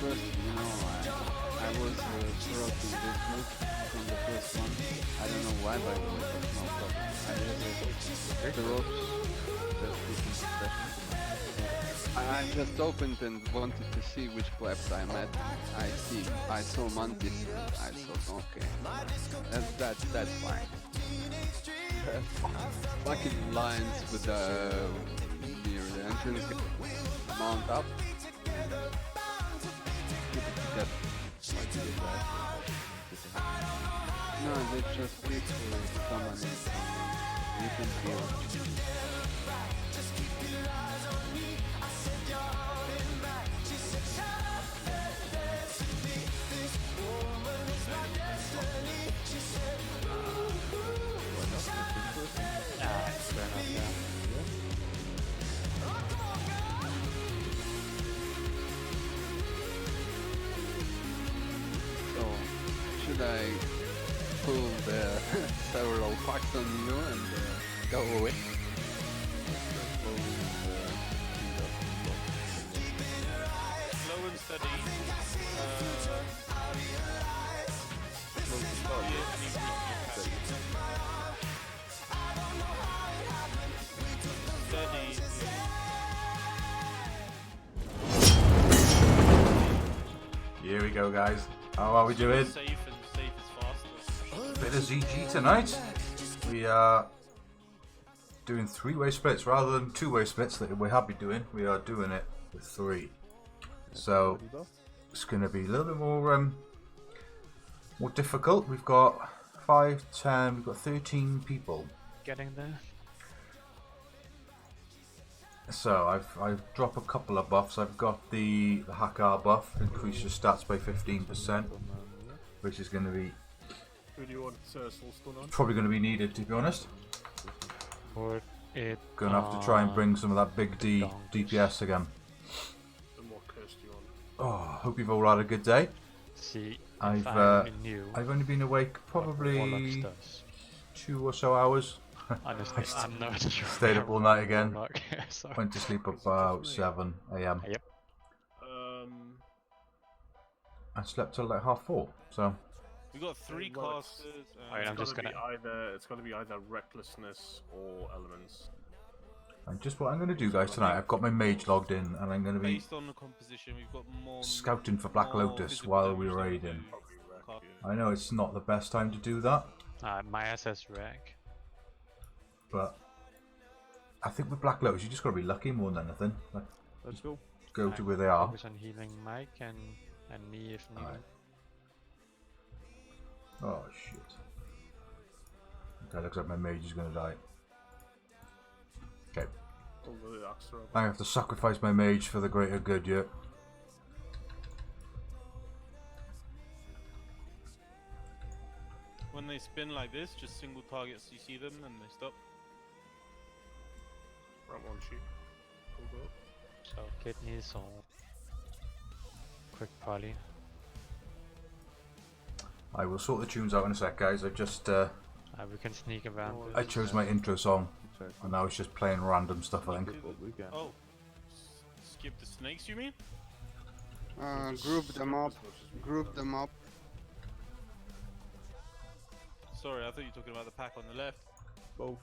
first, I was promoting this move from the first one. I don't know why, by the way, but no problem. I just the ropes, just looking special. I just opened and wanted to see which claps I'm at. I saw Mantis and I thought, okay, that's fine. Fucking lines with near the entrance, mount up. Keep it together. Like this, no, they just peacefully summon it. You can feel it. So, should I pull the several packs on you and go away? Slow and steady. Steady. Here we go, guys. How are we doing? Safe and safe is faster. Bit of ZG tonight. We are doing three-way splits rather than two-way splits that we have been doing. We are doing it with three. So it's going to be a little bit more more difficult. We've got 5, 10, we've got 13 people. Getting there. So I've dropped a couple of buffs. I've got the Hakar buff, increase your stats by 15%, which is going to be Who do you want soul stun on? probably going to be needed, to be honest. Or it. Gonna have to try and bring some of that big D DPS again. And what curse do you want? Oh, hope you've all had a good day. See, I've I've only been awake probably 2 or so hours. Honestly, I'm not sure. Stayed up all night again. Sorry. Went to sleep about 7 AM. Yep. I slept till like 3:30. So We got 3 classes. Alright, I'm just gonna. It's gonna be either recklessness or elements. and just what I'm going to do, guys, tonight. I've got my mage logged in, and I'm going to be Based on the composition, we've got more scouting for Black more Lotus physical while damage we're than we raiding. do cast. I know it's not the best time to do that, My SS rag. but I think with Black Lotus, you just got to be lucky more than anything. Like, Let's go. go to where they are. Focus on healing Mike and me if needed. Alright. Oh shit. Okay, looks like my mage is going to die. Okay. Although the axe throw. I have to sacrifice my mage for the greater good, yeah. When they spin like this, just single targets, you see them and they stop. Round one sheet. Pull up. So kidneys or quick poly. I will sort the tunes out in a sec, guys. I just We can sneak around. I chose my intro song, and now it's just playing random stuff. I think. Oh, skip the snakes, you mean? Group them up. Group them up. Sorry, I thought you were talking about the pack on the left. Both.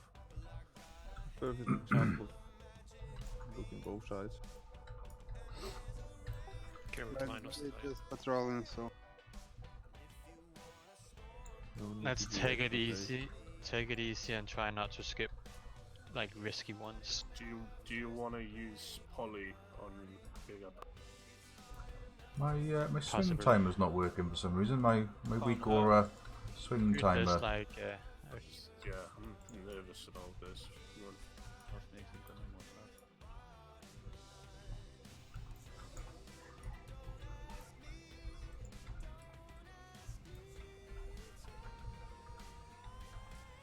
Perfect example. Looking both sides. Just patrolling, so. No need Let's to do take it extra easy. Take it easy and try not to skip like risky ones. Do you want to use poly on bigger? My my swing Possibly. timer's not working for some reason. My week or swing Just timer. like Yeah, I'm nervous about this. You want-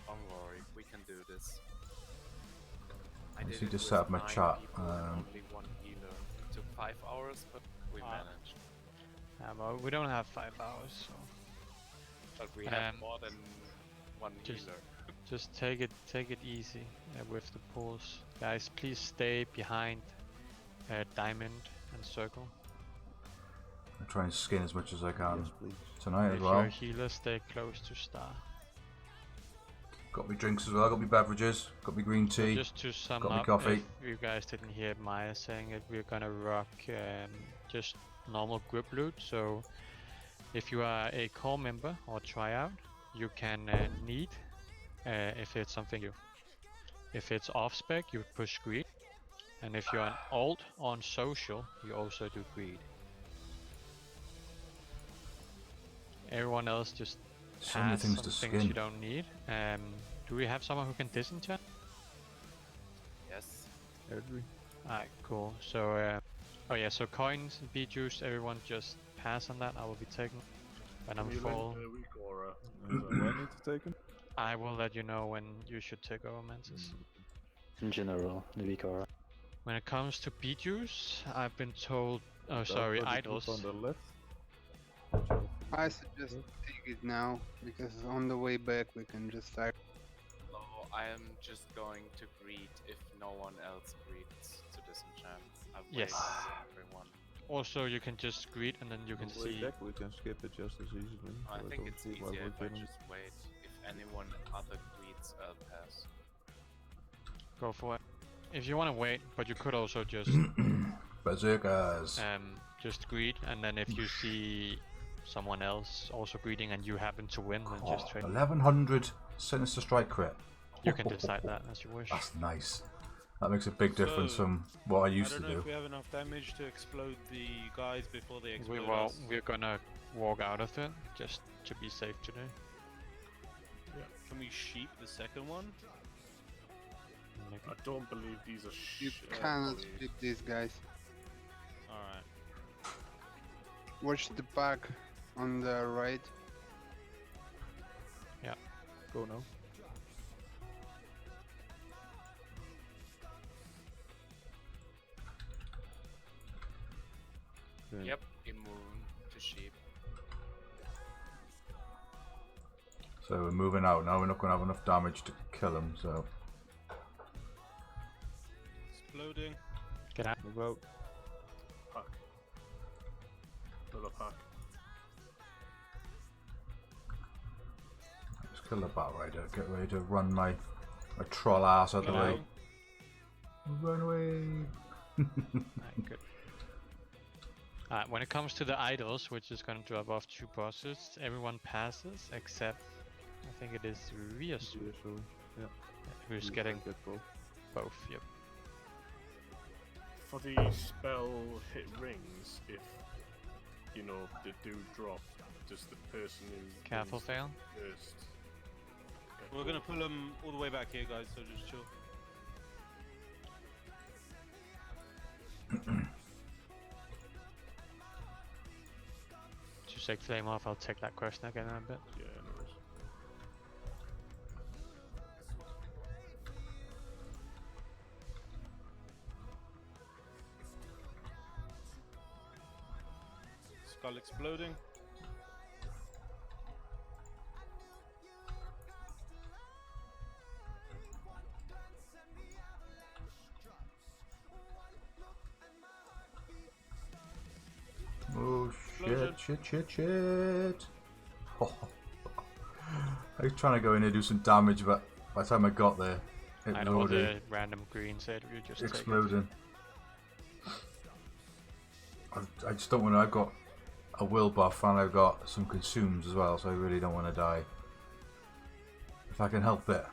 Don't worry, we can do this. I Let's did see, it just with set up my 9 chat, people and only 1 healer. It took 5 hours, but we managed. well, we don't have 5 hours, so But we have more than 1 just- healer. just take it easy with the pulls. Guys, please stay behind Diamond and Circle. I'll try and skin as much as I can Yes, please. tonight If as you're a well. healer, stay close to star. Got me drinks as well, got me beverages, got me green So tea. just to sum got me up, coffee. if you guys didn't hear Maya saying it, we're gonna rock just normal group loot. So if you are a core member or tryout, you can need if it's something you. If it's off spec, you push greed, and if you're an alt on social, you also do greed. Everyone else just So many pass things some to things skin. you don't need. Do we have someone who can disenchant? Yes. Every. Alright, cool. So, oh yeah, so coins and bee juice, everyone just pass on that. I will be taking when I'm Can you full. lend a week or Do I need to take him? I will let you know when you should take over Mantis. In general, the week or When it comes to bee juice, I've been told. Oh, sorry, Already idols. put on the left. I suggest take it now because on the way back we can just start. So I am just going to greet if no one else greets to disenchant. I've Yes. waited for everyone. Also, you can just greet and then you can On the way see. back we can skip it just as easily. I so think don't it's see why easier we're if I getting- just wait. If anyone other greets, I'll pass. Go for it. If you want to wait, but you could also just Berserkers. just greet, and then if you see someone else also greeting and you happen to win, then just trade. 1100 Sinister Strike crit. You can decide that as you wish. That's nice. That makes a big difference So, from what I I used don't to know do. if we have enough damage to explode the guys before they explode Well, us. we're gonna walk out of it just to be safe today. Can we sheep the second one? Maybe. I don't believe these are You cannot flip these guys. Alright. Watch the pack on the right. Go now. Okay. Yep, immune to sheep. So we're moving out now. We're not going to have enough damage to kill him. So Exploding. Get out. Move out. pack. Another pack. just kill the Bat Rider. Get ready to run my troll ass out the Go way. out. Run away. Alright, good. Alright, when it comes to the idols, which is gonna drop off 2 bosses, everyone passes except I think it is Ryasu Yeah, so yeah. who's you getting can get both. both. Yep. For the spell hit rings, if you know they do drop, does the person who Careful, wins fail. first get We're gonna both? pull them all the way back here, guys, so just chill. To take flame off, I'll take that question again in a bit. Yeah, no worries. Skull exploding. Oh Explosion. shit. I was trying to go in here and do some damage, but by the time I got there, it I was know what already the random green said, you just take it. exploding. I just don't want to. I've got a will buff and I've got some consumes as well, so I really don't want to die. If I can help it.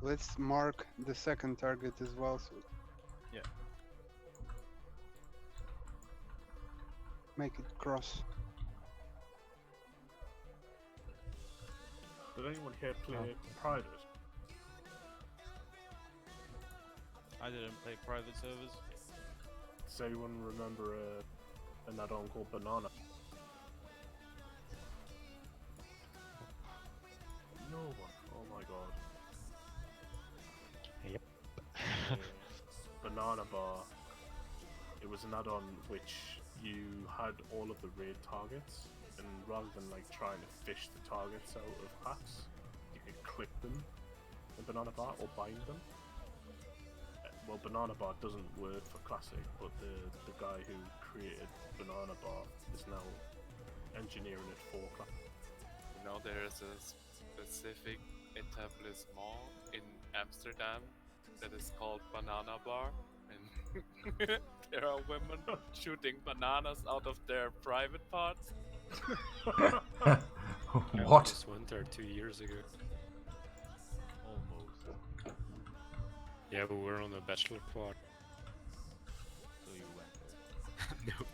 Let's mark the second target as well. So Yeah. make it cross. Did anyone here play private? I didn't play private servers. Does anyone remember an add-on called Banana? No one. Oh my god. banana bar. It was an add-on which you had all of the raid targets, and rather than like trying to fish the targets out of hats, you could clip them in banana bar or bind them. Well, banana bar doesn't work for classic, but the guy who created banana bar is now engineering it for classic. You know, there is a specific etablissement in Amsterdam that is called Banana Bar, and there are women shooting bananas out of their private parts. What? Just went there 2 years ago. Almost. Yeah, we were on a bachelor party. So you went there. Nope.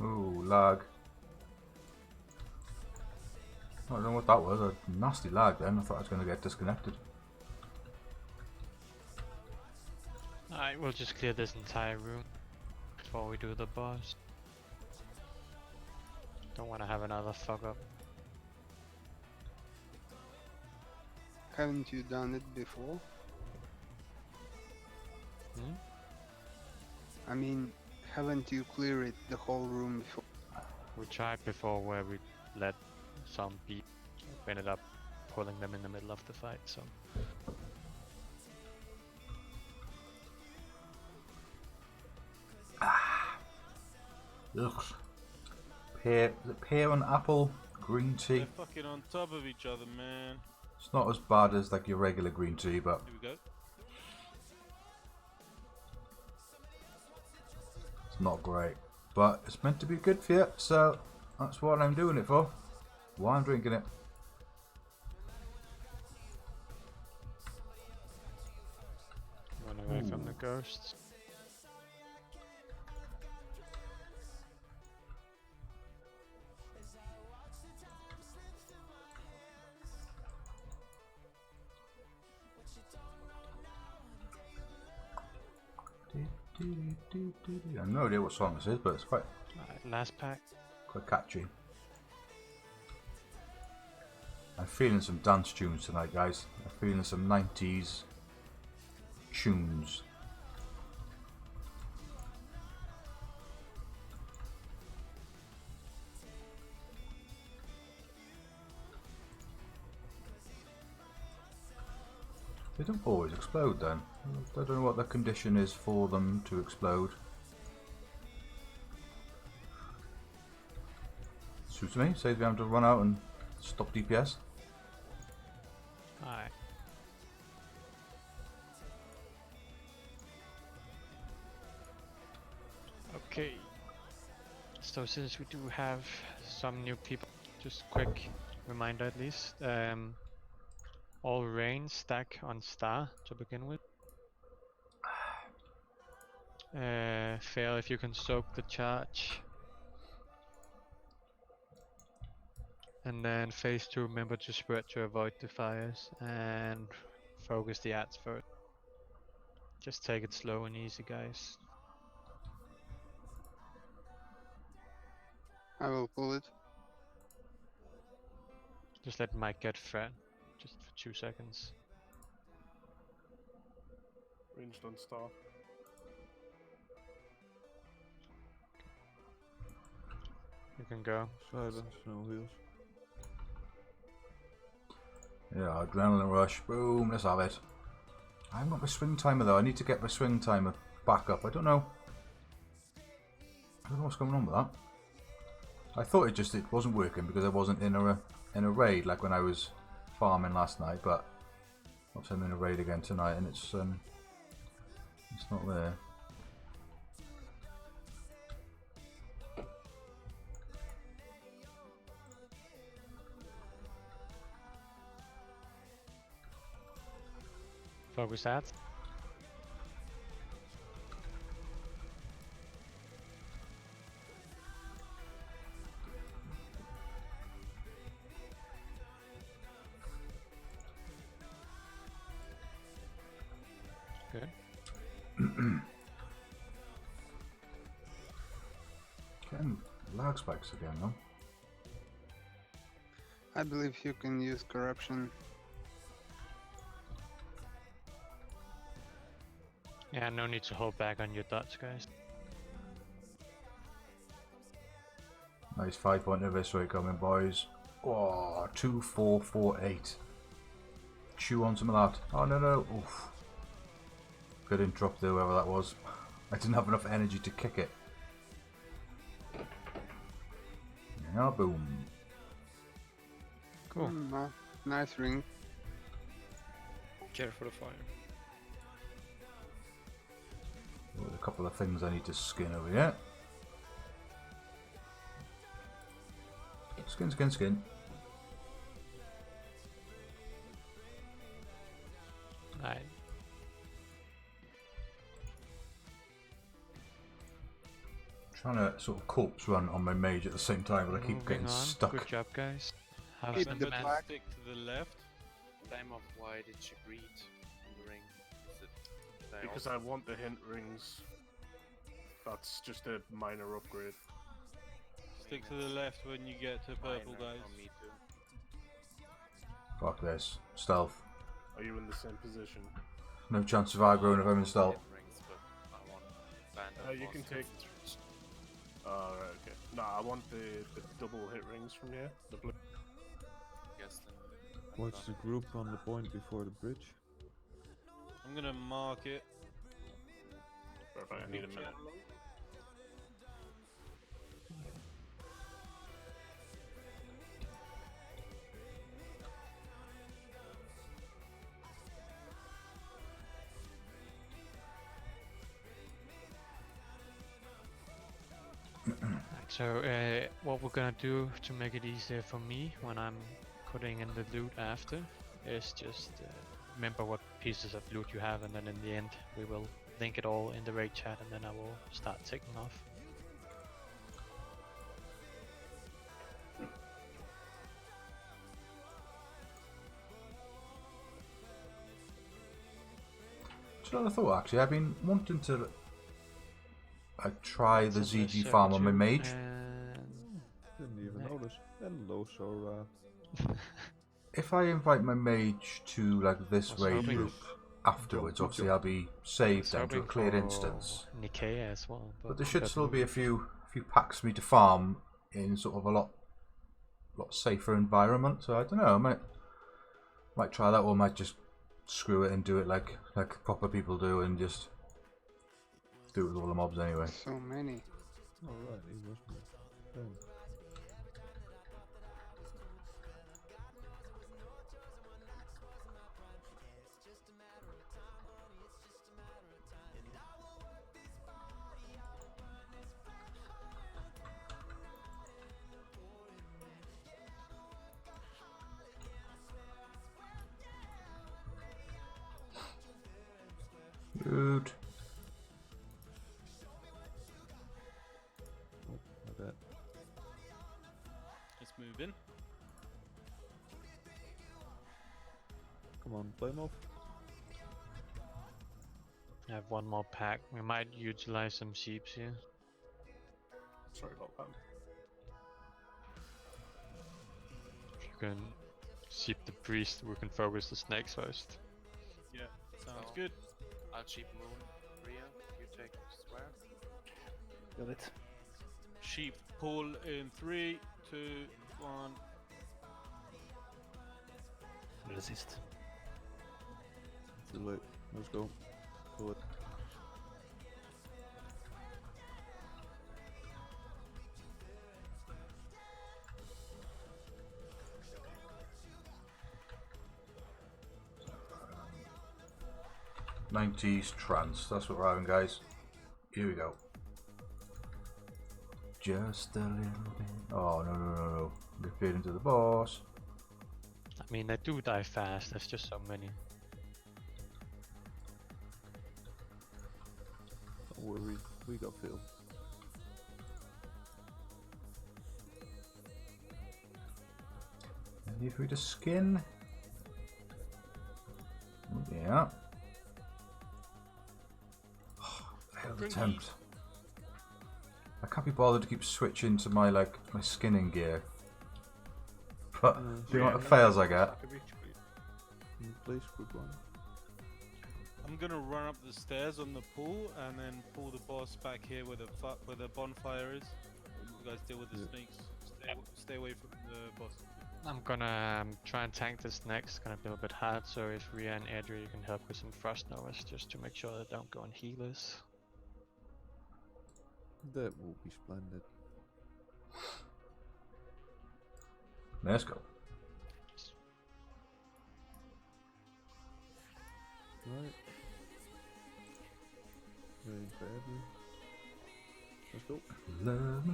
Ooh, lag. I don't know what that was, a nasty lag then. I thought I was going to get disconnected. Alright, we'll just clear this entire room before we do the boss. Don't want to have another fuck up. Haven't you done it before? Hmm? I mean, haven't you cleared the whole room before? We tried before where we let some beat. We ended up pulling them in the middle of the fight, so. Ugh. Pear, is it pear and apple green tea? They're fucking on top of each other, man. It's not as bad as like your regular green tea, but Here we go. it's not great. But it's meant to be good for you, so that's what I'm doing it for. Why I'm drinking it. Run away from the ghosts. I have no idea what song this is, but it's quite Alright, last pack. catchy. I'm feeling some dance tunes tonight, guys. I'm feeling some 90s tunes. They don't always explode then. I don't know what the condition is for them to explode. Suits me, saves me having to run out and stop DPS. Alright. Okay. So since we do have some new people, just quick reminder at least. All rain stack on star to begin with. Fail if you can soak the charge. And then phase 2, remember to spread to avoid the fires and focus the ads first. Just take it slow and easy, guys. I will pull it. Just let Mike get fed, just for 2 seconds. Ranged on star. You can go. Silence, no heals. Yeah, adrenaline rush. Boom, let's have it. I haven't got my swing timer though. I need to get my swing timer back up. I don't know what's going on with that. I thought it wasn't working because I wasn't in a raid like when I was farming last night, but obviously I'm in a raid again tonight and it's not there. Focus ads. Good. Getting lag spikes again though. I believe you can use corruption. Yeah, no need to hold back on your dots, guys. Nice 5-point anniversary coming, boys. Oh, 2, 4, 4, 8. Chew on some of that. Oh no no. Oof. Good interrupt there, whoever that was. I didn't have enough energy to kick it. Yeah, boom. Cool. Nice ring. Care for the fire. There's a couple of things I need to skin over here. Skin, skin, skin. Right. Trying to sort of corpse run on my mage at the same time, but I keep Moving getting on. stuck. Good job, guys. Have Keep some the man- black. Stick to the left. Flame of why did she breathe on the ring? Is it Because I want the hint rings. That's just a minor upgrade. Stick to the left when you get to purple, minor guys. for me too. Fuck this. Stealth. Are you in the same position? No chance of aggroing if I'm in stealth. Hit rings, but I want bandit You can boss take- concentration. Oh, right, okay. No, I want the double hit rings from here. The blue. Guess then. What's the group on the point before the bridge? I'm gonna mark it. Perfect, I need a minute. So, what we're gonna do to make it easier for me when I'm putting in the loot after is just remember what pieces of loot you have, and then in the end we will link it all in the raid chat, and then I will start ticking off. Just another thought actually, I've been wanting to try the It's in ZG farm on my 72, mage. and Didn't even Next. notice. Hello, so If I invite my mage to like this Was raid hoping- group afterwards, obviously I'll be saved down to a cleared instance. Nikkei as well. But there we should got still be a moved. few packs for me to farm in sort of a lot safer environment. So I don't know, I might try that, or I might just screw it and do it like proper people do and just do it with all the mobs anyway. So many. alright, he was done. Good. Oh, my bad. Let's move in. Come on, flame off. I have one more pack. We might utilize some sheeps here. Sorry about that. If you can sheep the priest, we can focus the snakes first. Yeah, sounds So- good. I'll cheap moon, Ria. You take square. Got it. Sheep pull in 3, 2, 1. Resist. Too late. Let's go. Pull it. '90s trance. That's what we're having, guys. Here we go. Just a little bit. Oh no! We fit into the boss. I mean, they do die fast. There's just so many. Don't worry, we got Phil. And if we just skin. Yeah. attempt. I can't be bothered to keep switching to my my skinning gear. But the amount of fails I get. Place group one. I'm gonna run up the stairs on the pool and then pull the boss back here where the bonfire is. You guys deal with the snakes. Stay away from the boss. I'm gonna try and tank this next. It's gonna be a little bit hard, so if Rhea and Adria, you can help with some frost novas just to make sure they don't go on healers. That will be splendid. Let's go. Right. Ready for Adria. Let's go. Love me.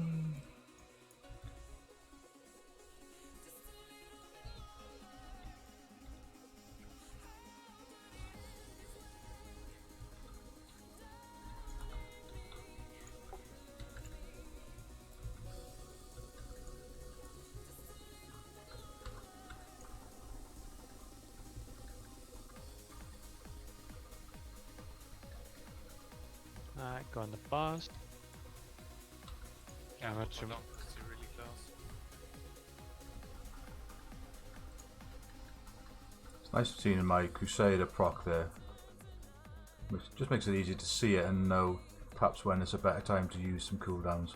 Alright, go on the boss. I'm not Oh too no, is he really close? It's nice seeing my Crusader proc there. Which just makes it easy to see it and know perhaps when it's a better time to use some cooldowns.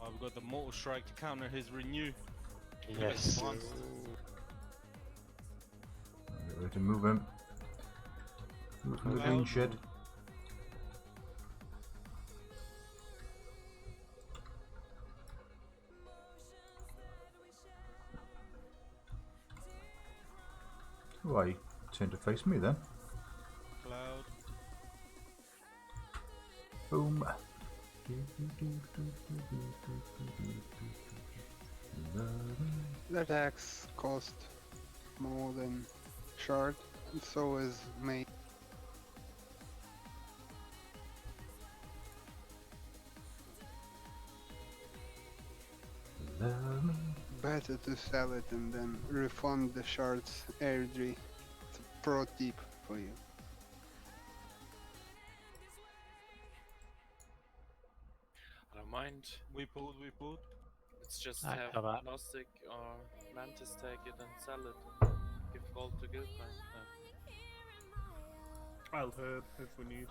I've got the Mortal Strike to counter his renew. Yes. Get ready to move him. Move from the green shed. Why? Turn to face me then. Cloud. Boom. The attacks cost more than shard, and so is mate. Better to sell it and then refund the shards airdrie. It's a pro tip for you. I don't mind. We pulled. It's just I have cover. Gnostic or Mantis take it and sell it and give gold to Guildmine. I'll herb if we need.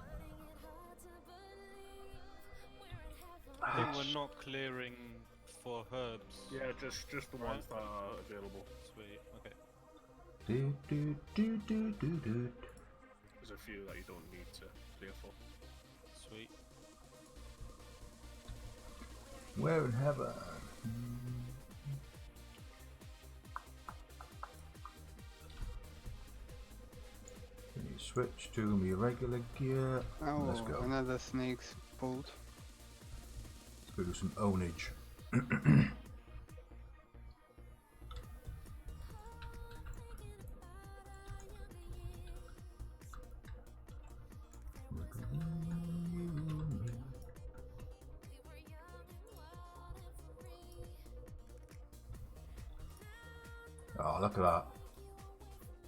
I think we're not clearing for herbs. Yeah, just the ones that are available. Sweet. Okay. There's a few that you don't need to clear for. Sweet. Where in heaven? Can you switch to me regular gear? Oh, Let's go. another snake's pulled. Let's go do some ownage. Oh, look at that.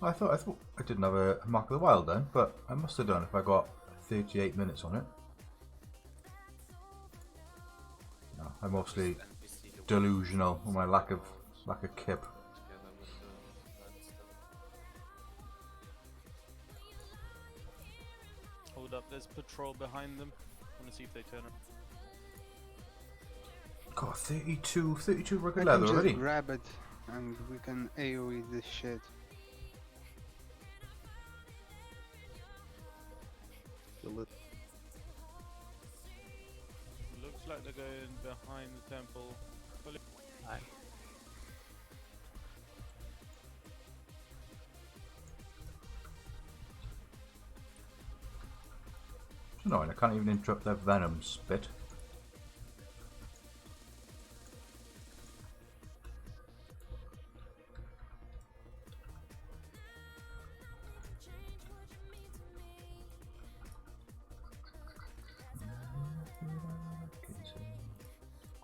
I thought I didn't have a Mark of the Wild then, but I must have done if I got 38 minutes on it. No, I'm mostly delusional on my lack of kip. Together with the red stuff. Hold up. There's patrol behind them. Want to see if they turn up. Got 32 rugged I leather can just already. grab it and we can AoE this shit. Kill it. Looks like they're going behind the temple. Aye. It's annoying, I can't even interrupt their venom spit.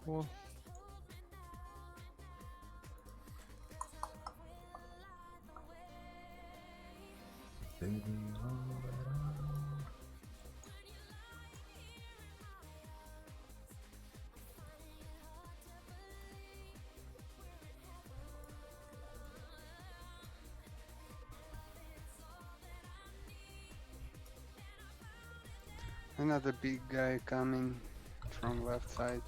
Cool. Another big guy coming from left side.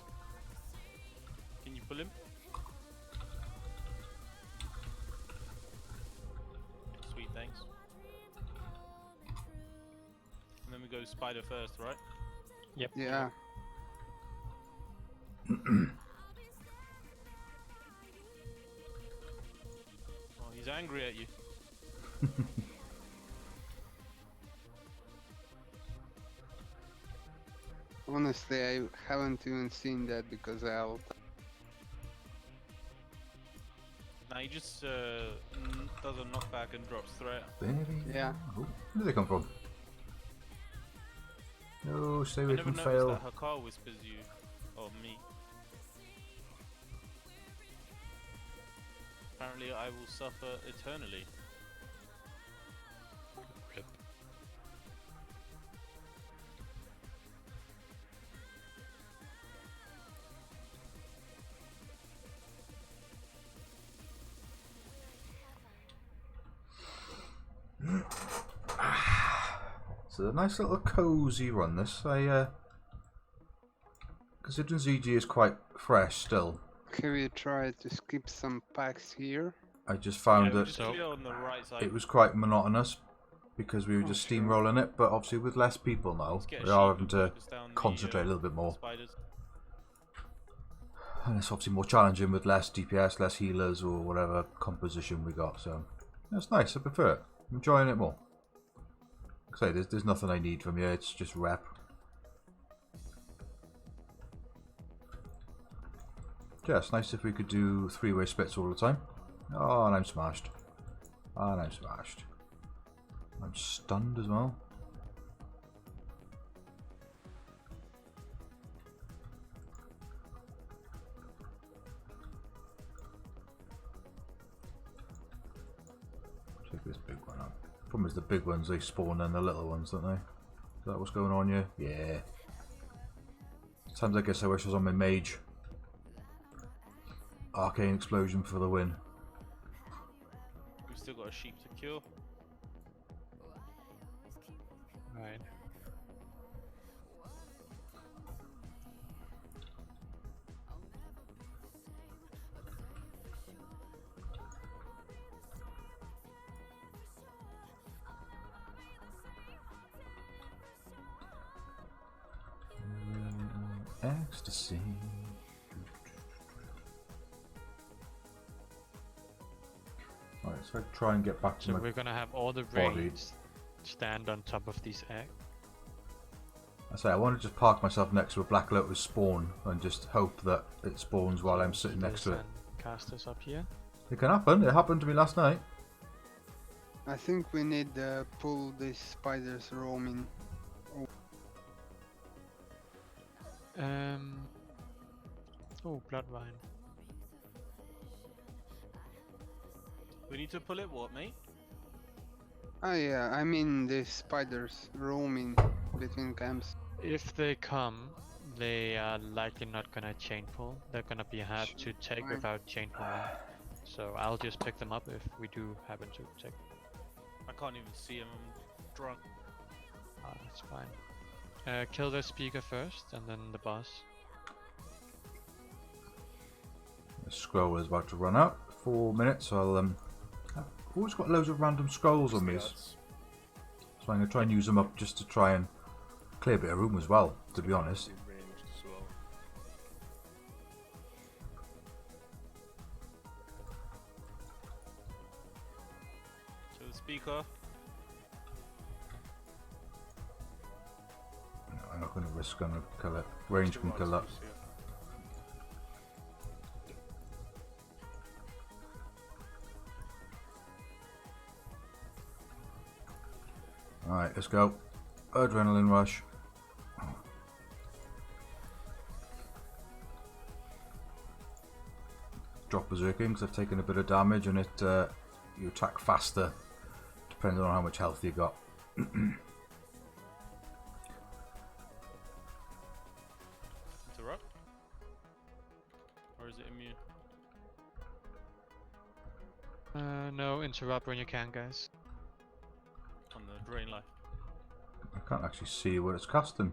Can you pull him? Sweet, thanks. And then we go spider first, right? Yep. Yeah. Oh, he's angry at you. Honestly, I haven't even seen that because I'll. Now he just does a knockback and drops threat. Baby. Yeah. Oh, where do they come from? No, stay I away never from noticed fail. that her car whispers you, or me. Apparently, I will suffer eternally. Rip. It's a nice little cozy run. This considering ZG is quite fresh still. Have you tried to skip some packs here? I just found Yeah, we that just clear on the right side. it was quite monotonous because we were Oh, just sure. steamrolling it. But obviously, with less people now, Let's get a we are sheep having and to focus down the, concentrate a little bit more. Spiders. And it's obviously more challenging with less DPS, less healers, or whatever composition we got. So that's nice. I prefer it. I'm enjoying it more. Like I say, there's nothing I need from you. It's just rep. Yeah, it's nice if we could do three-way splits all the time. Oh, and I'm smashed. And I'm smashed. I'm stunned as well. Take this big one up. Problem is the big ones, they spawn in the little ones, don't they? Is that what's going on here? Yeah. Sometimes I guess I wish I was on my mage. Arcane explosion for the win. We've still got a sheep to kill. Right. Ecstasy. Alright, so I try and get back to So my we're gonna have all the body. rings stand on top of these eggs. I say I want to just park myself next to a black lotus spawn and just hope that it spawns while I'm sitting next to it. And casters up here. It can happen. It happened to me last night. I think we need to pull these spiders roaming. Oh, bloodwine. We need to pull it, what, mate? Oh yeah, I mean the spiders roaming between camps. If they come, they are likely not gonna chain pull. They're gonna be hard to take Fine. without chain pulling. So I'll just pick them up if we do happen to take. I can't even see him. I'm drunk. Ah, that's fine. Kill the speaker first, and then the boss. The scroll is about to run out. 4 minutes. I'll I've always got loads of random scrolls on me, so I'm gonna try and use them up just to try and clear a bit of room as well. To be honest. Ranged as well. So the speaker. No, I'm not gonna risk gonna kill it. Range can kill that. Alright, let's go. Adrenaline rush. Drop berserking because I've taken a bit of damage and it you attack faster depending on how much health you got. Interrupt? Or is it immune? No, interrupt when you can, guys. On the drain life. I can't actually see what it's casting.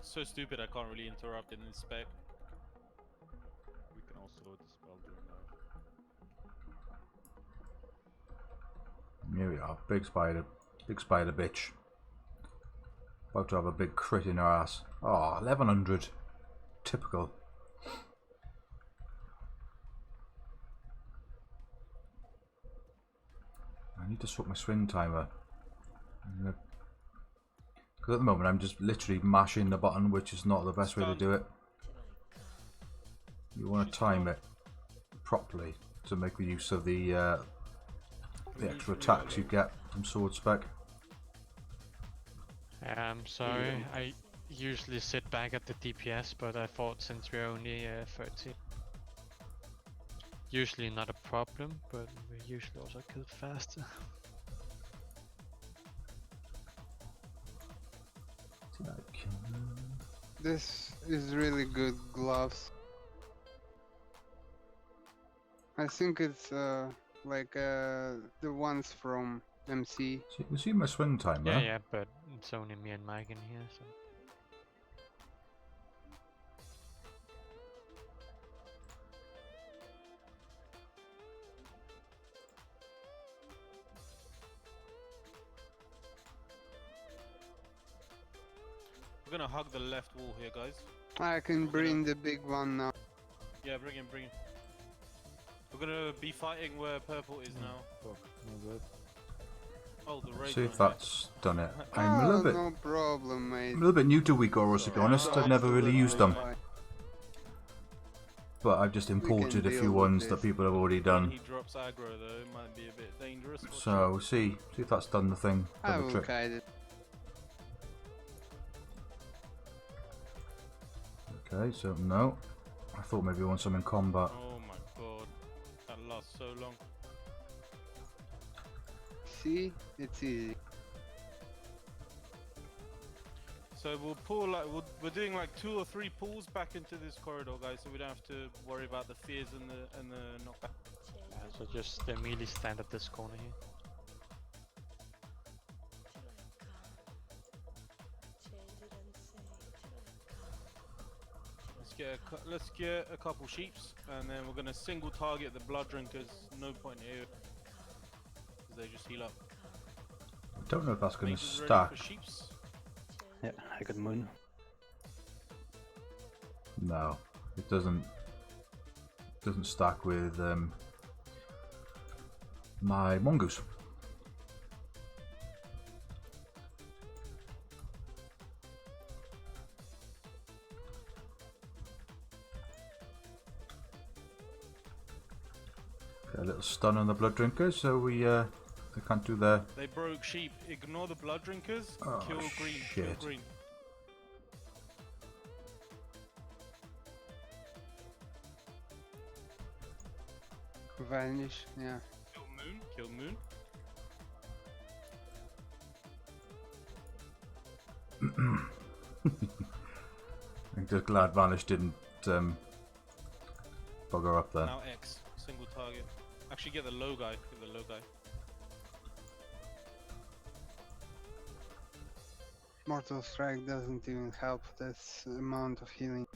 So stupid I can't really interrupt in this spec. We can also dispel during life. Here we are, big spider bitch. About to have a big crit in her ass. Oh, 1100. Typical. I need to swap my swing timer. Because at the moment I'm just literally mashing the button, which is not the best way to do it. You want to time it properly to make the use of the extra attacks you get from sword spec. I'm sorry, I usually sit back at the DPS, but I thought since we're only 30. Usually not a problem, but we usually also kill faster. This is really good gloves. I think it's like the ones from MC. So you see my swing timer? Yeah, yeah, but it's only me and Mike in here, so. We're gonna hug the left wall here, guys. I can bring the big one now. Yeah, bring him, bring him. We're gonna be fighting where purple is now. Fuck, no good. Oh, the raid. See if that's done it. I'm a Oh, little bit, no problem, mate. a little bit new to Weakoros, to be honest. I've never really used them, but I've just imported a deal few with ones this. that people have already When done. he drops aggro though, it might be a bit dangerous. Watch So we'll see if that's done the thing, I done the will trick. guide it. Okay, so no. I thought maybe I want some in combat. Oh my god, that lasts so long. See? It's easy. So we'll pull like we're doing like 2 or 3 pulls back into this corridor, guys, so we don't have to worry about the fears and the knockback. Yeah, so just immediately stand at this corner here. Let's get a couple sheeps, and then we're gonna single target the blood drinkers. No point here, because they just heal up. I don't know if that's going to Mages ready stack. for sheeps? Yeah, I got moon. No, it doesn't. Doesn't stack with my mongoose. Okay, a little stun on the blood drinkers, so they can't do their. They broke sheep. Ignore the blood drinkers. Oh, Kill green. Kill shit. green. Vanish, yeah. Kill moon. Kill moon. I'm just glad Vanish didn't bugger up there. Now X. Single target. Actually, get the low guy. Get the low guy. Mortal Strike doesn't even help this amount of healing.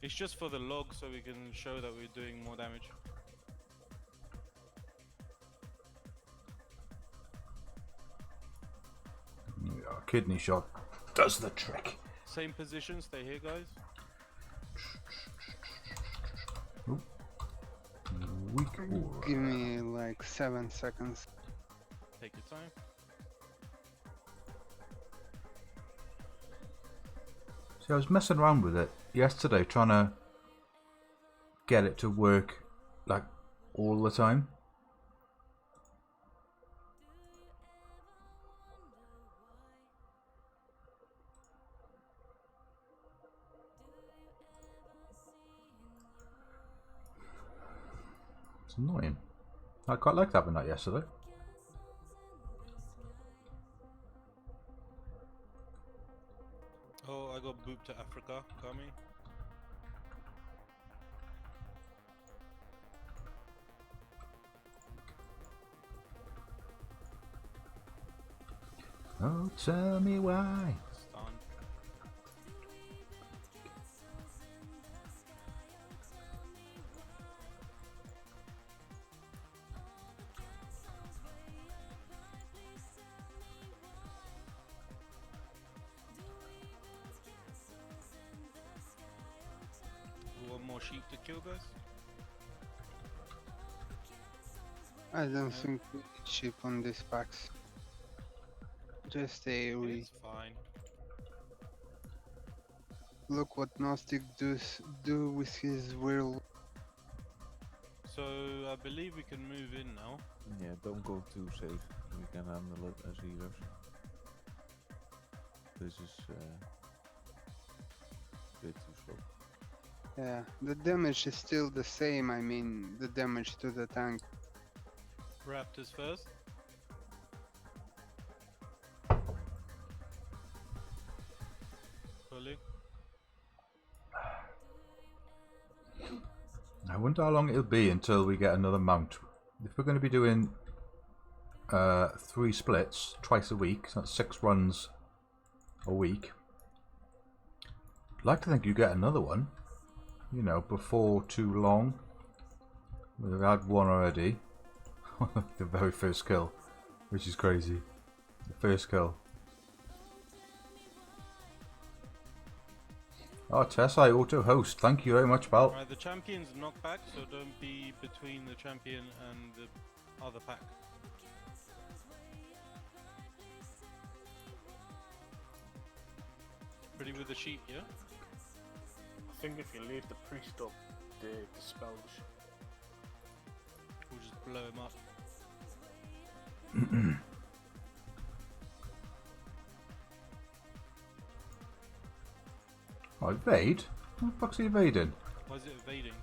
It's just for the log, so we can show that we're doing more damage. Here we are. Kidney shot does the trick. Same position. Stay here, guys. Weak Give me like 7 seconds. Take your time. See, I was messing around with it yesterday, trying to get it to work like all the time. It's annoying. I quite liked having that yesterday. Oh, I got booped to Africa coming. Oh, tell me why. Stunned. One more sheep to kill, guys. I don't think we need sheep on these packs. Just AoE. It's fine. Look what Gnostic do with his werewolf. So I believe we can move in now. Yeah, don't go too safe. We can handle it as healers. This is a bit too slow. Yeah, the damage is still the same. I mean, the damage to the tank. Raptors first. Fully. I wonder how long it'll be until we get another mount. If we're going to be doing 3 splits twice a week, so that's 6 runs a week. I'd like to think you get another one, you know, before too long. We've had one already. The very first kill, which is crazy. The first kill. Oh, Tess, I auto-host. Thank you very much, pal. Right, the champion's knocked back, so don't be between the champion and the other pack. Ready with the sheep, yeah? I think if you leave the priest up, they dispel the sheep. We'll just blow him up. Oh, evade? What the fuck's he evading? Why is it evading?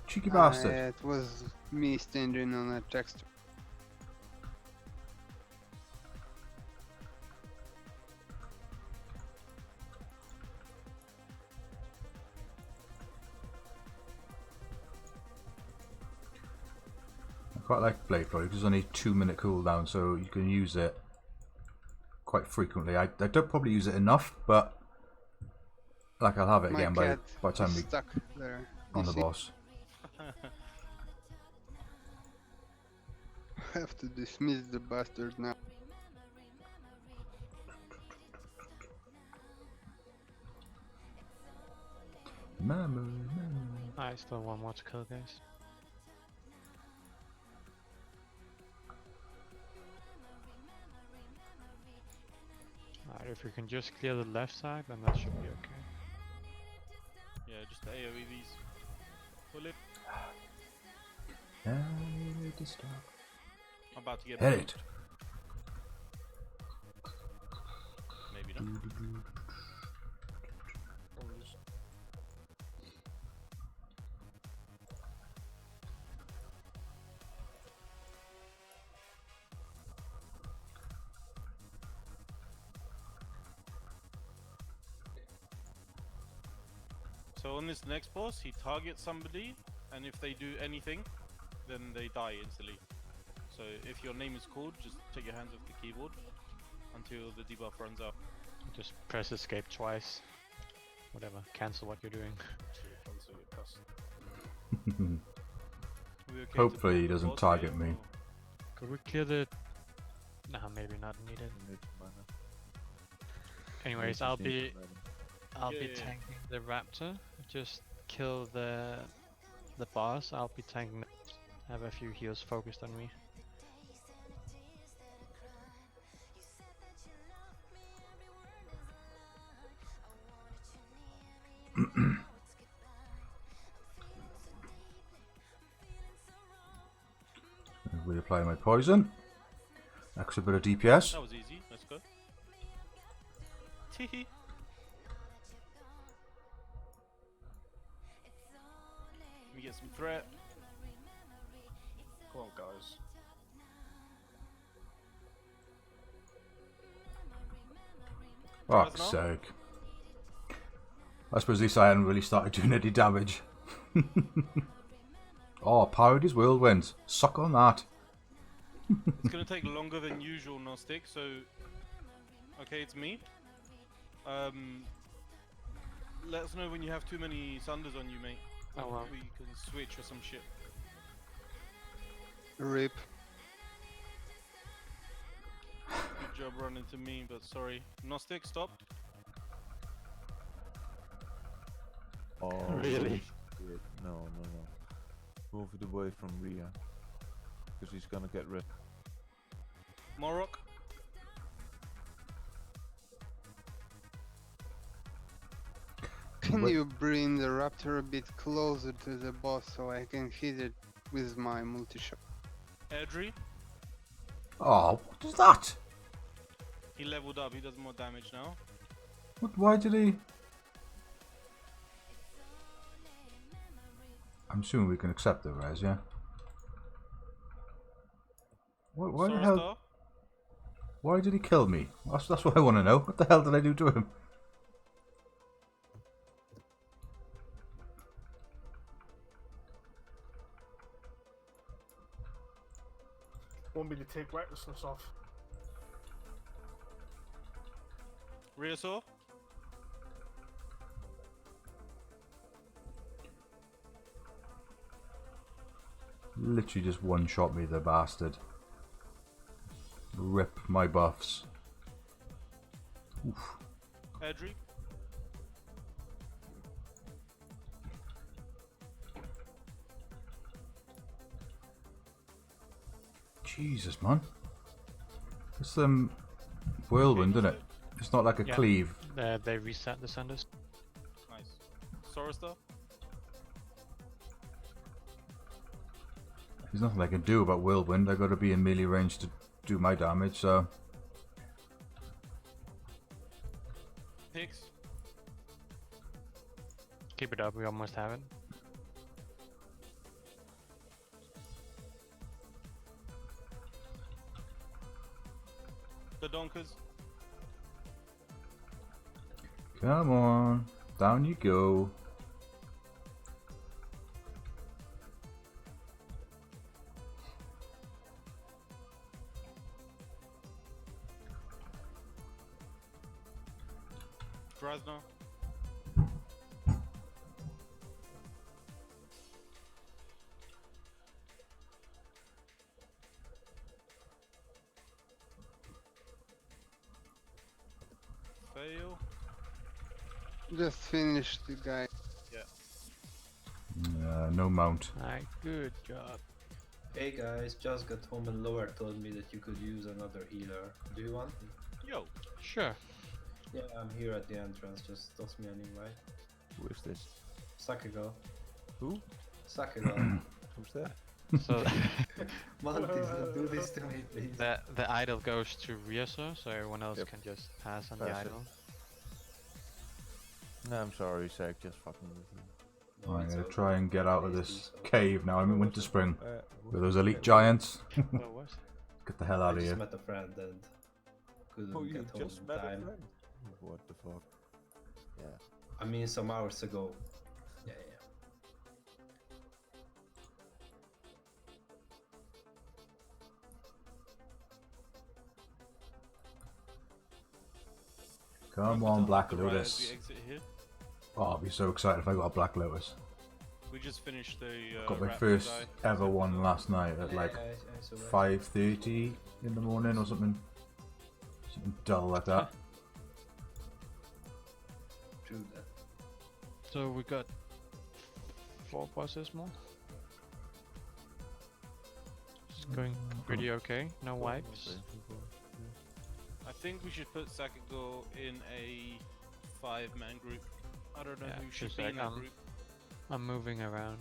Cheeky bastard. It was me standing on a text. I quite like Blade Flow because it's only 2-minute cooldown, so you can use it quite frequently. I don't probably use it enough, but like I'll have it My again by cat the time is we stuck there. on You the see? boss. I have to dismiss the bastard now. Mama. I still want more to kill, guys. Alright, if we can just clear the left side, then that should be okay. Yeah, just AoE these. Pull it. I need to stop. I'm about to get Hit booped. it. Maybe not. So on this next boss, he targets somebody, and if they do anything, then they die instantly. So if your name is called, just take your hands off the keyboard until the debuff runs out. Just press escape twice. Whatever, cancel what you're doing. Cancel your cast. We okay to Hopefully pull he the doesn't boss target here, me. or- Could we clear the... Nah, maybe not needed. Anyways, I'll be Yeah, yeah. tanking the raptor. Just kill the boss. I'll be tanking. Have a few heals focused on me. Reapply my poison. Extra bit of DPS. That was easy. Let's go. Teehee. Let me get some threat. Come on, guys. Fuck's Krasno? sake. I suppose at least I hadn't really started doing any damage. Oh, Parody's Whirlwind. Suck on that. It's gonna take longer than usual, Gnostic, so... Okay, it's me. Let us know when you have too many Sunders on you, mate. Oh, well. We can switch or some shit. Rip. Good job running to me, but sorry. Gnostic, stop. Oh, Really? shit. No. Move it away from Rhea. Because he's gonna get rid. Morok. Can you bring the raptor a bit closer to the boss so I can hit it with my multi-shot? Airdrie. Oh, what is that? He leveled up, he does more damage now. What, why did he... I'm assuming we can accept the res, yeah? Why the hell... Star. Why did he kill me? That's what I want to know. What the hell did I do to him? Want me to take recklessness off? Rheasaur. Literally just one-shot me, the bastard. Rip my buffs. Oof. Airdrie. Jesus, man. It's whirlwind, isn't it? It's not like a Yeah. cleave. They reset the Sunders. Nice. Sorrowstar. There's nothing I can do about whirlwind. I got to be in melee range to do my damage, so... Pix. Keep it up, we almost have it. The Donkers. Come on. Down you go. Krasno. Fail. Just finish the guy. No mount. Alright, good job. Hey guys, just got home and Lower told me that you could use another healer. Do you want me? Yo. Sure. Yeah, I'm here at the entrance, just toss me an invite. Who is this? Sakago. Who? Sakago. Who's that? So Monty, don't do this to me, please. the idol goes to Rheasaur, so everyone else Yep. can just pass on Pass the it. idol. No, I'm sorry, Zach, just fucking with you. No, I'm it's gonna okay. try and get out of Please this do so. cave now. I'm in Winter Spring Who's with those that? elite giants. What was? Get the hell I out of just here. met a friend and couldn't Oh, you get home just in met a time. friend? What the fuck? Yeah. I mean, some hours ago. Yeah. Come Remember on, to Black the right as Lotus. we exit here. Oh, I'll be so excited if I got a Black Lotus. We just finished the. Got my raptor first guy. ever one last night at like Yeah, I survived. 5:30 in the morning or something. Something dull like that. True that. So we got 4 bosses more. It's going pretty okay, no wipes. I think we should put Sakago in a 5-man group. I don't know Yeah, who should just be in like, that group. I'm moving around.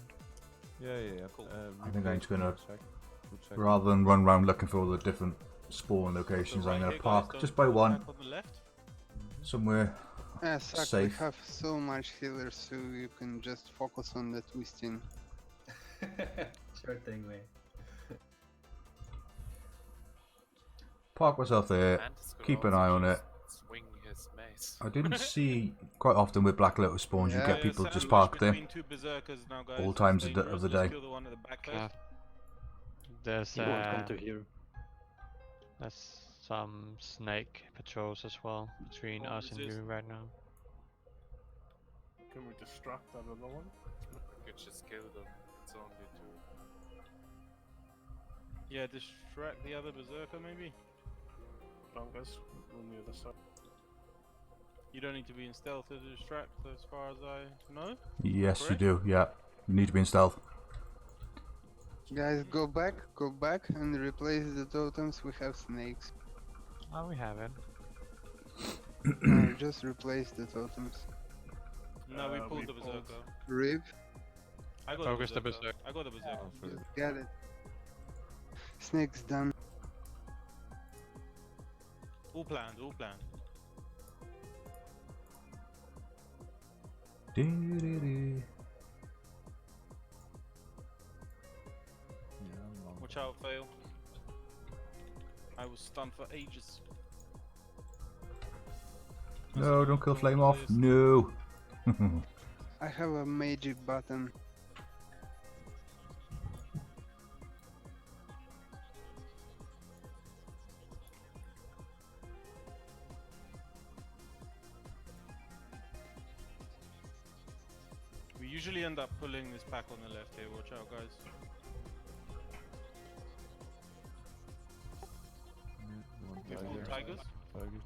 Yeah. Cool. I think I'm just gonna, Good check. rather than run around looking for all the different spawn locations, So I'm right gonna here, guys, park don't just by go one, back on the left. somewhere Suck, we safe. have so much healers, so you can just focus on the twisting. Sure thing, mate. park myself there, Mantis could keep an also eye on it. just swing his mace. I didn't see quite often with Black Lotus spawns, you Yeah. get people just sandwiched parked there between two berserkers now, guys. all It's times of the dangerous. day. Just kill the one at the back first. There's He won't come to here. there's some snake patrols as well between Oh, us is and this- you right now. Can we distract that other one? You could just kill them. It's only 2. Yeah, distract the other berserker maybe. Longest on the other side. You don't need to be in stealth to distract, as far as I know. Yes, Correct? you do, yeah. You need to be in stealth. Guys, go back, and replace the totems. We have snakes. Oh, we haven't. No, just replace the totems. No, we we pulled the pulled- berserker. Riv, I got Focus the the berserker. berserker. I got the berserker. Oh, sorry. just get it. Snakes done. All planned, all planned. Dee-dee-dee. Yeah, I'm long. Watch out, fail. I was stunned for ages. No, don't kill Flame off. No. I have a magic button. We usually end up pulling this pack on the left here. Watch out, guys. You want Careful, tiger? tigers. Tiger.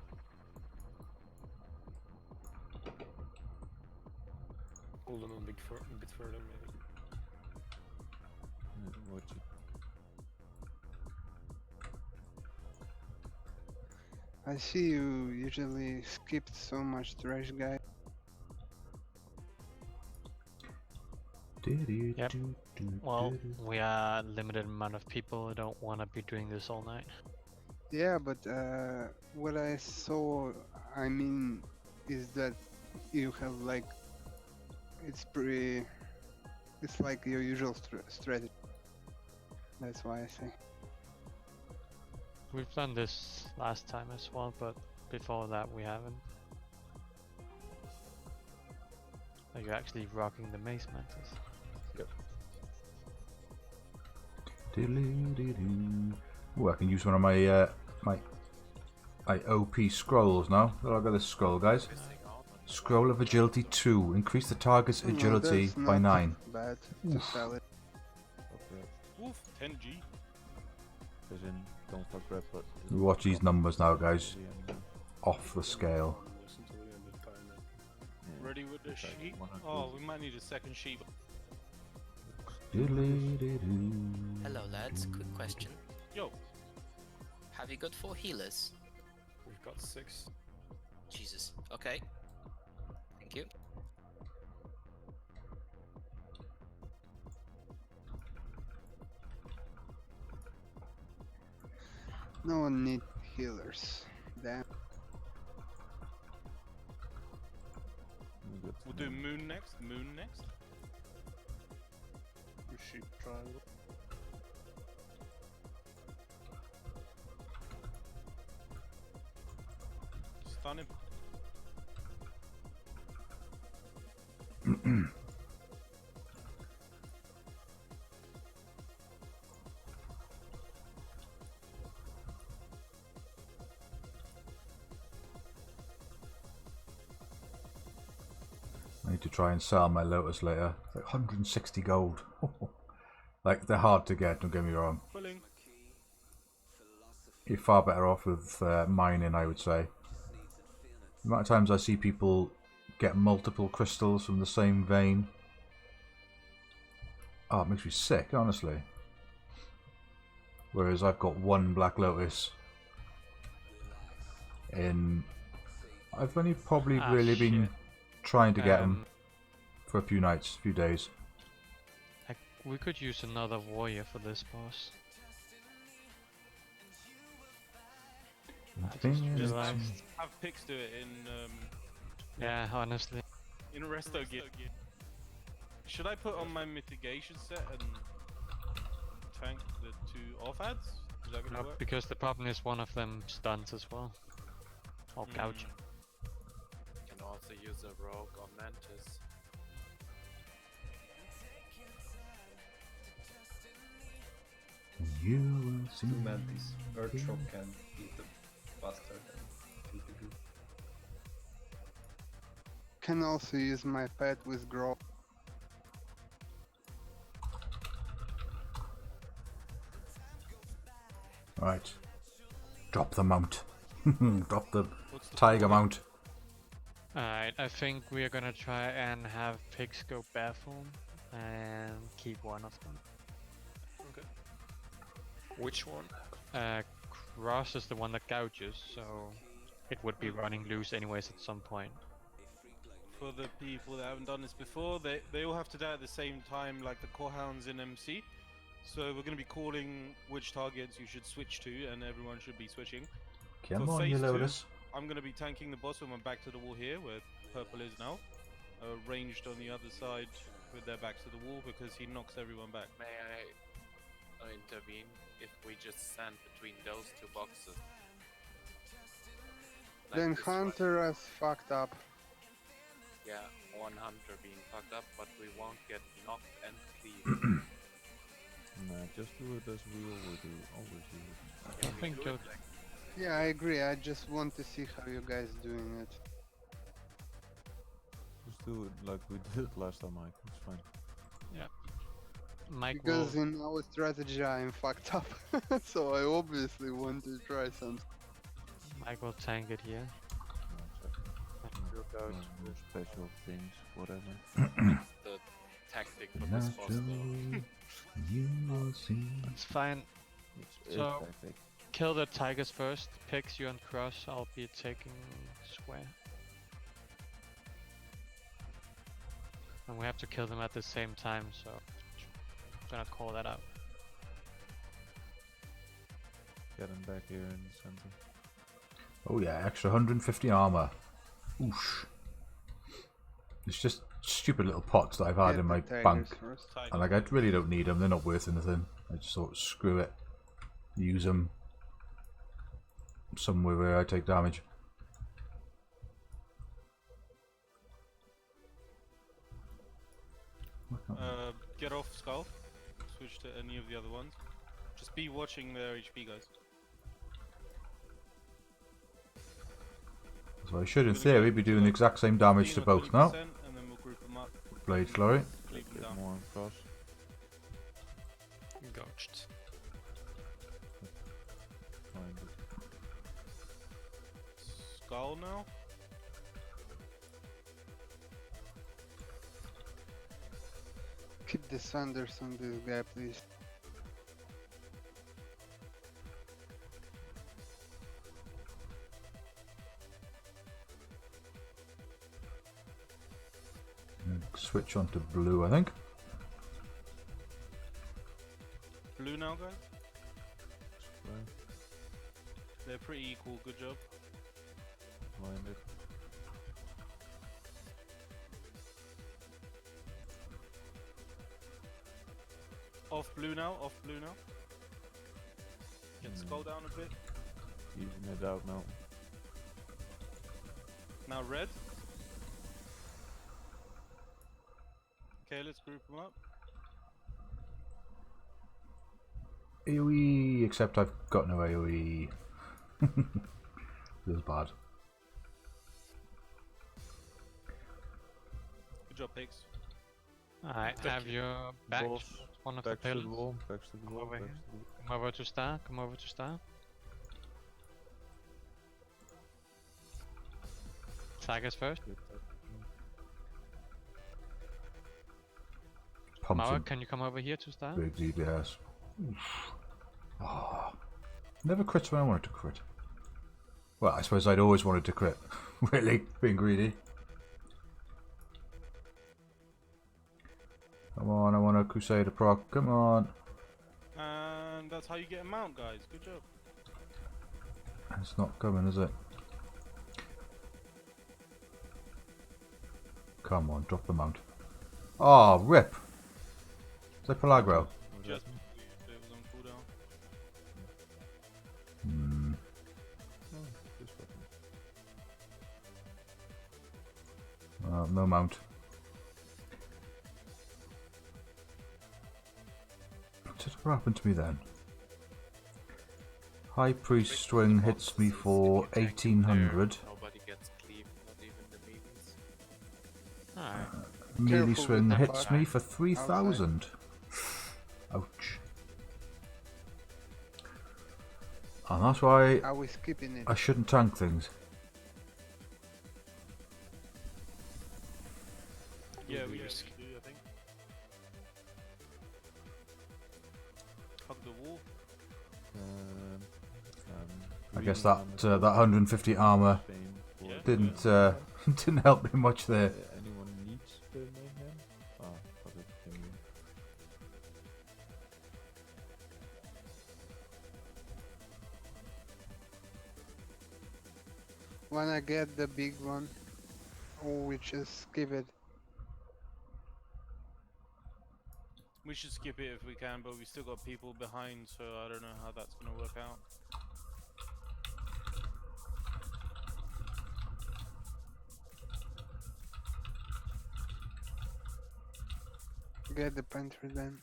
Pull them a bit further, maybe. Yeah, watch it. I see you usually skipped so much trash, guy. Yep. Well, we are a limited amount of people who don't want to be doing this all night. Yeah, but what I saw, I mean, is that you have like, it's like your usual strategy. That's why I say. We've done this last time as well, but before that we haven't. Are you actually rocking the mace mantis? Oh, I can use one of my my OP scrolls now. Well, I've got this scroll, guys. Scroll of Agility 2. Increase the target's No, agility that's by not 9. bad to sell it. Okay. Woof, 10G. As in, don't fuck red, but... You watch these numbers now, guys. Yeah, Off the scale. Listen to the end of time now. yeah. Ready with the Okay, sheep? 100. Oh, we might need a second sheep. Hello lads, quick question. Yo, Have you got 4 healers? We've got 6. Jesus. Okay. Thank you. No one need healers. Damn. Good. we'll do moon next. Moon next. Your sheep triangle. Stun him. I need to try and sell my Lotus later. It's like 160 gold. Like, they're hard to get, don't get me wrong. Pulling. You're far better off with mining, I would say. The amount of times I see people get multiple crystals from the same vein. Oh, it makes me sick, honestly. Whereas I've got one Black Lotus. I've only probably really been trying to get them for a few nights, a few days. We could use another warrior for this boss. I just realized. Have picks do it in Yeah, honestly. in resto gear. Should I put on my mitigation set and tank the 2 off ads? Is that gonna No, work? because the problem is one of them stuns as well. Or gouge. You can also use a rogue or mantis. You will see. Two mantis. Earthshock can eat them faster than PvP. Can also use my pet with grow. Right. Drop the mount. Drop the What's the tiger score? mount. Alright, I think we are gonna try and have pigs go bare form and keep one of them. Okay. Which one? Cross is the one that gouges, so it would be running loose anyways at some point. For the people that haven't done this before, they all have to die at the same time, like the core hounds in MC. So we're going to be calling which targets you should switch to, and everyone should be switching. Come For on, phase you 2, lotus. I'm going to be tanking the boss with my back to the wall here, where purple is now. Ranged on the other side with their backs to the wall, because he knocks everyone back. May I intervene if we just stand between those two boxes? Like Then this one. Hunter has fucked up. Yeah, one hunter being fucked up, but we won't get knocked and cleaved. Nah, just do it as we always do. Can I we think do you'll- it like Yeah, I agree. I just want to see how you guys doing it. Just do it like we did last time, Mike. It's fine. Mike Because will, in our strategy I'm fucked up. So I obviously want to try something. Mike will tank it here. No, We'll go no special things, whatever. the tactic for this boss though? You will see. It's fine. It's So- tactic. Kill the tigers first. Pigs, you and Cross. I'll be taking square. And we have to kill them at the same time, so I'm gonna call that out. Get him back here in the center. Oh yeah, extra 150 armor. Oosh. It's just stupid little pots that I've had Get in the my tigers bank. first. And like, I really don't need them. They're not worth anything. I just thought, screw it. Use them somewhere where I take damage. Get off Skull. Switch to any of the other ones. Just be watching their HP, guys. So I should, in theory, be doing the exact same damage to both now. And then we'll group them up. Blade Flurry. Cleave them Get down. more on cross. Gouged. Find it. Skull now. Keep the Sanders on this guy, please. Switch on to blue, I think. Blue now, guys. Right. They're pretty equal. Good job. Find it. Off blue now. Off blue now. Get Skull down a bit. Even it out now. Now red. Okay, let's group them up. AoE, except I've got no AoE. Feels bad. Good job, pigs. Alright, have your back. Boss, One of the back to the pillars. wall, back to the Come wall, over back here. to the wall. Come over to star. Come over to star. Tigers first. Get that. Pumps Mauer, him. can you come over here to star? Big DPS. Oof. Oh. Never crits when I wanted to crit. Well, I suppose I'd always wanted to crit. Really? Being greedy. Come on, I want a Crusader proc. Come on. And that's how you get a mount, guys. Good job. It's not coming, is it? Come on, drop the mount. Oh, rip. Is that Pelagro? Just it was on cooldown. no mount. What did happen to me then? High Priest swing hits me for 1800. Nobody gets cleave, not even the memes. Alright. Melee Careful swing with the hits bot me for 3000. Ouch. And that's why Are we skipping it? I shouldn't tank things. Yeah, we usually do, I think. Hug the wall. I guess that that 150 armor didn't didn't help me much there. Anyone needs the mayhem? Ah, but it can be. When I get the big one, or we just skip it. We should skip it if we can, but we still got people behind, so I don't know how that's gonna work out. Get the panther then.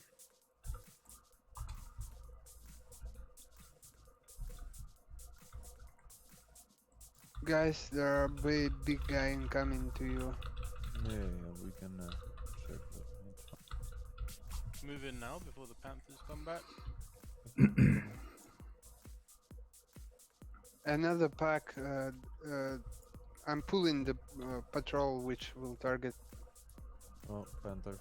Guys, there are big guy incoming to you. Yeah, we can check that. Move in now before the Panthers come back. Another pack. I'm pulling the patrol, which will target. Oh, Panthers.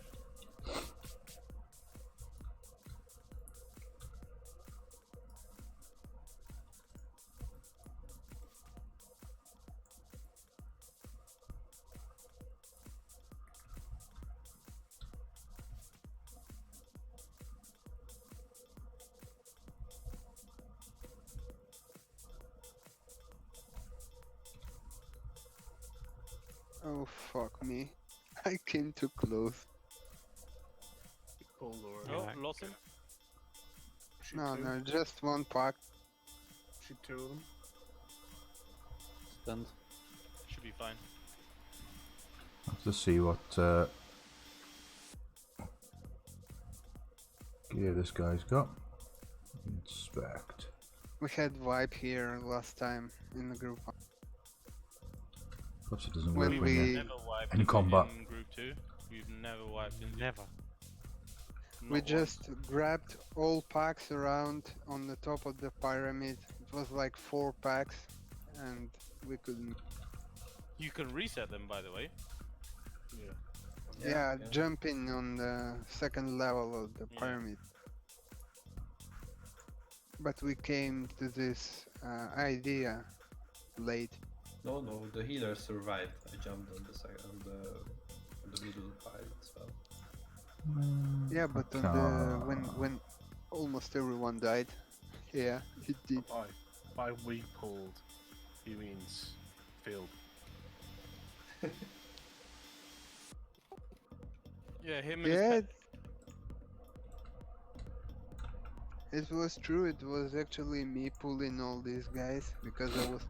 Oh fuck me! I came too close. Pulled or Oh, lost him. Shoot No, two. no, just one pack. Shoot two of them. Stunned. Should be fine. Let's see what gear this guy's got. Inspect. We had vibe here last time in the group. Perhaps it doesn't When work when we- you're Never wiped in combat. in group 2. We've never wiped in Never. We Not just grabbed all packs around on the top of the pyramid. It was like 4 packs, and we couldn't. You can reset them, by the way. Yeah. Yeah, jumping on the second level of the Yeah. pyramid. But we came to this idea late. No, the healer survived. I jumped on the side on the middle pile as well. Yeah, but on the when almost everyone died. Yeah, it did. By we pulled, he means Phil. Yeah, him and Yeah, his it was true. It was actually me pulling all these guys because I was.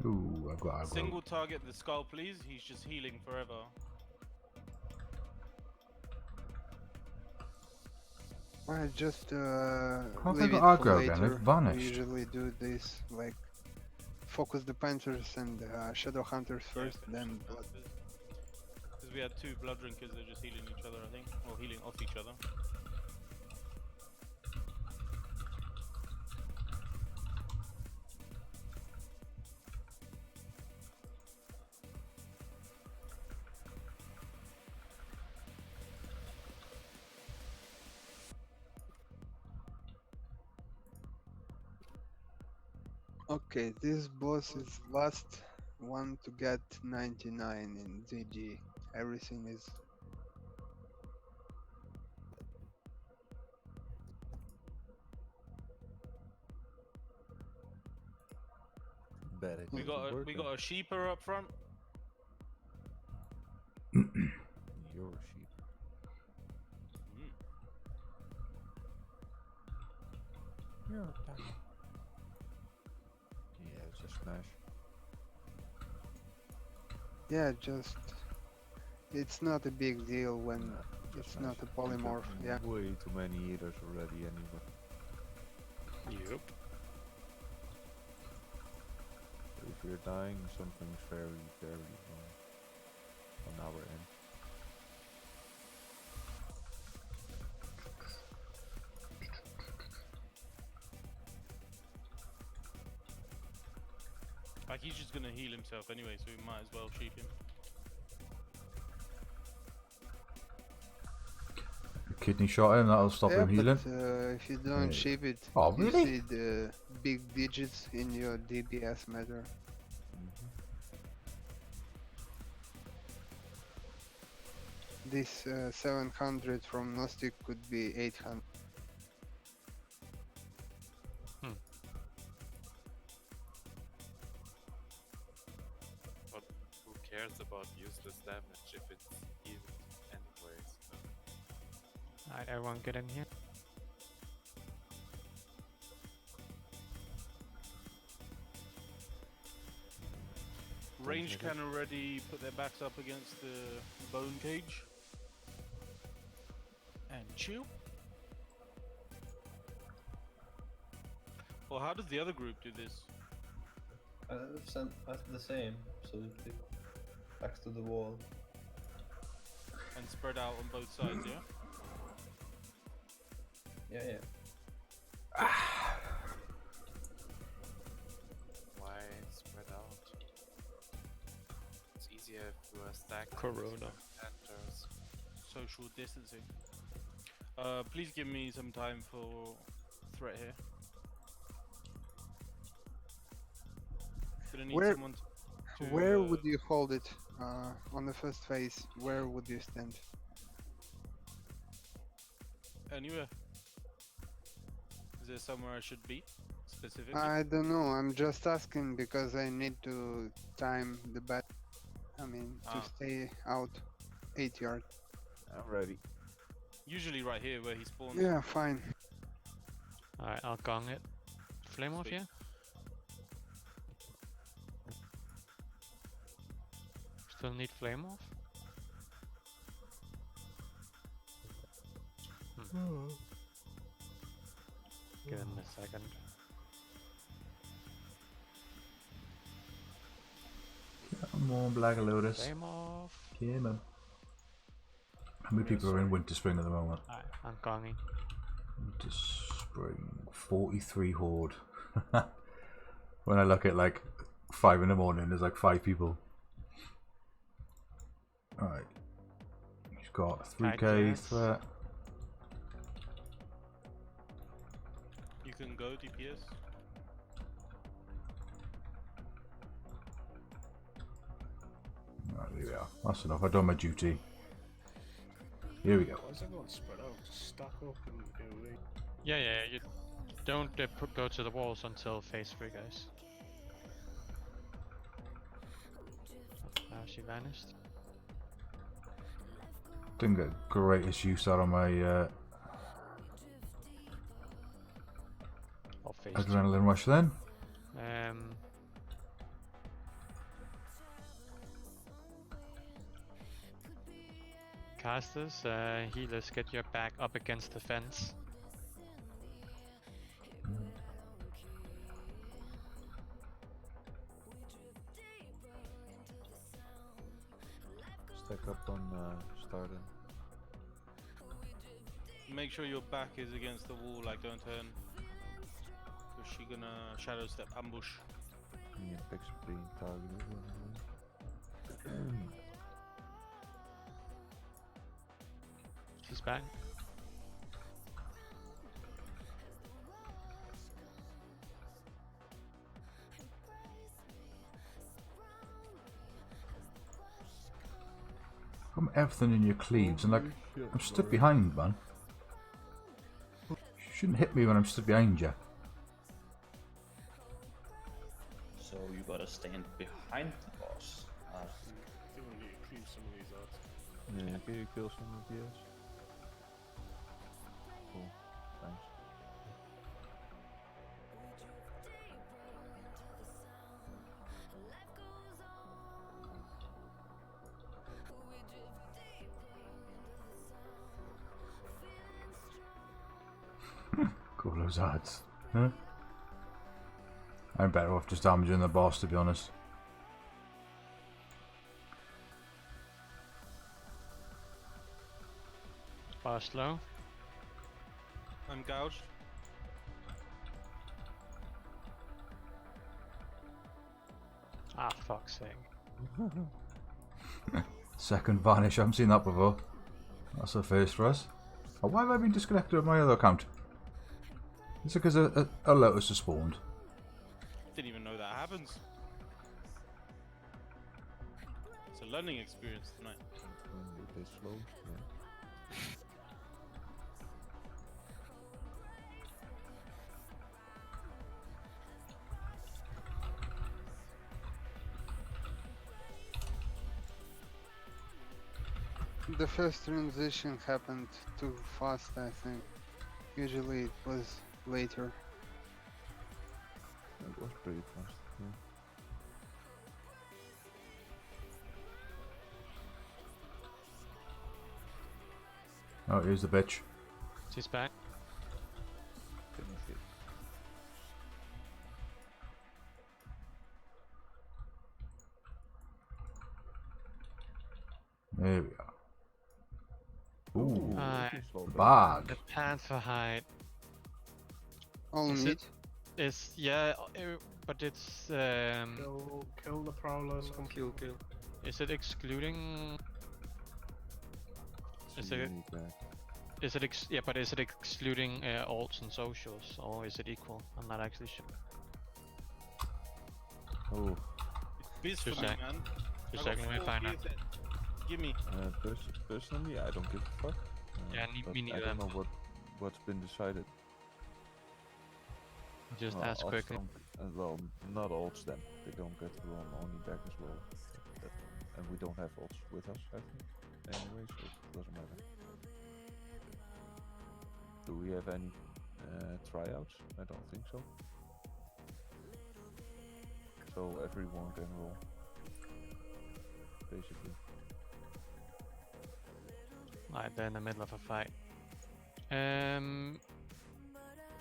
Ooh, I've got aggro. single target the skull, please. He's just healing forever. I just How have I leave it got for aggro again? later. It vanished. We usually do this, like focus the panthers and shadow hunters first, then blood. Because we had 2 blood drinkers, they're just healing each other, I think, or healing off each other. Okay, this boss is last one to get 99 in ZG. Everything is Bad We idea. got a sheeper up front. Your sheep. You're down. Yeah, it's a smash. Yeah, just it's not a big deal when No, it's smash. not a You polymorph. got Yeah. way too many healers already anyway. Yep. So if you're dying, something's very, very wrong on our end. Like he's just gonna heal himself anyway, so we might as well sheep him. Kidney shot him, that'll stop Yeah, him healing. but if you don't shape it, Oh, you really? see the big digits in your DPS meter. This 700 from Gnostic could be 800. But who cares about useless damage if it's healed anyways? Alright, everyone get in here. Range can already put their backs up against the bone cage. And chew. Well, how does the other group do this? The same, so they backs to the wall. And spread out on both sides, yeah? Yeah. Why spread out? It's easier if you are stacked. Corona. Enters. Social distancing. Please give me some time for threat here. Gonna need Where- someone to Where would you hold it on the first phase? Where would you stand? Anywhere. Is there somewhere I should be specifically? I don't know. I'm just asking because I need to time the bat. I mean, to stay out 8 yards. I'm ready. Usually right here where he spawns. Yeah, fine. Alright, I'll gong it. Flame off, Sweet. yeah? Still need flame off? Give him a second. Come on, Black Lotus. Flame off. Come on. How many people are in Winter Spring at the moment? Alright, I'm gonging. Winter Spring, 43 horde. When I look at like 5 in the morning, there's like 5 people. Alright. He's got 3k threat. You can go DPS. Right, here we are. That's enough. I've done my duty. Here we go. Why is everyone spread out? Just stack up and go away. Yeah, you don't go to the walls until phase 3, guys. Now she vanished. Didn't get greatest use out of my Or phase adrenaline rush then. 2. Casters, healers, get your back up against the fence. Stack up on starting. Make sure your back is against the wall, like don't turn. Because she's gonna shadow step ambush. Yeah, picks up being targeted. She's back. Got everything in your cleaves and like I'm stood behind, man. You shouldn't hit me when I'm stood behind you. So you gotta stand behind the boss. They will need to clean some of these out. Yeah, can you kill some of these? Cool, thanks. Cool those ads. Huh? I'm better off just damaging the boss, to be honest. Bar slow. I'm gouged. Ah, fuck's sake. Second vanish, I haven't seen that before. That's a first for us. Oh, why have I been disconnected on my other account? Is it because a Lotus has spawned? Didn't even know that happens. It's a learning experience tonight. A bit slow. Yeah. The first transition happened too fast, I think. Usually it was later. It was pretty fast. Yeah. Oh, here's the bitch. She's back. Finish it. There we are. Ooh, the The bag. panther hide. All Is meat? it? Is yeah, but it's Kill the prowlers. Kill. Is it excluding? Is So you it? need that. Is it but is it excluding alts and socials, or is it equal? I'm not actually sure. Oh, Biz Just for me, sec. man. Just I got second, let me 4 find out. gears in. Gimme. personally, I don't give a fuck. Yeah, But me I neither. don't know what's been decided. Just Well, ask alts quickly. well, not alts then. They don't get to run only back as well. And we don't have alts with us, I think. Anyway, so it doesn't matter. Do we have any tryouts? I don't think so. So everyone can roll. Basically. Right, they're in the middle of a fight.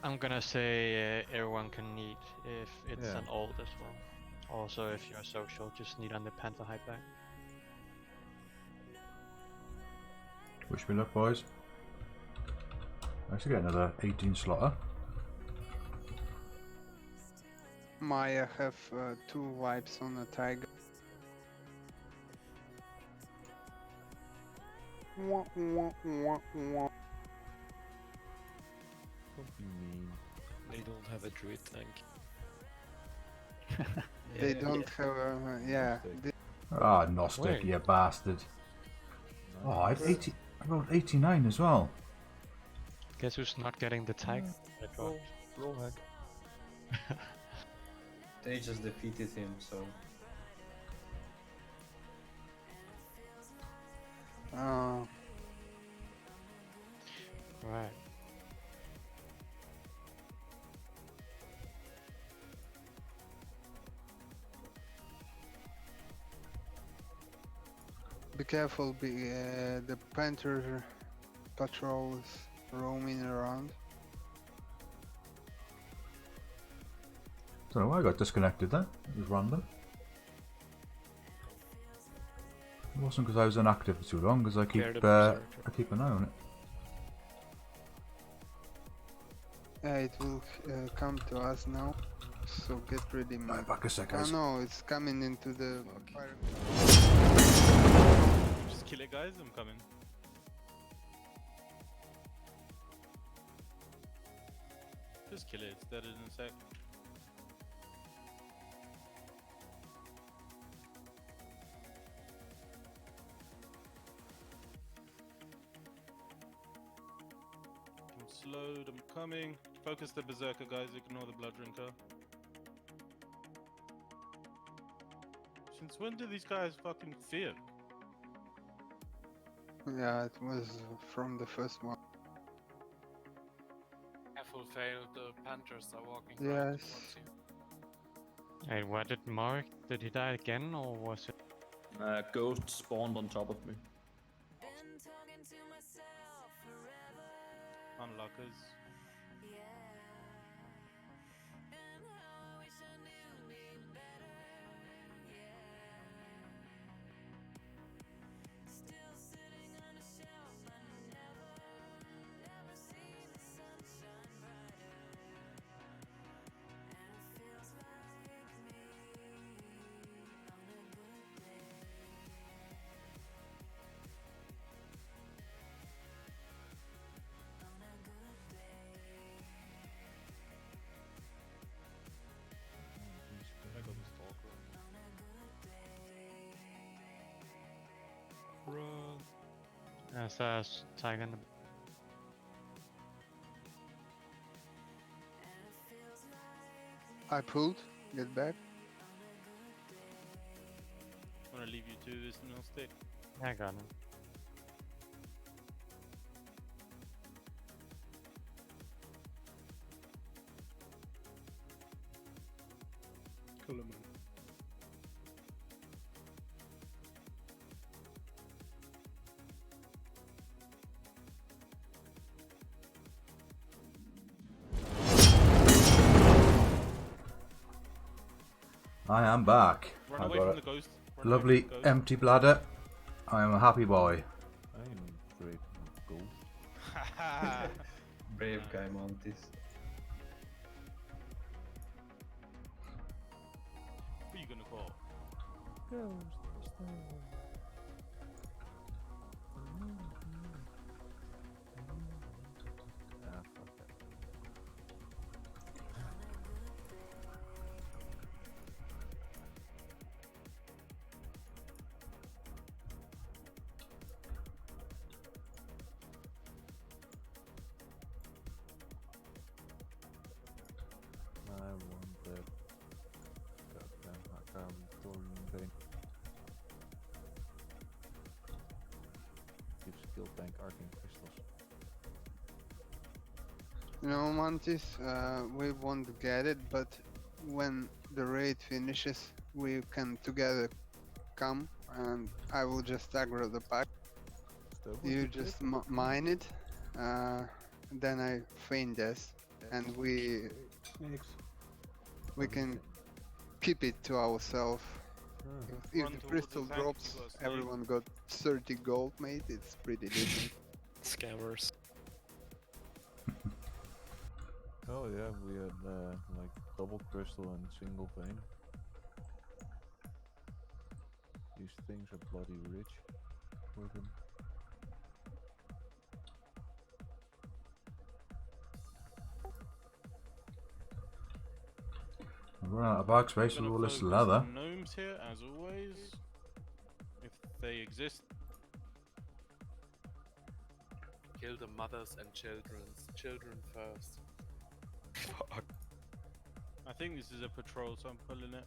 I'm gonna say everyone can need if it's Yeah. an alt as well. Also, if you're social, just need on the panther hide back. Wish me luck, boys. Nice to get another 18 slaughter. Maya have 2 wipes on a tiger. Wah, wah, wah, wah. Don't be mean. They don't have a druid tank. They don't have a... yeah. Ah, Gnostic, Wait. you bastard. Oh, I have 80. I rolled 89 as well. Guess who's not getting the tag? That Roll, roll hack. They just defeated him, so Oh, Right. be careful, the panther patrol is roaming around. Don't know why I got disconnected then. It was random. It wasn't because I was inactive for too long, because I Clear keep the I keep an eye on it. It will come to us now, so get ready, man. Right, back a sec, Oh guys. no, it's coming into the fire. Just kill it, guys. I'm coming. Just kill it. It's dead in a sec. I'm slowed. I'm coming. Focus the berserker, guys. Ignore the blood drinker. Since when do these guys fucking fear? Yeah, it was from the first one. Careful, fail. The panthers are walking right Yes. towards you. Hey, what did Mark? Did he die again, or was it? Ghost spawned on top of me. Unlockers. As a tiger in the I pulled. Get back. I'm gonna leave you to this no stick. I got him. Cool, I am back. Run I away got from a the ghost. Run away lovely from the ghost. empty bladder. I am a happy boy. I am afraid of ghosts. Brave guy, Montis. Who are you gonna call? Ah, fuck that. I want that goddamn Hakam Thorium Vein. Gives skill bank arcane crystals. You know, Mantis, we won't get it, but when the raid finishes, we can together come and I will just aggro the pack. That would You be just good. mine it, then I feign death, and we can keep it to ourselves. If Run the towards crystal the tank, drops, you got a snake. everyone got 30 gold, mate. It's pretty decent. Scammers. Oh yeah, we had like double crystal and single vein. These things are bloody rich with them. I'm running out of bag space with Gonna all this focus leather. on gnomes here, as always. If they exist. Kill the mothers and children first. Fuck. I think this is a patrol, so I'm pulling it.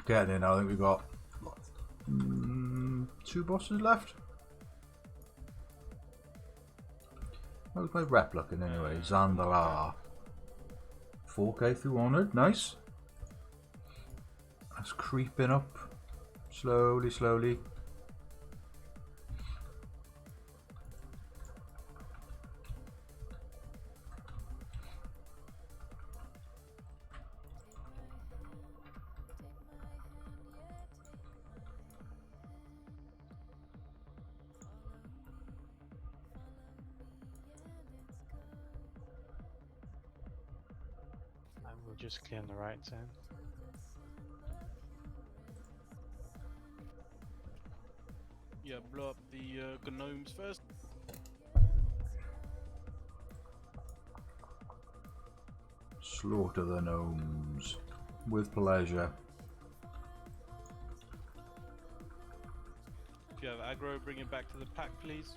Getting in now, I think we've got 2 bosses left. How's my rep looking anyway? Zandala. 4k through honored, nice. That's creeping up. Slowly, slowly. I will just clear on the right side. Yeah, blow up the gnomes first. Slaughter the gnomes. With pleasure. If you have aggro, bring it back to the pack, please.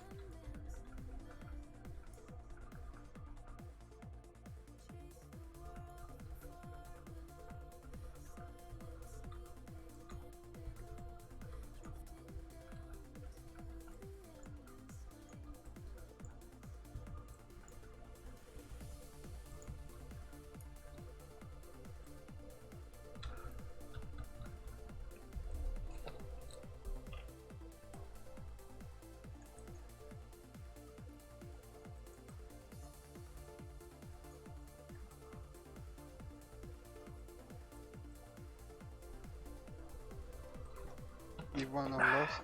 You wanna lost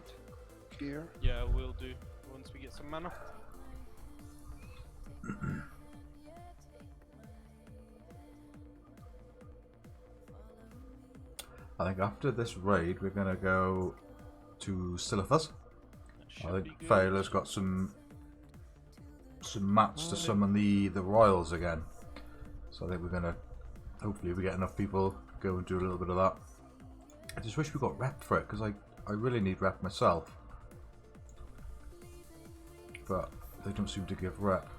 here? Yeah, we'll do once we get some mana. I think after this raid, we're gonna go to Silithus. I think Failer's got some mats to summon the royals again. So I think we're gonna, hopefully we get enough people, go and do a little bit of that. I just wish we got rep for it, because I really need rep myself. But they don't seem to give rep.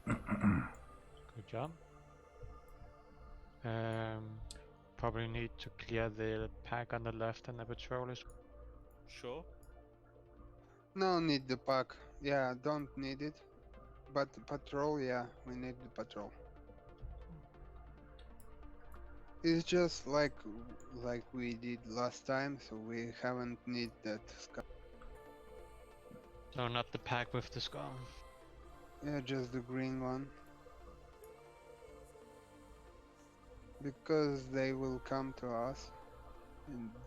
Good job. Probably need to clear the pack on the left and the patrollers. Sure. No need the pack. Yeah, don't need it. But the patrol, yeah, we need the patrol. It's just like we did last time, so we haven't need that scar. No, not the pack with the skull. Yeah, just the green one. Because they will come to us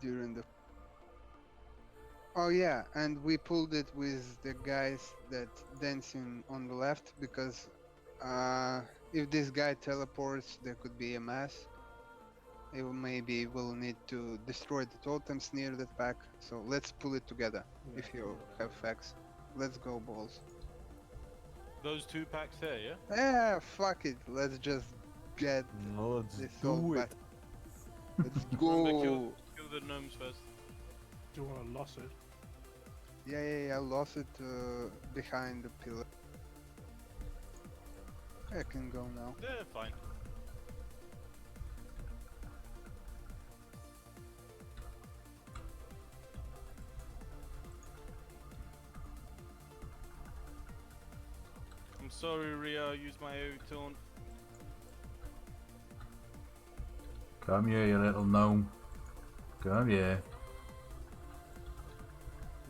during the... Oh yeah, and we pulled it with the guys that dancing on the left, because if this guy teleports, there could be a mess. Maybe we'll need to destroy the totems near that pack, so let's pull it together, if you have facts. Let's go, balls. Those 2 packs there, yeah? Yeah, fuck it, let's just get Let's this do all it. back. Let's Remember, go! kill the gnomes first. Do you want to loss it? Yeah, I lost it behind the pillar. I can go now. Yeah, fine. I'm sorry, Ria, I used my AoE taunt. Come here, you little gnome. Come here.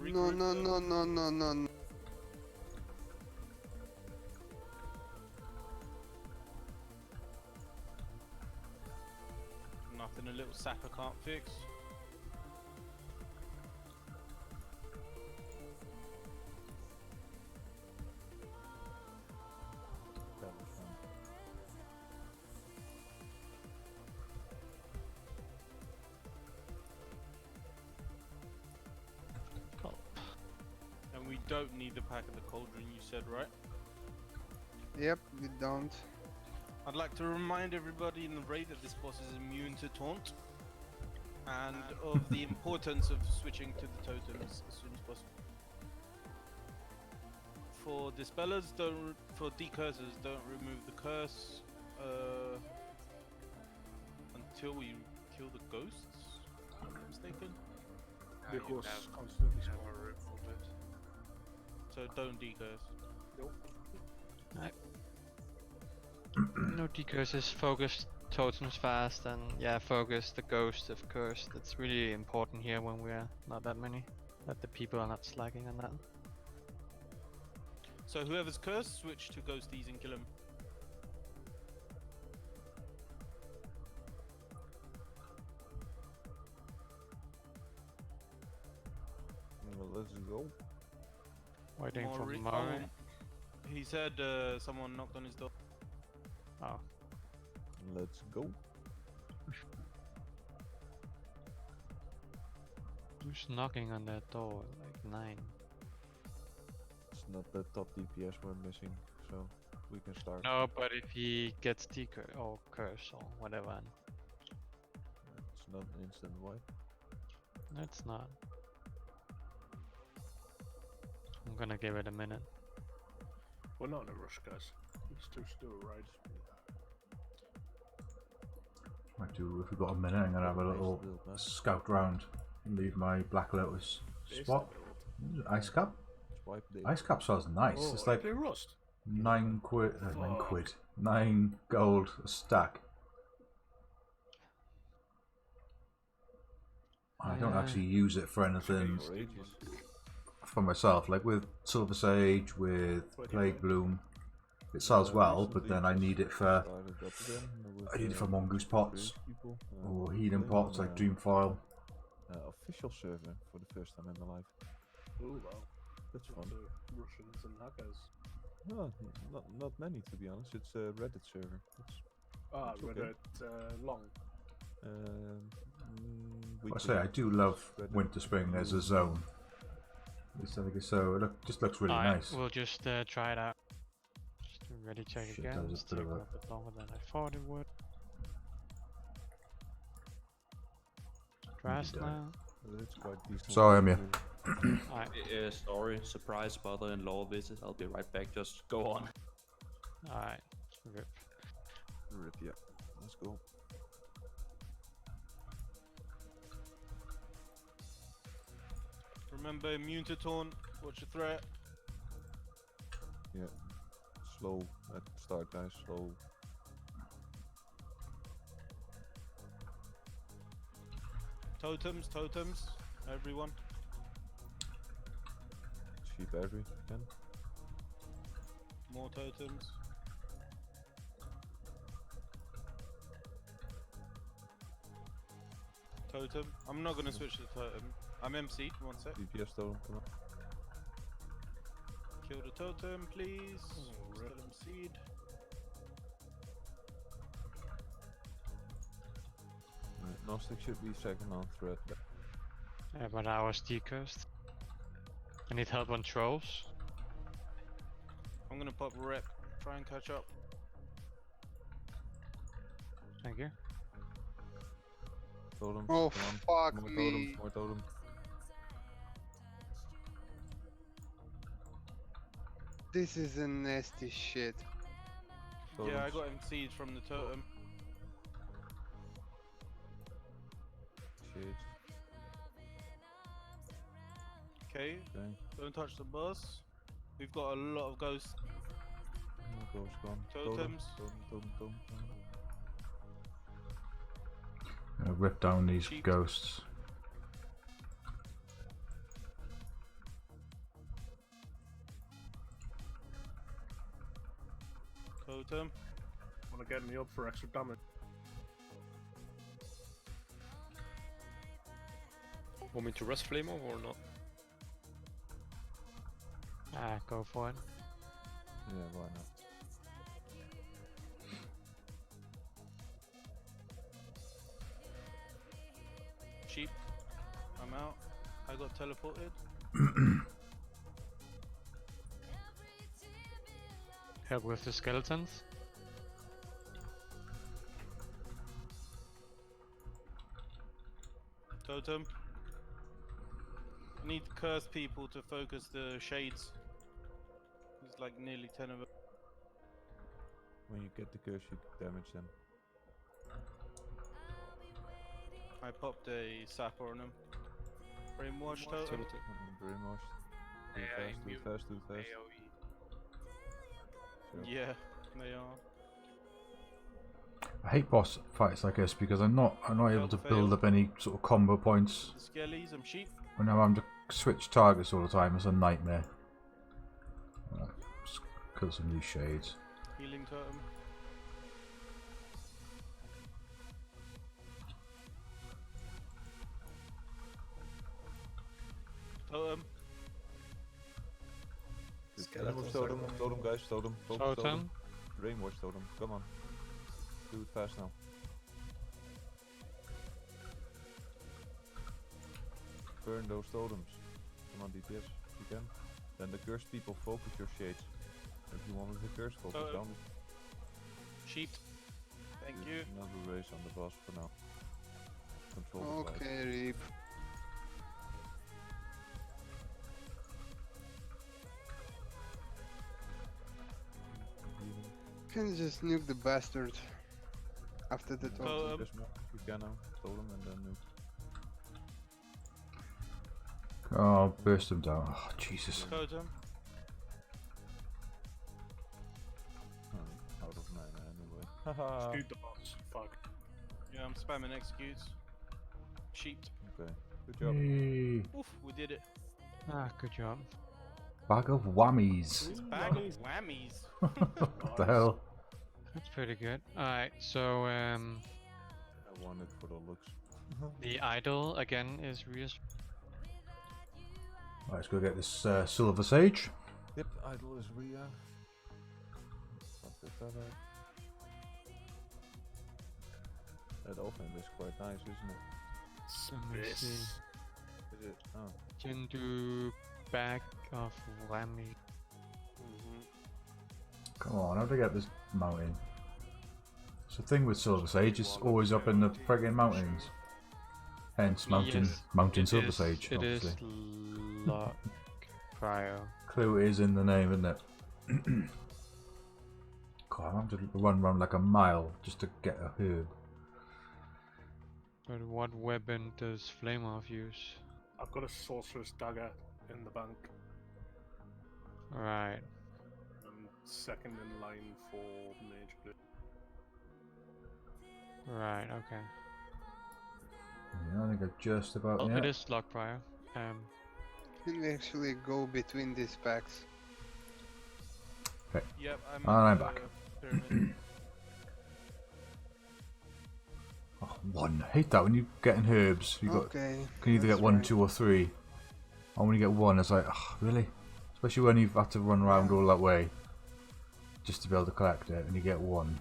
No. Nothing a little sapper can't fix. That was fun. And we don't need the pack of the cauldron, you said, right? Yep, we don't. I'd like to remind everybody in the raid that this boss is immune to taunt, and of the importance of switching to the totems as soon as possible. For dispellers, for decursers, don't remove the curse until we kill the ghosts, if I'm not mistaken. The you ghosts have- constantly never spawn. remove it. So don't decurse. No decurses, focus totems fast, and yeah, focus the ghost of curse. That's really important here when we're not that many. That the people are not slacking on that. So whoever's cursed, switch to ghosties and kill him. Well, let's go. Waiting for Mori- Mari. He said someone knocked on his door. Oh, Let's go. who's knocking on that door? Like 9. It's not the top DPS we're missing, so we can start. No, but if he gets decur or curse or whatever, It's not an instant wipe. no, it's not. I'm gonna give it a minute. We're not in a rush, guys. Let's just do a ride. Might do, if we've got a minute, I'm gonna have a little scout round and leave my Black Lotus spot. Ice cap? Swipe the Ice cap sounds nice. Oh, It's like play Rust. 9 quid. 9 Fuck. quid. 9 gold a stack. I don't actually use it for anything For ages. for myself. Like with Silver Sage, with Plague Bloom, it sells well, but then I need it for Mongoose Pots or healing pots like Dreamfoil. Official server for the first time in my life. Oh wow, That's fun. The Russians and hackers. No, not many to be honest. It's a Reddit server. It's okay. Reddit long. I say I do love Winter Spring as a zone. So it just looks really nice. We'll just try it out. Just to ready check Shit, again. that was a It's bit of taking a- a bit longer than I thought it would. Dressed now. It's quite decent. Sorry, I'm here. Alright. Sorry, surprise brother-in-law visit. I'll be right back. Just go on. Alright. Rip. Rip, yeah. Let's go. Remember, immune to taunt. Watch your threat. Yeah. Slow at the start, guys. Slow. Totems, totems. Everyone. Sheep every again. More totems. Totem. I'm not gonna switch to totem. I'm MC. 1 sec. DPS totem, come on. Kill the totem, please. Still MC'd. Gnostic should be second on threat. Yeah, but I was decursed. I need help on trolls. I'm gonna pop rep. Try and catch up. Thank you. Totems, Oh, come on. fuck More me. totems, more totems. This is a nasty shit. Yeah, I got MC'd from the totem. Shit. Okay. Don't touch the boss. We've got a lot of ghosts. No ghost gone. Totems. Totem. Gonna rip down these ghosts. Totem. Wanna get me up for extra damage? Want me to rest Flame or not? Go for it. Yeah, why not? Sheep. I'm out. I got teleported. Help with the skeletons. Totem. I need cursed people to focus the shades. There's like nearly 10 of them. When you get the curse, you damage them. I popped a sapper on him. Brainwash totem. Brainwash. Do it fast. Sure. Yeah, they are. I hate boss fights like this because I'm not able to build up any sort of combo points. The skellies, I'm sheep. Whenever I'm to switch targets all the time, it's a nightmare. Just kill some of these shades. Healing totem. Totem. Brainwash totem, guys, totem. Focus Totem. Brainwash totem, come on. Do it fast now. Burn those totems. Come on, DPS, if you can. Then the cursed people focus your shades. If you want the curse, focus down. Sheep. Thank you. Another race on the boss for now. Control the fight. Okay, Reap. Can just nuke the bastard after the totem. Just move if you can now. Totem and then nuke. Oh, burst them down. Oh, Jesus. Totem. Out of 9 anyway. Haha. Shoot the boss. Fuck. Yeah, I'm spamming executes. Sheep. Okay. Good job. Yay. Oof, we did it. Ah, good job. Bag of whammies. It's a bag of whammies. What the hell? That's pretty good. Alright, so I want it for the looks. the idol again is reus. Right, let's go get this silver sage. Yep, idol is Ria. Let's get that out. That offhand is quite nice, isn't it? Let me see. Is it? Oh. Can do bag of whammy. Come on, how do I get this mountain? It's the thing with silver sage, it's always up in the friggin' mountains. Hence mountain It silver is- sage, It obviously. is lock prior. Clue is in the name, isn't it? God, I'm having to run around like a mile just to get a herb. But what weapon does Flame Off use? I've got a sorcerer's dagger in the bank. Right. I'm second in line for mage blade. Right, okay. Yeah, I think I just about. Oh, yeah. it is lock prior. Can we actually go between these packs? Okay. Yep, And I'm at back. the pyramid. Oh, one. I hate that when you getting herbs. You got. Okay, Can either get that's one, right. 2, or 3. And when you get one, it's like, oh, really? Especially when you've had to run around all that way just to be able to collect it, and you get one.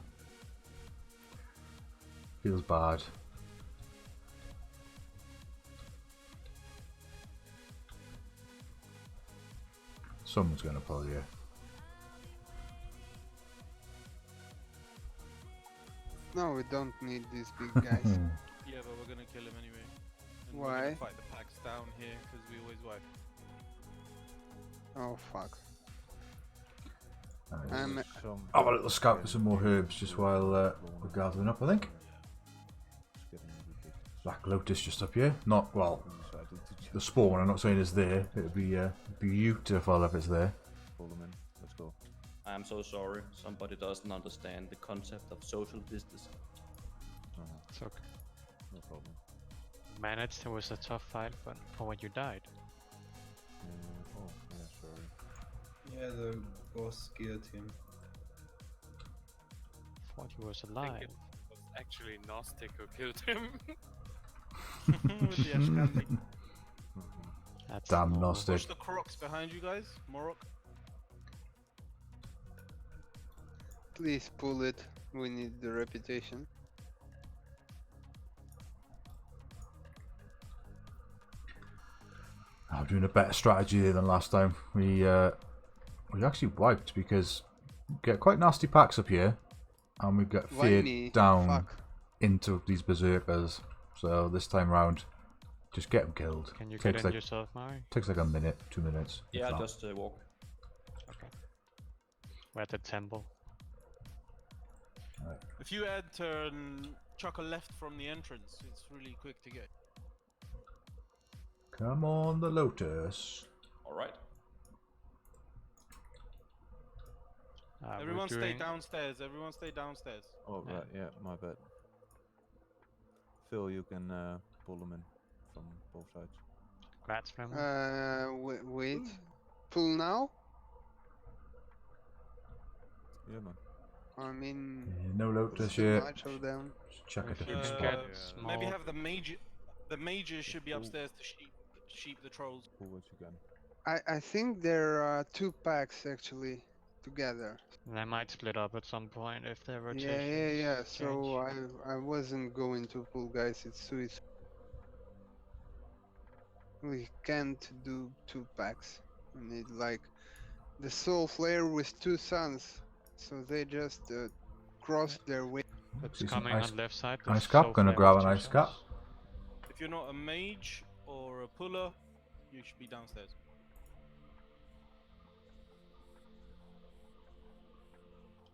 Feels bad. Someone's gonna pull you. No, we don't need these big guys. Yeah, but we're gonna kill him anyway. And We're Why? gonna fight the packs down here because we always wipe. Oh fuck. I'll have a little scout for some more herbs just while we're gathering up, I think. Black Lotus just up here. Not, well, the spawn, I'm not saying it's there. It'd be beautiful if it's there. Pull them in. Let's go. I'm so sorry. Somebody doesn't understand the concept of social distance. It's okay. No problem. Managed, it was a tough fight, but for when you died. Oh, yeah, sorry. Yeah, the boss killed him. Thought he was I think alive. it was actually Gnostic who killed him. With the ash candy. That's Damn normal. Gnostic. Push the crocs behind you guys, Morok. Please pull it. We need the reputation. I'm doing a better strategy there than last time. We actually wiped because we get quite nasty packs up here, and we get Why feared me? down Fuck. into these berserkers. So this time round, just get them killed. Can you takes get in like, yourself, Mari? Takes like a minute, 2 minutes. if Yeah, that. just walk. Okay. We're at the temple. If you enter and chuck a left from the entrance, it's really quick to get. Come on, the Lotus. Alright. Everyone stay downstairs. Everyone stay downstairs. Oh, right, yeah, my bad. Phil, you can pull them in from both sides. Congrats, Flame. Wait. Pull now? Yeah, man. I mean, Yeah, no Lotus too yet. much of them. Just check a If you different can spot. get Maybe small- have the mage. The mages should be upstairs to sheep the trolls. Pull what you can. I think there are 2 packs actually together. They might split up at some point if their Yeah, rotations yeah. So change. I wasn't going to pull, guys. It's suicide. We can't do 2 packs. We need like the Soul Flare with 2 suns, so they just cross their way. It's See some coming ice- on left side. Ice the cap, soul gonna flare grab with an two ice cap. suns. If you're not a mage or a puller, you should be downstairs.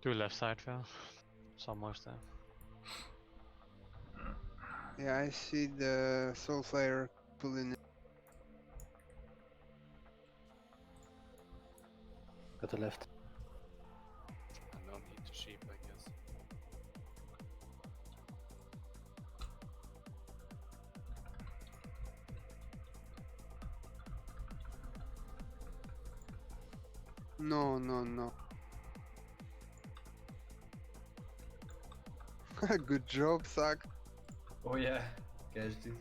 Do left side, Phil. It's almost there. Yeah, I see the Soul Flare pulling. Got the left. And no need to sheep, I guess. No, no, no. Good job, Sack. Oh yeah, catched it.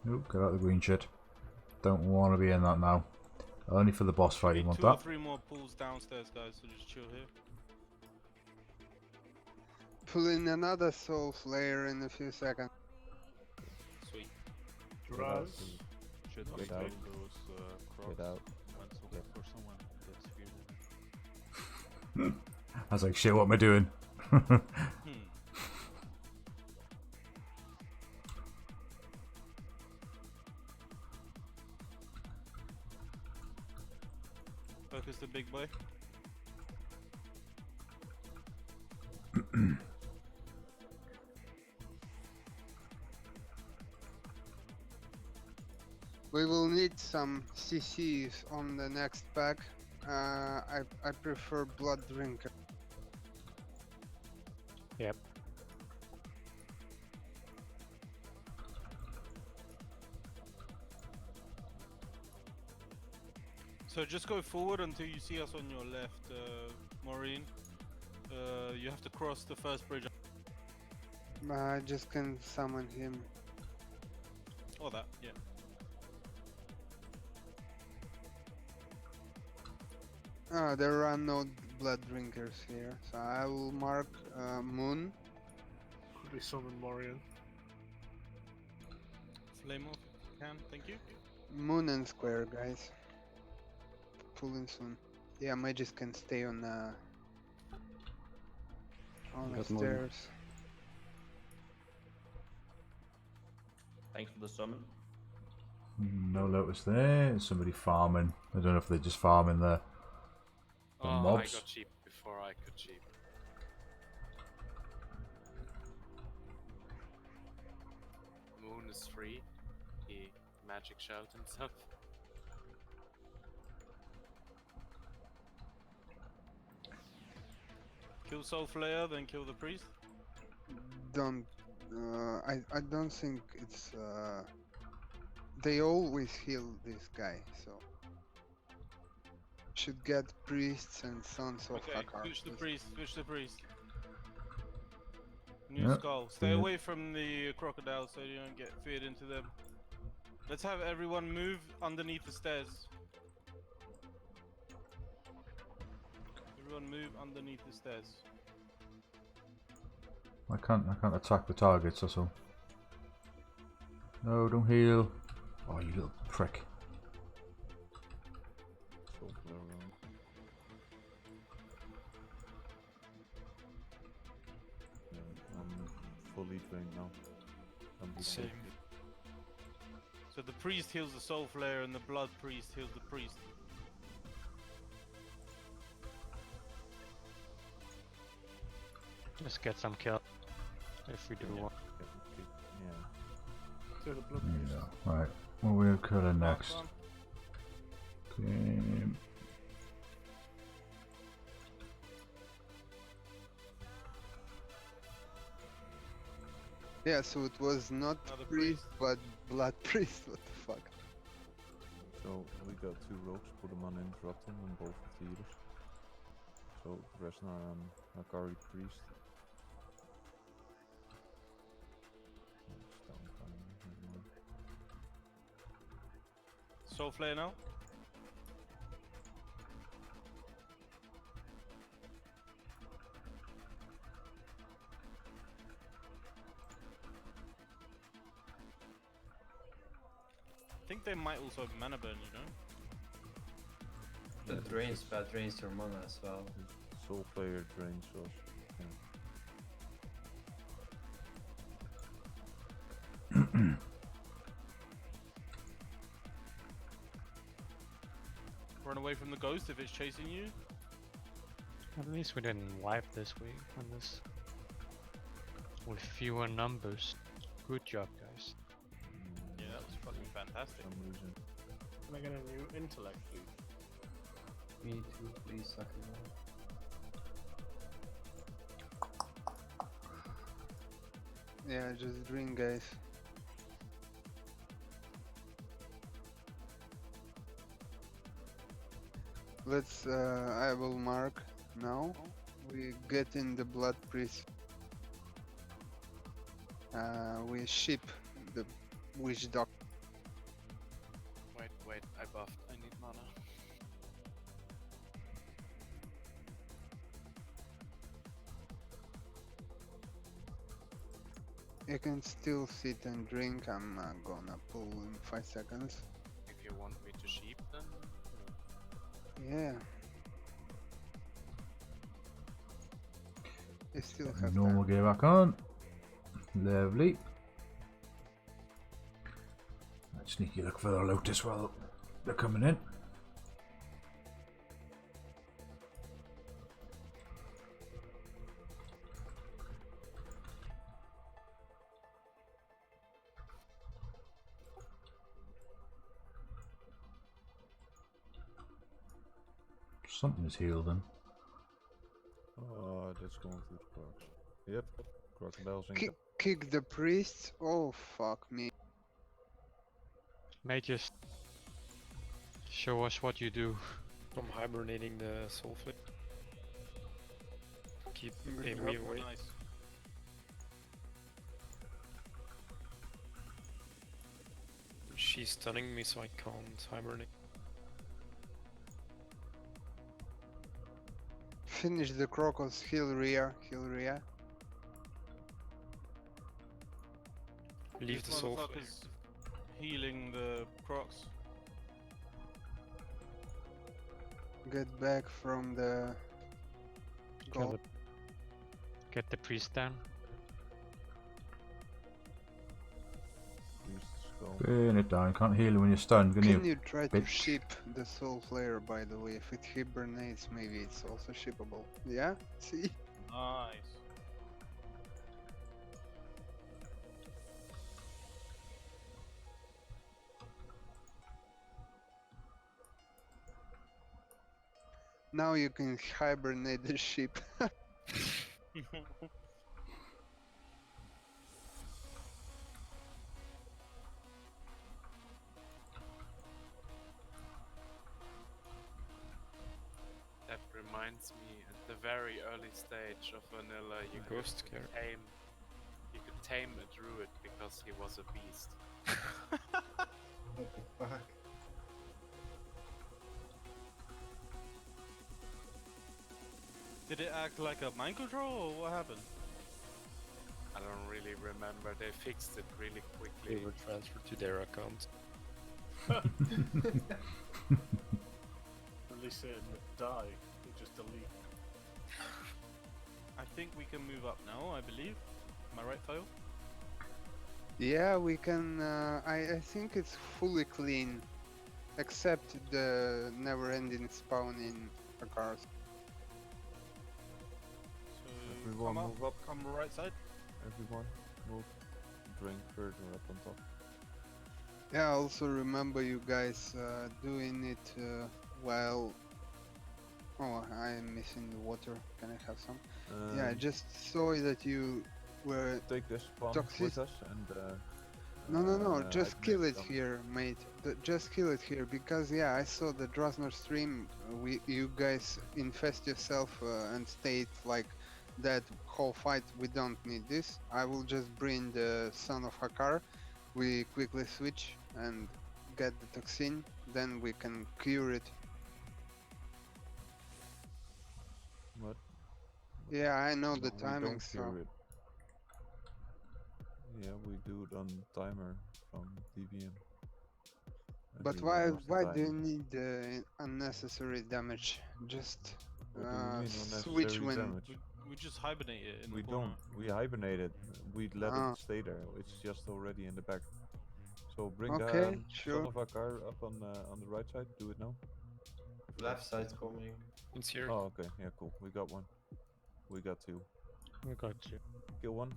Nope, get out of the green shit. Don't want to be in that now. Only for the boss fight, you want Two or that? three more pulls downstairs, guys. So just chill here. Pull in another soul flare in a few seconds. Sweet. Draz. Should Get we out. take those crocs? Get out. Once Get. for someone that's feeling. I was like, shit, what am I doing? Focus the big boy. We will need some CCs on the next pack. I prefer Blood Drinker. Yep. So just go forward until you see us on your left, Maureen. You have to cross the first bridge. I just can summon him. Or that, yeah. There are no blood drinkers here, so I will mark Moon. Quickly summon Morian. Flame off if you can, thank you. Moon and Square, guys. Pulling soon. Yeah, mages can stay on the Got Moon. stairs. Thanks for the summon. No Lotus there. Somebody farming. I don't know if they're just farming the Oh, I mobs. got cheap before I could cheap. Moon is free. He magic shelled himself. Kill Soul Flayer, then kill the priest. Don't. I don't think it's. They always heal this guy, so should get priests and sons of Okay, Hakar. switch the priest, switch the priest. New Yep. skull. Stay Yeah. away from the crocodiles so you don't get feared into them. Let's have everyone move underneath the stairs. Everyone move underneath the stairs. I can't attack the targets, that's all. No, don't heal. Oh, you little prick. So far around. Yeah, I'm fully drained now. I'm Same. So the priest heals the soul flare and the blood priest heals the priest. Let's get some kill. If we do one. Yeah. To the blood Yeah. Right. What are we killing Last next? one. Okay. Yeah, so it was not Another priest, but blood priest. What the fuck? So we got 2 rogues, put them on interrupting on both of the healers. So Resna and Akari priest. Soul flare now. I think they might also mana burn, you know? That drains your mana as well. Soul player drains us. Yeah. Run away from the ghost if it's chasing you. At least we didn't wipe this week on this. With fewer numbers. Good job, guys. Yeah, that was fucking fantastic. I'm losing. Can I get a new intellect, please? Me too, please, suck it Yeah, just drink, guys. Let's. I will mark now. We get in the blood priest. We ship the witch doctor. Wait, I buffed. I need mana. You can still sit and drink. I'm gonna pull in 5 seconds. If you want me to sheep, then. Yeah. You still have Normal time. gear back on. Lovely. Sneaky look for the Lotus while they're coming in. Something is healed then. Oh, that's going through the crocs. Yep, crocodiles in. Kick the priest. Oh fuck me. Mages, show us what you do. I'm hibernating the soul flame. Keep Good enemy job. away. Nice. She's stunning me, so I can't hibernate. Finish the crocus. Heal Rhea. Heal Rhea. Leave the soul flame. Motherfucker's healing the crocs. Get back from the Kill goal. Get the priest down. Burn it down. Can't heal you when you're stunned, can you? Can you try to bitch? ship the soul flare, by the way? If it hibernates, maybe it's also shippable. Yeah? See? Nice. Now you can hibernate the ship. That reminds me, at the very early stage of vanilla, you Ghost could scare. tame a druid because he was a beast. What the fuck? Did it act like a mind control or what happened? I don't really remember. They fixed it really They quickly. were transferred to their account. At least they didn't die. They just delete. I think we can move up now, I believe. Am I right, Theo? Yeah, we can. I think it's fully clean, except the never-ending spawning cars. So Everyone come up, move up. come right side. Everyone, move. Drink further up on top. Yeah, also remember you guys doing it while. Oh, I'm missing the water. Can I have some? Yeah, I just saw that you were. Take this spawn toxic. with us and. No, just kill it some. here, mate. Just kill it here, because yeah, I saw the Drasner stream. You guys infest yourself and stayed like that whole fight. We don't need this. I will just bring the Son of Hakar. We quickly switch and get the toxin. Then we can cure it. What? Yeah, I know the We timing, don't so. cure it. Yeah, we do it on timer from DVM. But why do you need unnecessary damage? Just What do you mean switch unnecessary when. damage? We just hibernate it in We the corner. don't. We hibernate it. We let Ah. it stay there. It's just already in the back. So bring Okay, the sure. Son of Akar up on the right side. Do it now. Left side's coming. It's here. Oh, okay. Yeah, cool. We got one. We got two. We got you. Kill one.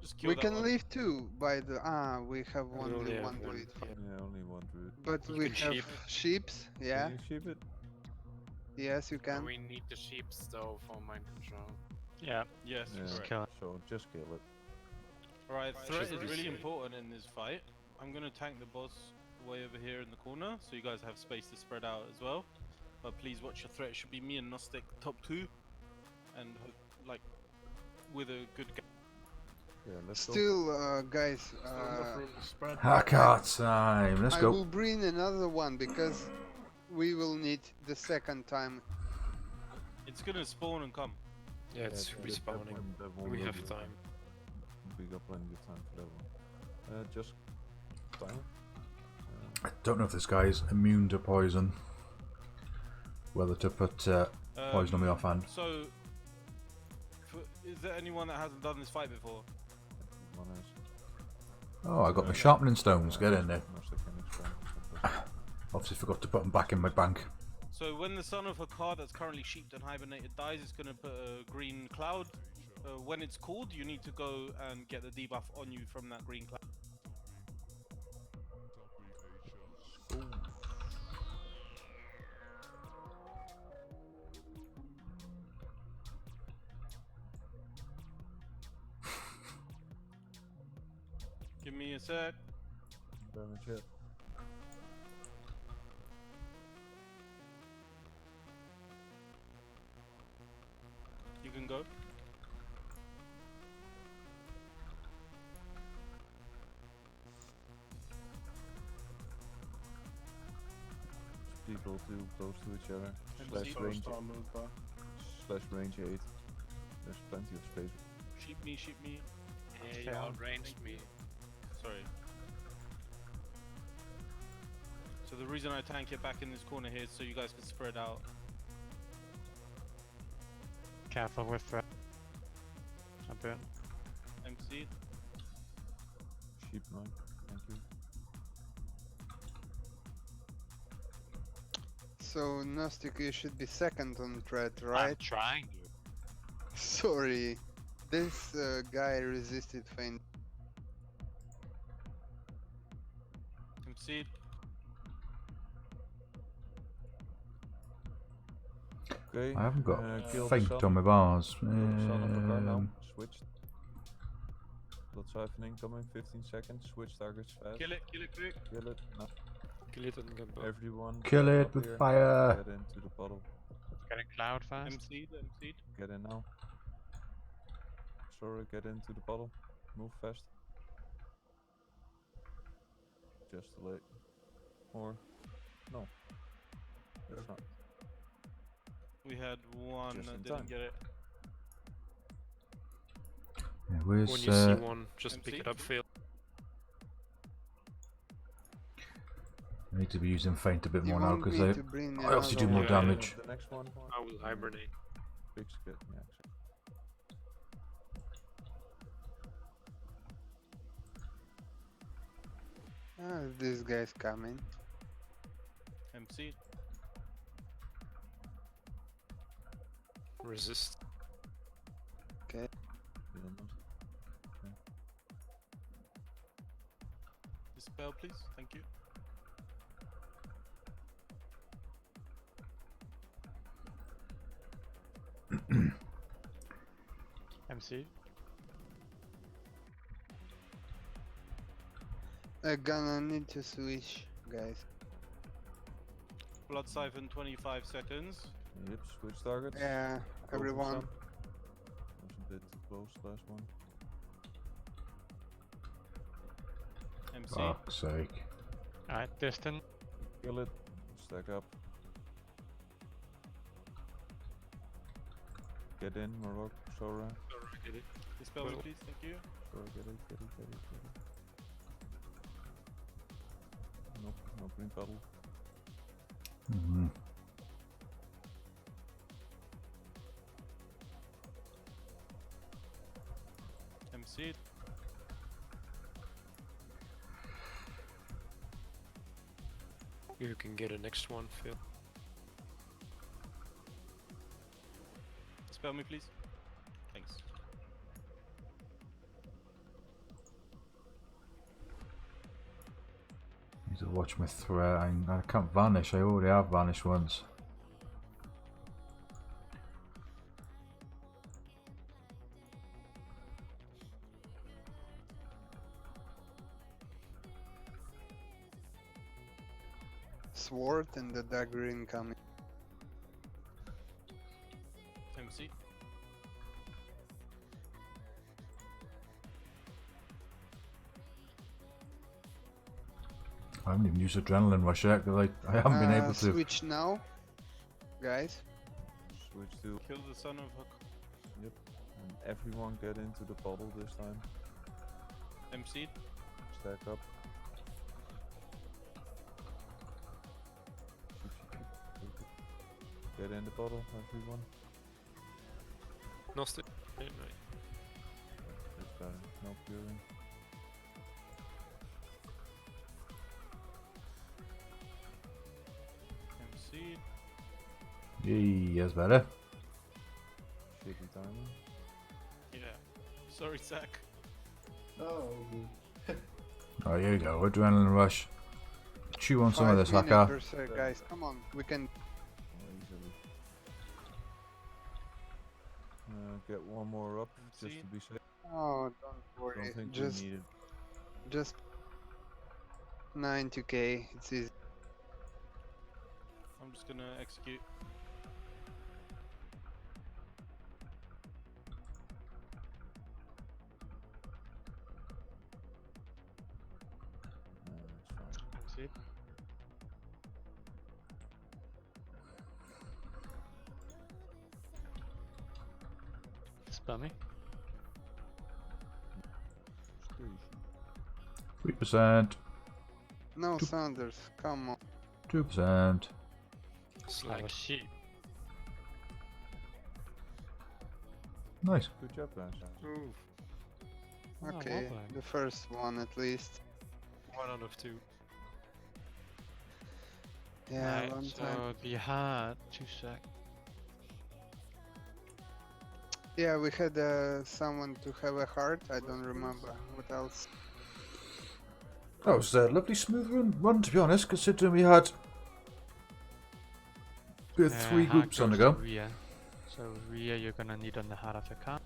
Just kill We that can one. leave two by the. We have We only only have one one, druid. Yeah, only one druid. But You we can have sheep. sheeps, yeah. Can you sheep it? Yes, you can. We need the sheeps though for mind control. Yeah, Yes, Yeah. correct. kill it. So just kill it. Alright, threat Should is be really safe. important in this fight. I'm gonna tank the boss way over here in the corner, so you guys have space to spread out as well. But please watch your threat. It should be me and Gnostic top 2, and like with a good. Yeah, let's go. Still, guys, Still enough room to spread. Hacker time. Let's I go. will bring another one because we will need the second time. It's gonna spawn and come. Yeah, it's that respawning. one We will have do. time. We got plenty of time for that one. Just timer. I don't know if this guy is immune to poison. Whether to put poison on me offhand. So, is there anyone that hasn't done this fight before? One is. Oh, I got my sharpening stones. Get in there. Most can explain. Obviously forgot to put them back in my bank. So when the son of a car that's currently sheeped and hibernated dies, it's gonna put a green cloud. When it's called, you need to go and get the debuff on you from that green cloud. Give me a sec. Damage hit. You can go. People too close to each other. MC. Slash range. Star move back. Slash range 8. There's plenty of space. Sheep me, sheep me. Hey, you outranged me. Sorry. So the reason I tank it back in this corner here is so you guys can spread out. Careful with threat. I burn. MC. Sheep 9. Thank you. So, Gnostic, you should be second on threat, right? I'm trying to. Sorry. This guy resisted feint. MC. Okay. I haven't got kill the feint son. on my bars. Kill the son of a car now. Switched. Blood siphoning coming. 15 seconds. Switch targets fast. Kill it quick. Kill it. No. Kill it and get back. Everyone. Kill get it up with here. fire. Get into the bottle. Getting cloud fast. MC'd. Get in now. Sorry, get into the bottle. Move fast. Just late. Or no. That's not. We had one Just that in didn't time. get it. Yeah, where's When you see one, just pick MC? it up, Phil. I need to be using feint a bit You more now want because me to bring I obviously do another more one? damage. The next one. I will hibernate. Big skip. Yeah. Ah, this guy's coming. MC. Resist. Okay. Dispel, please. Thank you. MC. I'm gonna need to switch, guys. Blood siphon 25 seconds. Yep, switch targets. Yeah, Go for everyone. some. Was a bit too close last one. MC. Fuck's sake. Alright, distant. Kill it. Stack up. Get in, Morlock, Sora. Get it. Dispel me, please. Thank you. Sora, get it. Nope, no green puddle. Mm-hmm. MC. You can get a next one, Phil. Dispel me, please. Thanks. Need to watch my threat. I can't vanish. I already have vanished once. sword and the dagger incoming. MC. I haven't even used adrenaline rush yet, 'cause I haven't been able to. Switch now, guys. Switch to. Kill the son of a. Yep. And everyone get into the bottle this time. MC. Stack up. Get in the bottle, everyone. No stick. Right. That's better. No curing. MC. Yes, better. Shitty timing. Yeah. Sorry, Zach. Oh, Oh, here you go. Adrenaline rush. Chew on some of 5 this, minutes Haka. per se, guys. Come on, we can. Easily. Get one more up just See? to be safe. Oh, don't worry. Don't think just, we need it. just 90k. It's easy. I'm just gonna execute. MC. Spammy. 3%. No, Sanders. Come on. 2%. Oh shit. Nice. Good job, guys. Ooh, Okay, well played. the first one at least. 1 out of 2. Yeah, Right, one so time. we had 2 sec. Yeah, we had someone to have a heart. I don't remember what else. That was a lovely smooth run, to be honest, considering we had 3 Heart groups on the goes go. to Rhea. So Rhea, you're gonna need on the heart of your car.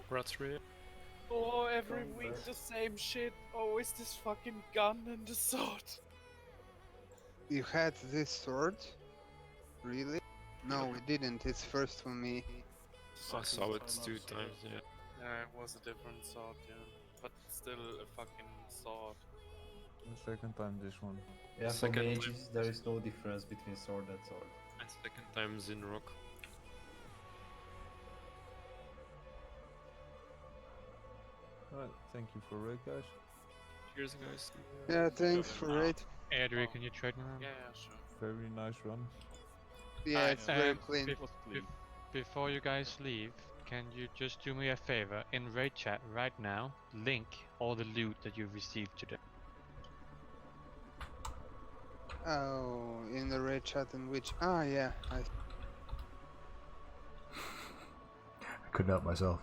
Rats rear. Oh, every week the same shit. Always this fucking gun and the sword. You had this sword? Really? No, we didn't. It's first for me. I saw it 2 times, yeah. Yeah, it was a different sword, yeah. But still a fucking sword. The second time this one. Yeah, for Second mages, there is no difference between sword and sword. My second time's in rock. Alright, thank you for raid, guys. Cheers, guys. Yeah, thanks for it. Adri, can you trade me? Yeah, sure. Very nice run. Yeah, it's very Um, clean. Before you guys leave, can you just do me a favor? In raid chat right now, link all the loot that you've received today. Oh, in the red chat in which? Ah, yeah. I couldn't help myself.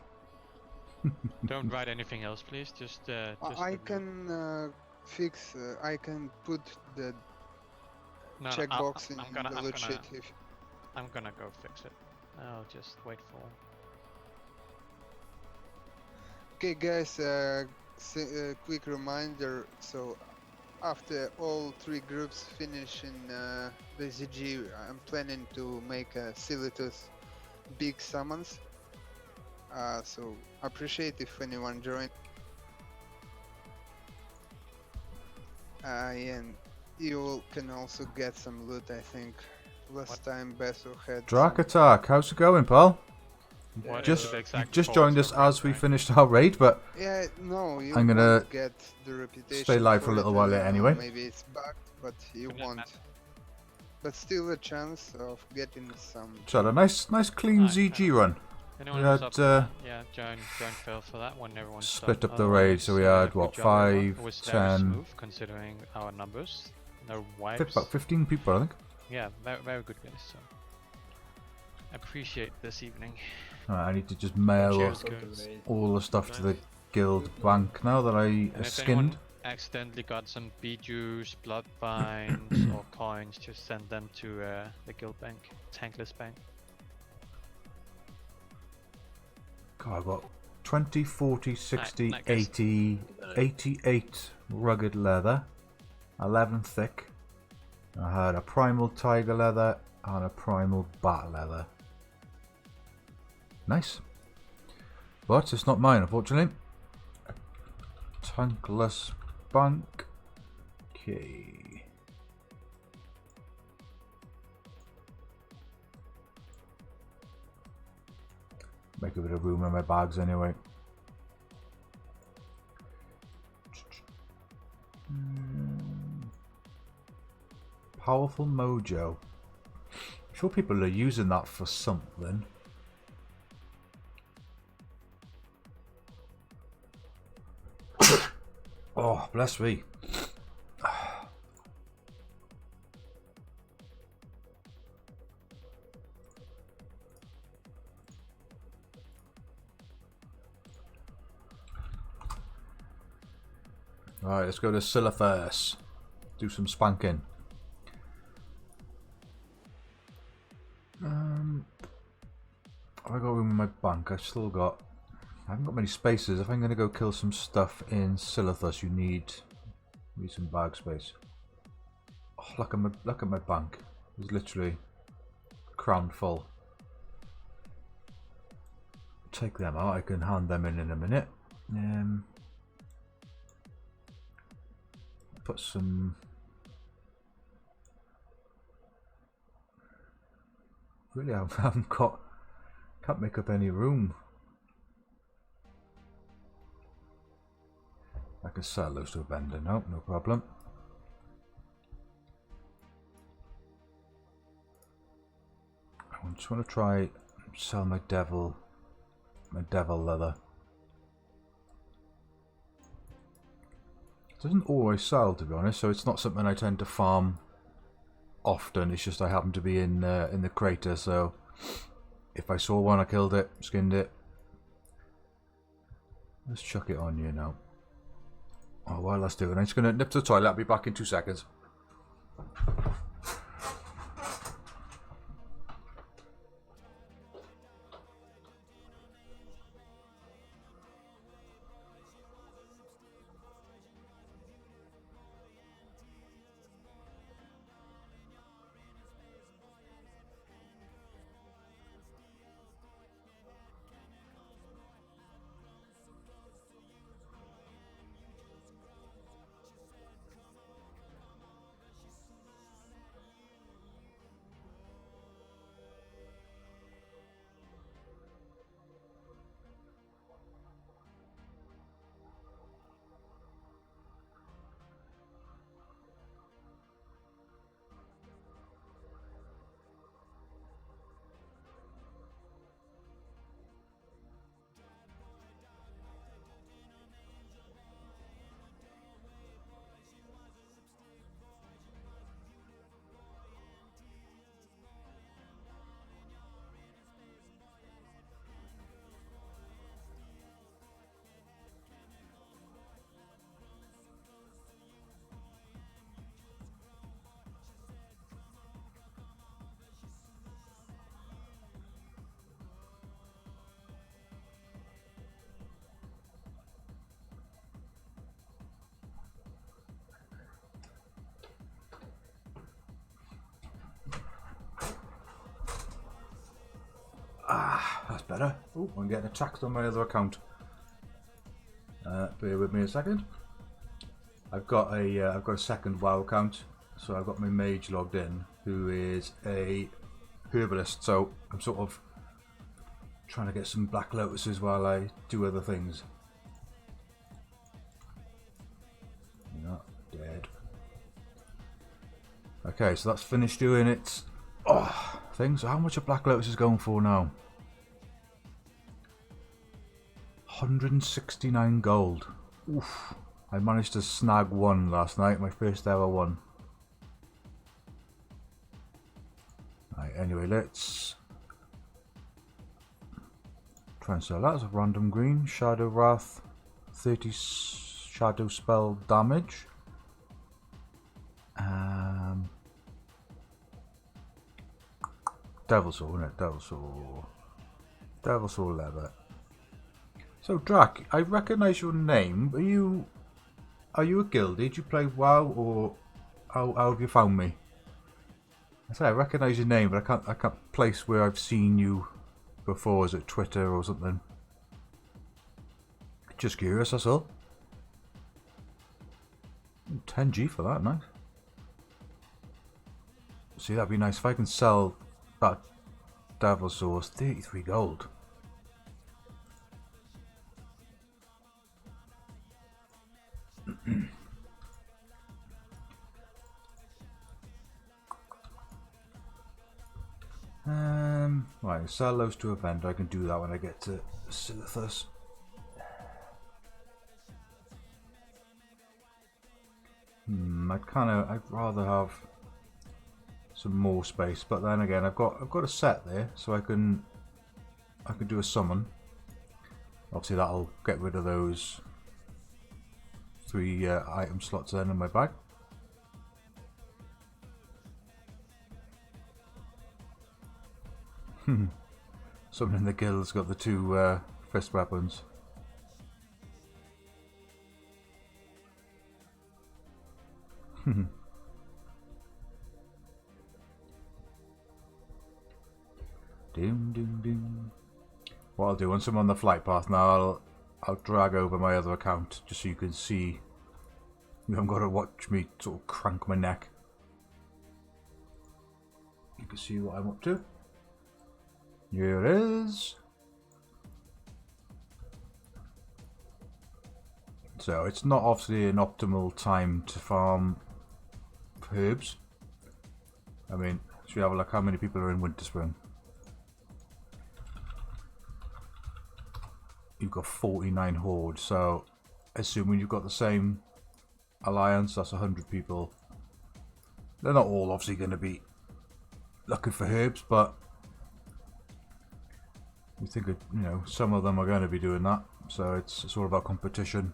Don't write anything else, please. Just I the loot. can fix. I can put the No, checkbox in I'm gonna, the I'm loot gonna, sheet. If I'm gonna go fix it. I'll just wait for. Okay, guys. Quick reminder. So, after all 3 groups finish in the ZG, I'm planning to make a Silitooth big summons. So appreciate if anyone joined. And you can also get some loot, I think. Last time Besso had Drac some- Attack, how's it going, pal? Yeah, Just the exact just pause joined us of raid, as we right? finished our raid, but Yeah, no, you I'm gonna won't get the reputation. stay live for a it, little I while don't yet know, anyway. Maybe it's bugged, but you But yeah, won't. But still a chance of getting some. so had a nice clean Alright, ZG run. Anyone We who's had up for that, yeah, join Phil for that when everyone split stopped. up the Otherwise, raid, so we had good what, job, everyone. 5, It was very 10, smooth considering our numbers. No wipes. about 15 people, I think. Yeah, very, very good guys. So appreciate this evening. Alright, I need to just mail Cheers, guys. all the stuff to the guild bank now that I And if skinned. anyone accidentally got some bee juice, blood vines, or coins, just send them to the guild bank, Tankless Bank. God, I got 20, 40, 60, I guess. 80, 88 rugged leather, 11 thick. I had a primal tiger leather and a primal bat leather. Nice. But it's not mine, unfortunately. Tankless bank. Okay. Make a bit of room in my bags anyway. Powerful mojo. I'm sure people are using that for something. Oh, bless me. Alright, let's go to Scylla first. Do some spanking. Have I got room in my bank? I haven't got many spaces. If I'm going to go kill some stuff in Silithus, you need some bag space. Oh, look at my bank. It's literally crammed full. Take them out. I can hand them in a minute. Put some. Really, I haven't got. Can't make up any room. I can sell those to a vendor. No problem. I just want to try sell my devil leather. It doesn't always sell, to be honest, so it's not something I tend to farm often. It's just I happen to be in the crater, so if I saw one, I killed it, skinned it. Let's chuck it on you now. Oh, while that's doing, I'm just going to nip to the toilet. I'll be back in 2 seconds. Ah, that's better. Oh, I'm getting attacked on my other account. Bear with me a second. I've got a second WoW account, so I've got my mage logged in, who is a herbalist. So I'm sort of trying to get some black lotuses while I do other things. You're not dead. Okay, so that's finished doing its thing. So how much a black lotus is going for now? 169 gold. Oof. I managed to snag one last night, my first ever one. Right, anyway, let's try and sell that as a random green. Shadow Wrath, 30 shadow spell damage. Devil Soul, isn't it? Devil Soul leather. So Drac, I recognise your name. Are you a guildie? Do you play WoW, or how have you found me? I say I recognise your name, but I can't place where I've seen you before. Is it Twitter or something? Just curious, that's all. 10G for that, nice. See, that'd be nice if I can sell that Devil Source. 33 gold. Right, sell those to a vendor. I can do that when I get to Silithus. I'd rather have some more space, but then again, I've got a set there, so I can do a summon. Obviously, that'll get rid of those 3 item slots then in my bag. Someone in the guild's got the 2 fist weapons. Doom, doom, doom. What I'll do once I'm on the flight path now, I'll drag over my other account just so you can see. You haven't got to watch me sort of crank my neck. You can see what I'm up to. Here it is. So it's not obviously an optimal time to farm herbs. I mean, should we have a look how many people are in Winterspring? You've got 49 hordes, so assuming you've got the same alliance, that's 100 people. They're not all obviously going to be looking for herbs, but you think you know, some of them are going to be doing that, so it's all about competition.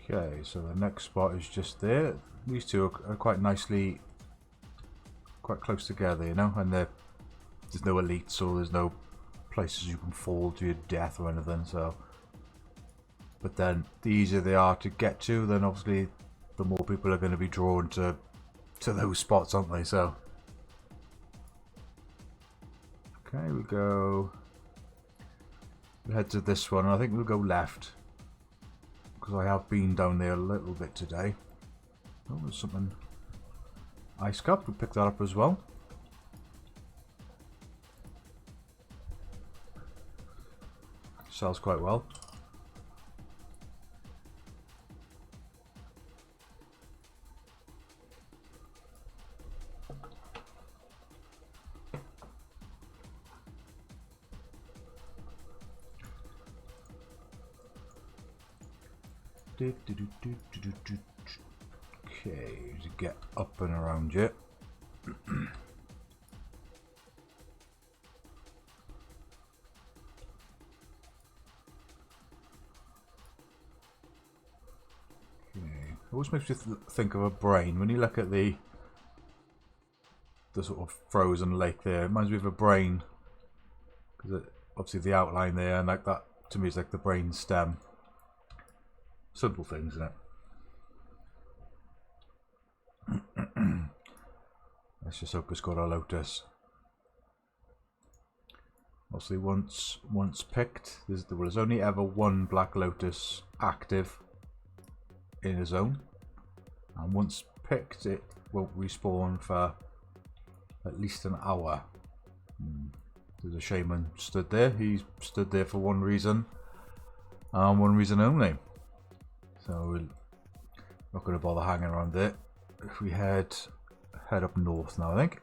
Okay, so the next spot is just there. These two are quite nicely, quite close together, you know, and there's no elites or there's no places you can fall to your death or anything, so. But then, the easier they are to get to, then obviously the more people are going to be drawn to those spots, aren't they, so. Okay, we'll head to this one, I think we'll go left. Because I have been down there a little bit today. Oh, there's something. Ice cup, we'll pick that up as well. Sells quite well. Okay, to get up and around you. Always makes you think of a brain when you look at the sort of frozen lake there. It reminds me of a brain because obviously the outline there, and like that to me is like the brain stem. Simple things, isn't it? Let's just hope it's got a lotus. Obviously, once picked, there's only ever one black lotus active in a zone, and once picked, it won't respawn for at least an hour. There's a shaman stood there. He stood there for one reason, and one reason only. So we're not going to bother hanging around there. If we head up north now, I think.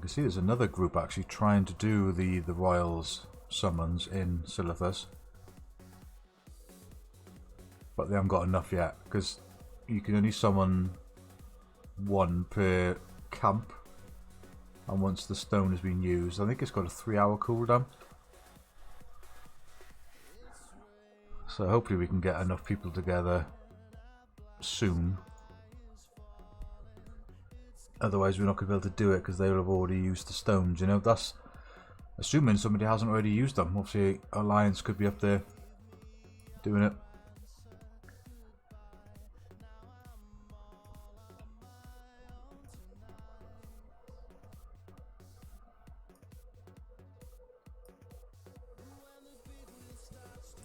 can see there's another group actually trying to do the Royals summons in Silithus. But they haven't got enough yet, because you can only summon one per camp. And once the stone has been used, I think it's got a 3-hour cooldown. So hopefully we can get enough people together soon. Otherwise we're not going to be able to do it because they will have already used the stones, you know. That's assuming somebody hasn't already used them. Obviously Alliance could be up there doing it.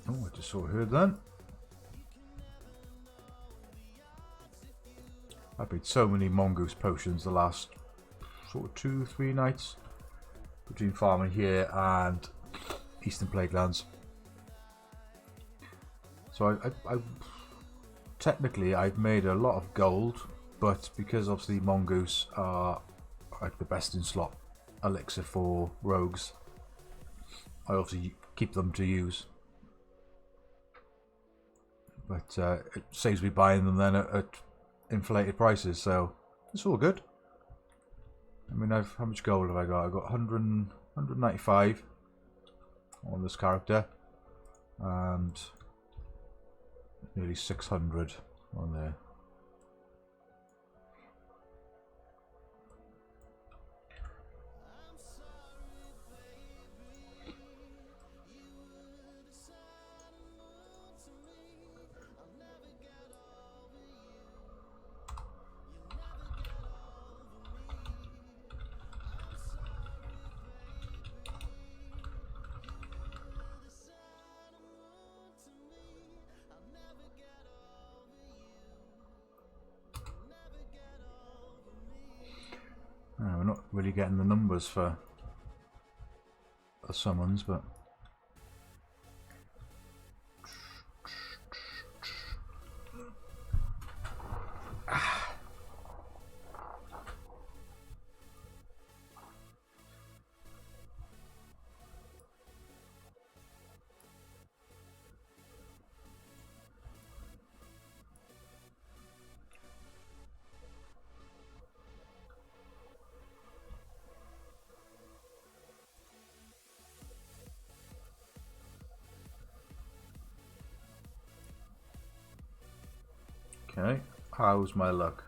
Oh, I just sort of heard that. I've made so many mongoose potions the last sort of 2-3 nights between farming here and Eastern Plaguelands. So I technically I've made a lot of gold, but because obviously mongoose are like the best in slot elixir for rogues, I obviously keep them to use. But it saves me buying them then at inflated prices, so it's all good. I mean, how much gold have I got? I've got 195 on this character, and nearly 600 on there. We're not really getting the numbers for the summons, but okay, how's my luck?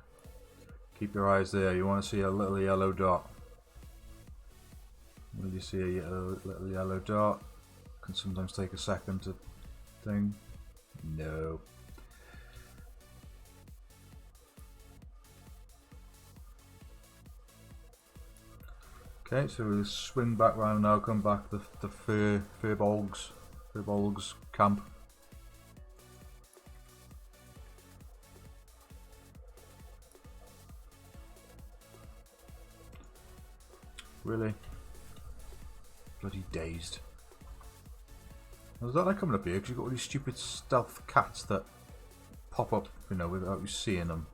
Keep your eyes there. You want to see a little yellow dot. When you see a little yellow dot, can sometimes take a second to thing. No. Okay, so we'll swing back round now, come back to the Furbolgs camp. Really? Bloody dazed. Was that like coming up here? Because you've got all these stupid stealth cats that pop up, you know, without you seeing them.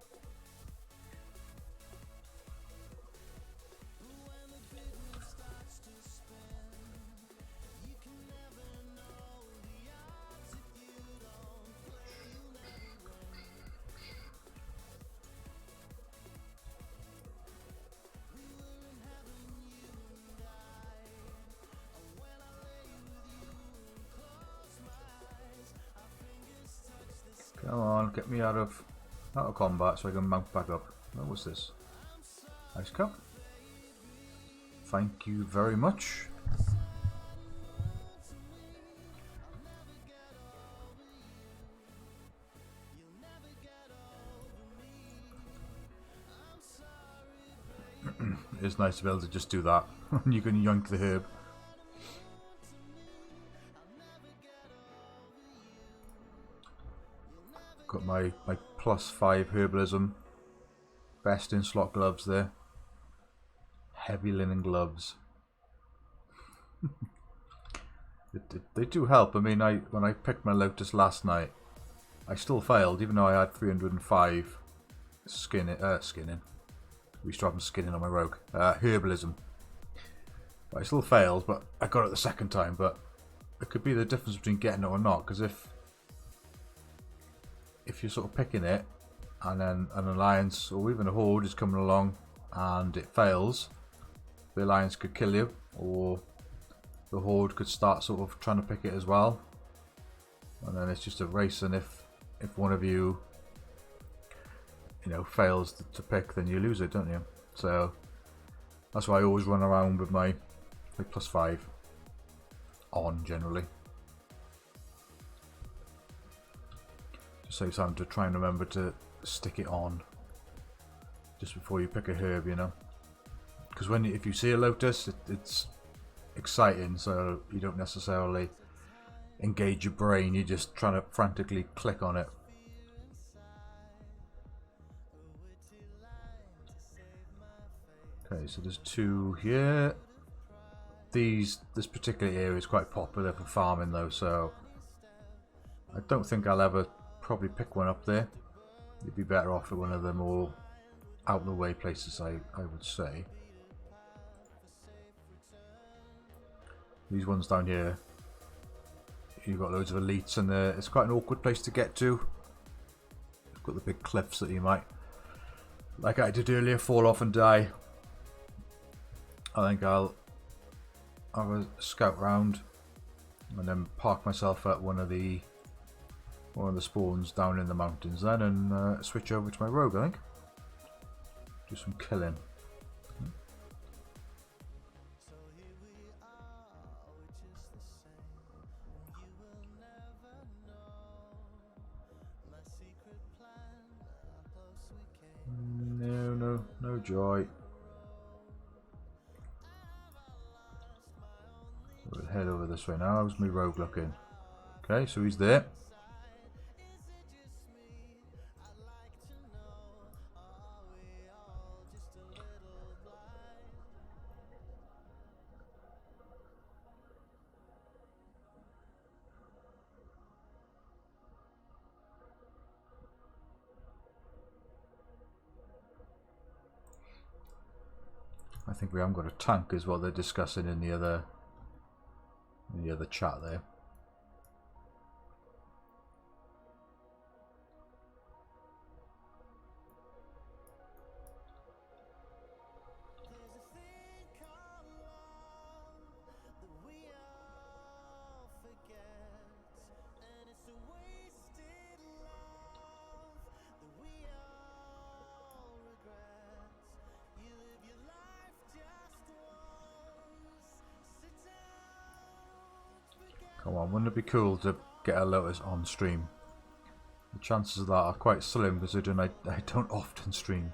Come on, get me out of combat so I can mount back up. What was this? Ice cup. Thank you very much. It's nice to be able to just do that. You can yoink the herb. Got my +5 herbalism. Best in slot gloves there. Heavy linen gloves. They do help. I mean, when I picked my Lotus last night, I still failed, even though I had 305 skinning. We still having skinning on my rogue. Herbalism. But I still failed, but I got it the second time. But it could be the difference between getting it or not, because if you're sort of picking it and then an alliance or even a horde is coming along and it fails, the alliance could kill you, or the horde could start sort of trying to pick it as well, and then it's just a race. And if one of you, you know, fails to pick, then you lose it, don't you? So that's why I always run around with my +5 on generally. Just saves time to try and remember to stick it on just before you pick a herb, you know. Because if you see a lotus, it's exciting, so you don't necessarily engage your brain. You're just trying to frantically click on it. Okay, so there's 2 here. This particular area is quite popular for farming though, so I don't think I'll ever probably pick one up there. You'd be better off at one of the more out of the way places, I would say. These ones down here, you've got loads of elites, and it's quite an awkward place to get to. You've got the big cliffs that you might, like I did earlier, fall off and die. I think I'll have a scout round and then park myself at one of the spawns down in the mountains then, and switch over to my rogue, I think. Do some killing. No joy. So we'll head over this way now. How's my rogue looking? Okay, so he's there. I think we haven't got a tank, is what they're discussing in the other chat there. Come on, wouldn't it be cool to get a Lotus on stream? The chances of that are quite slim, considering I don't often stream.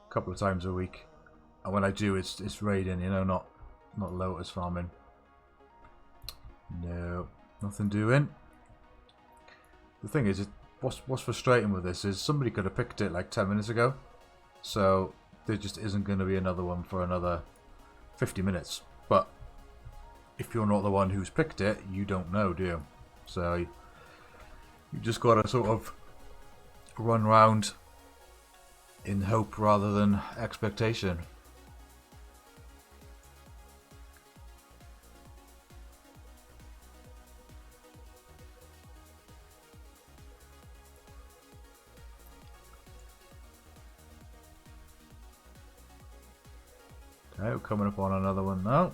A couple of times a week, and when I do, it's raiding, you know, not Lotus farming. No, nothing doing. The thing is, what's frustrating with this is somebody could have picked it like 10 minutes ago, so there just isn't going to be another one for another 50 minutes. But if you're not the one who's picked it, you don't know, do you? So you just got to sort of run round in hope rather than expectation. Okay, we're coming up on another one now.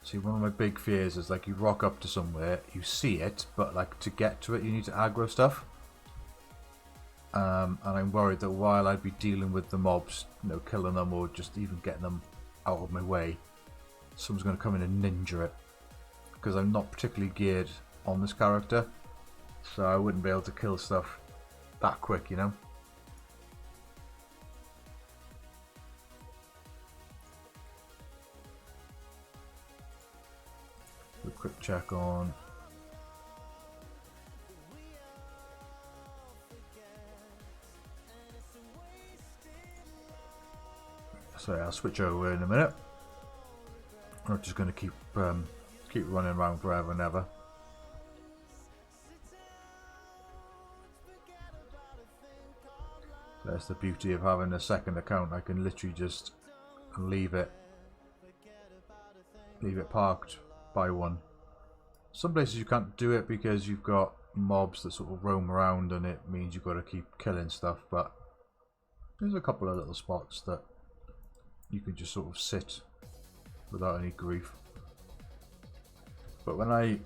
See, one of my big fears is like you rock up to somewhere, you see it, but like to get to it you need to aggro stuff. And I'm worried that while I'd be dealing with the mobs, you know, killing them or just even getting them out of my way, someone's going to come in and ninja it. Because I'm not particularly geared on this character, so I wouldn't be able to kill stuff that quick, you know. A quick check on sorry, I'll switch over in a minute. I'm just going to keep running around forever and ever. That's the beauty of having a second account. I can literally just leave it parked by one. Some places you can't do it because you've got mobs that sort of roam around and it means you've got to keep killing stuff, but there's a couple of little spots that you can just sort of sit without any grief. But when I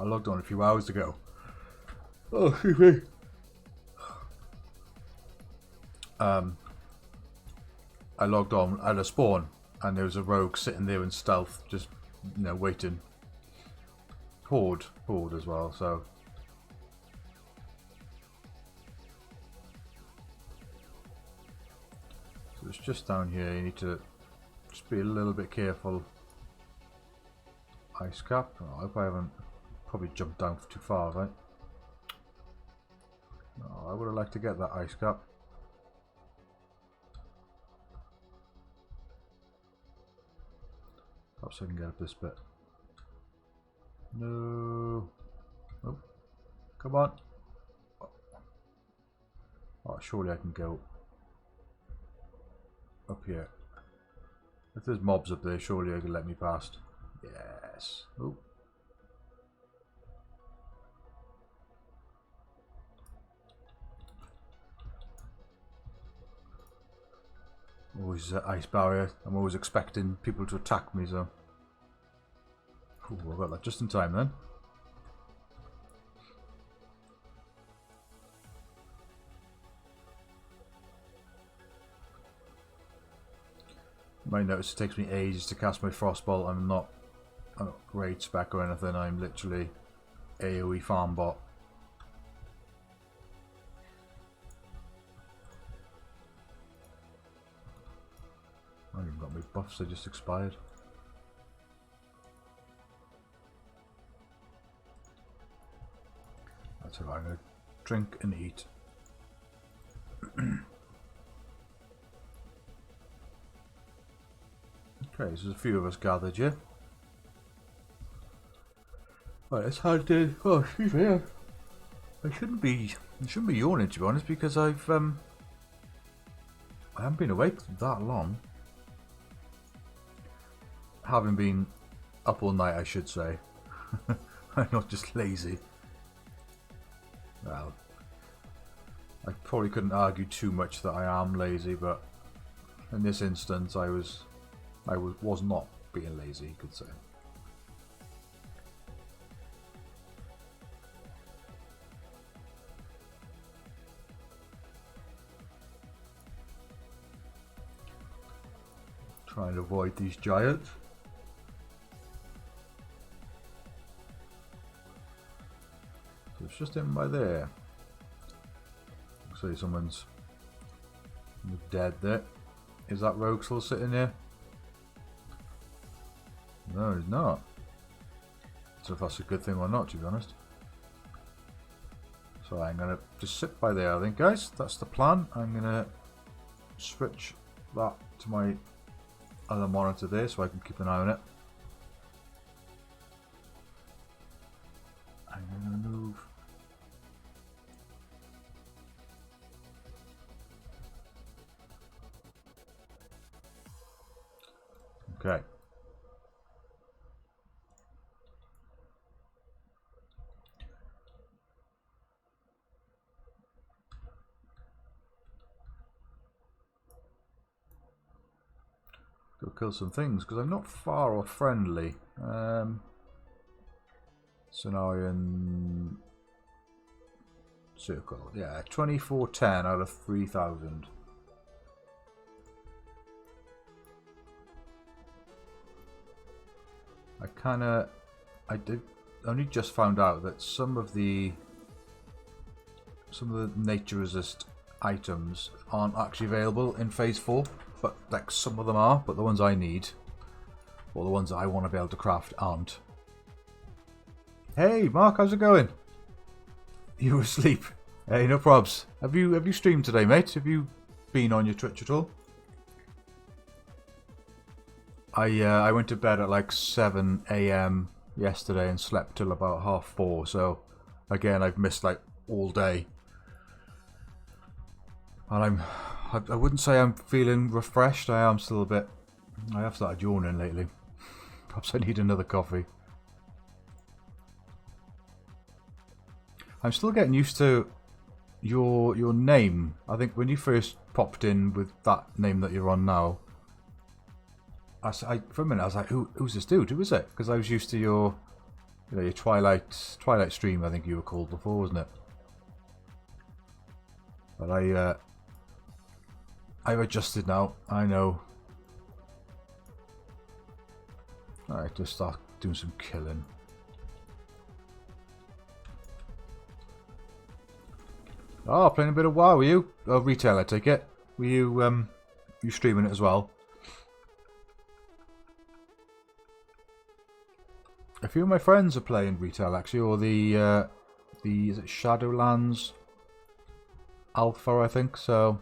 logged on a few hours ago, oh excuse me, I logged on at a spawn and there was a rogue sitting there in stealth, just, you know, waiting. Horde as well, so it's just down here. You need to just be a little bit careful. Ice cap. Oh, I hope I haven't probably jumped down too far, right? Oh, I would have liked to get that ice cap. Perhaps I can get up this bit. No. Oh, come on. Oh, surely I can go up here. If there's mobs up there, surely I can let me past. Yes. Oh. Always ice barrier. I'm always expecting people to attack me, so. Ooh, I got that just in time then. You might notice it takes me ages to cast my frostbolt. I'm not raid spec or anything. I'm literally AoE farm bot. I haven't even got my buffs, they just expired. That's how I'm going to drink and eat. Okay, so there's a few of us gathered here. Right, let's head in. Oh, excuse me. I shouldn't be yawning, to be honest, because I haven't been awake that long. Having been up all night, I should say. I'm not just lazy. Well, I probably couldn't argue too much that I am lazy, but in this instance, I was not being lazy, you could say. Trying to avoid these giants. So it's just in by there. Looks like someone's dead there. Is that rogue still sitting there? No, he's not. So if that's a good thing or not, to be honest. So I'm gonna just sit by there, I think, guys. That's the plan. I'm gonna switch that to my other monitor there so I can keep an eye on it. I'm gonna move. Okay. Go kill some things because I'm not far off friendly. Scenarian circle, yeah, 2410 out of 3000. I did only just found out that some of the nature resist items aren't actually available in phase 4, but like some of them are, but the ones I need or the ones that I want to be able to craft aren't. Hey Mark, how's it going? You were asleep. Hey, no probs. Have you streamed today, mate? Have you been on your Twitch at all? I went to bed at like 7 AM yesterday and slept till about 3:30, so again I've missed like all day. And I wouldn't say I'm feeling refreshed. I am still a bit. I have started yawning lately. Perhaps I need another coffee. I'm still getting used to your name. I think when you first popped in with that name that you're on now, for a minute I was like, who's this dude? Who is it? Because I was used to your, your Twilight stream. I think you were called before, wasn't it? But I've adjusted now. I know. Alright, just start doing some killing. Oh, playing a bit of WoW, were you? Oh, retail, I take it. Were you streaming it as well? A few of my friends are playing retail actually, or the is it Shadowlands Alpha, I think. So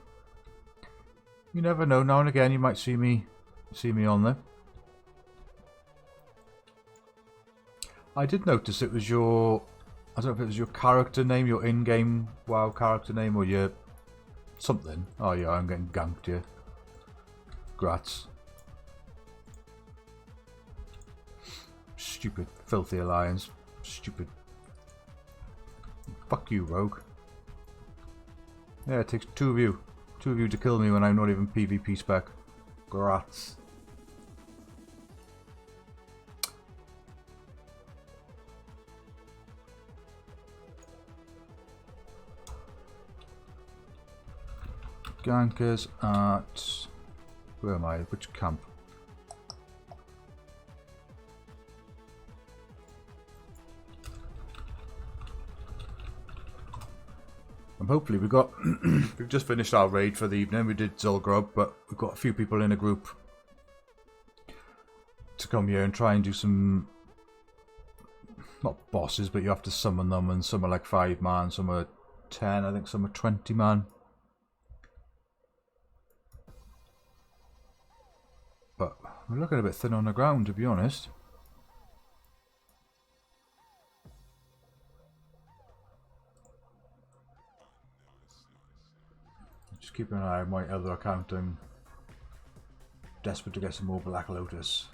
you never know. Now and again, you might see me on there. I did notice it was your. I don't know if it was your character name, your in-game WoW character name, or your something. Oh yeah, I'm getting ganked here. Grats. Stupid, filthy alliance. Stupid. Fuck you, rogue. Yeah, it takes two of you to kill me when I'm not even PvP spec. Grats. Gankers at... Where am I? Which camp? And hopefully we got... we've just finished our raid for the evening. We did Zulgrub, but we've got a few people in a group to come here and try and do some... Not bosses, but you have to summon them, and some are like 5 man, some are 10, I think some are 20 man. But we're looking a bit thin on the ground, to be honest. Just keeping an eye on my other account. I'm desperate to get some more Black Lotus.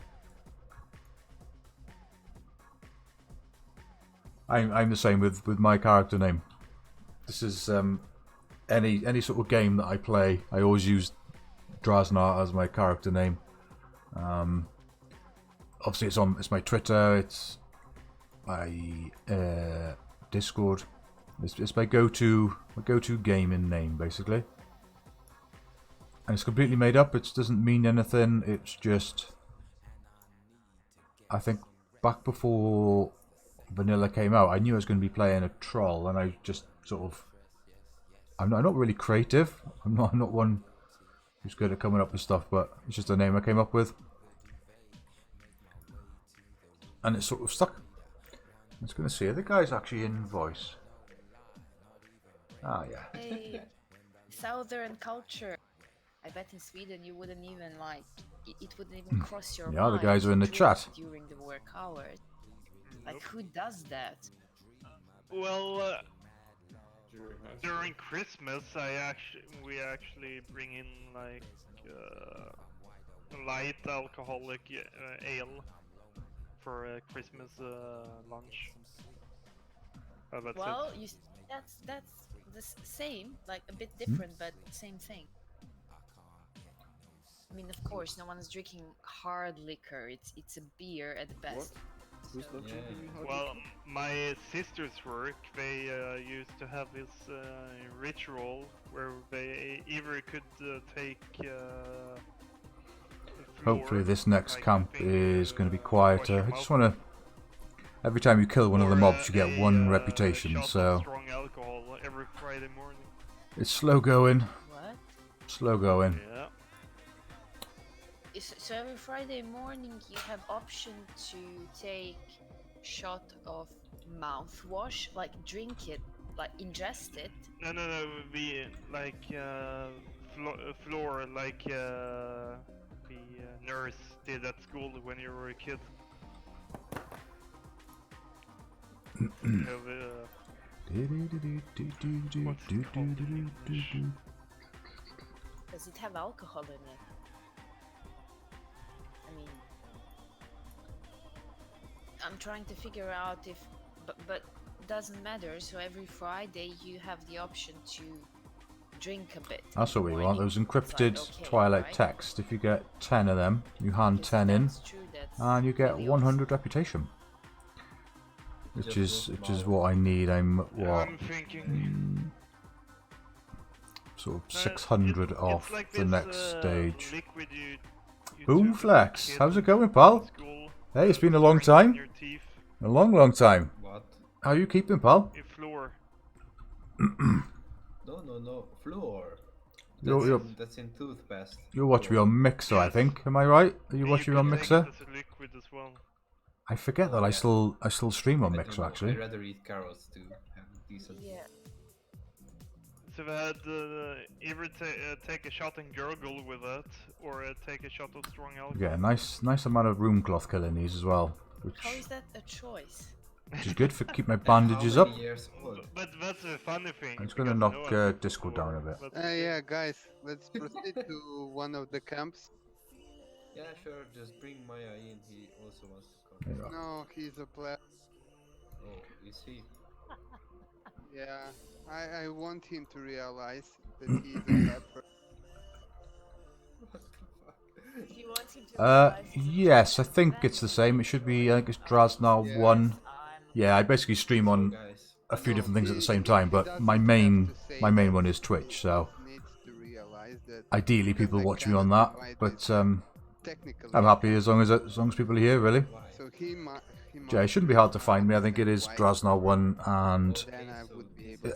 I'm the same with my character name. This is any sort of game that I play, I always use Drasnar as my character name. Obviously it's my Twitter, it's my Discord. It's my go-to gaming name, basically. And it's completely made up. It doesn't mean anything. It's just, I think back before Vanilla came out, I knew I was going to be playing a troll, and I just sort of, I'm not really creative. I'm not one who's good at coming up with stuff, but it's just a name I came up with. And it's sort of stuck. I was going to see, are the guys actually in voice? Ah, yeah. Hey, southern culture. I bet in Sweden you wouldn't even like, it wouldn't even cross your mind. Yeah, the guys are in the chat. During the work hours. Like, who does that? Well, during Christmas, we actually bring in like light alcoholic ale for a Christmas lunch. Well, that's the same, like a bit different, but same thing. I mean, of course, no one's drinking hard liquor. It's a beer at best. Who's So. Well, my sister's work, they used to have this ritual where they either could take Hopefully this next camp is going to be quieter. I just want to... Every time you kill one of the mobs, you get one reputation, so... strong alcohol every Friday morning. It's slow going. What? Slow going. Yeah. So every Friday morning you have option to take shot of mouthwash, like drink it, like ingest it. No, we like floor, like the nurse did at school when you were a kid. Does it have alcohol in it? I mean, I'm trying to figure out if, but doesn't matter. So every Friday you have the option to drink a bit. That's what we want. Those encrypted okay, Twilight right? text. If you get 10 of them, you hand 10 in, and you get 100 reputation. Which is what I need. I'm what? I'm thinking. Sort of 600 off like the this, next stage. liquid you Boomflex, how's it going, pal? Hey, it's been a long time. A long time. What? How you keeping, pal? Your floor. No, floor. That's in toothpaste. You're watching me on Mixer, I think. Am I right? Are you watching me on Mixer? Liquid as well. I forget that I still stream on Mixer, actually. I'd rather eat carrots to have decent. Yeah. So I had either take a shot and gurgle with it, or take a shot of strong alcohol. Yeah, nice amount of room cloth killing these as well, How is that a choice? which is good for keep my bandages up. But that's a funny thing. I'm just gonna because knock no one- Discord down a bit. Yeah, guys, let's proceed to one of the camps. Yeah, sure. Just bring Maya in. He also wants to There come. you No, he's a player. Oh, is he? Yeah, I want him to realize that he's a bad person. You want him to Yes, I think it's the same. It should be, I think it's Drasnar 1. Yeah, I basically stream on a few different things at the same time, but my main one is Twitch, so ideally people watch me on that, but I'm happy as long as people are here, really. So he might Yeah, it shouldn't be hard to find me. I think it is Drasnar 1, and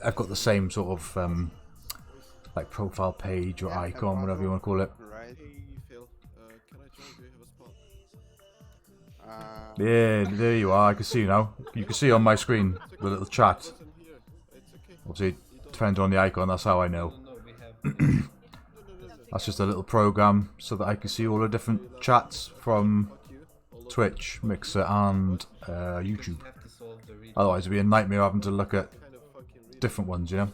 I've got the same sort of like profile page or icon, whatever you want to call it. Yeah, there you are. I can see you now. You can see on my screen the little chat. Obviously, it depends on the icon. That's how I know. That's just a little program so that I can see all the different chats from Twitch, Mixer, and YouTube. Otherwise, it'd be a nightmare having to look at different ones, you know.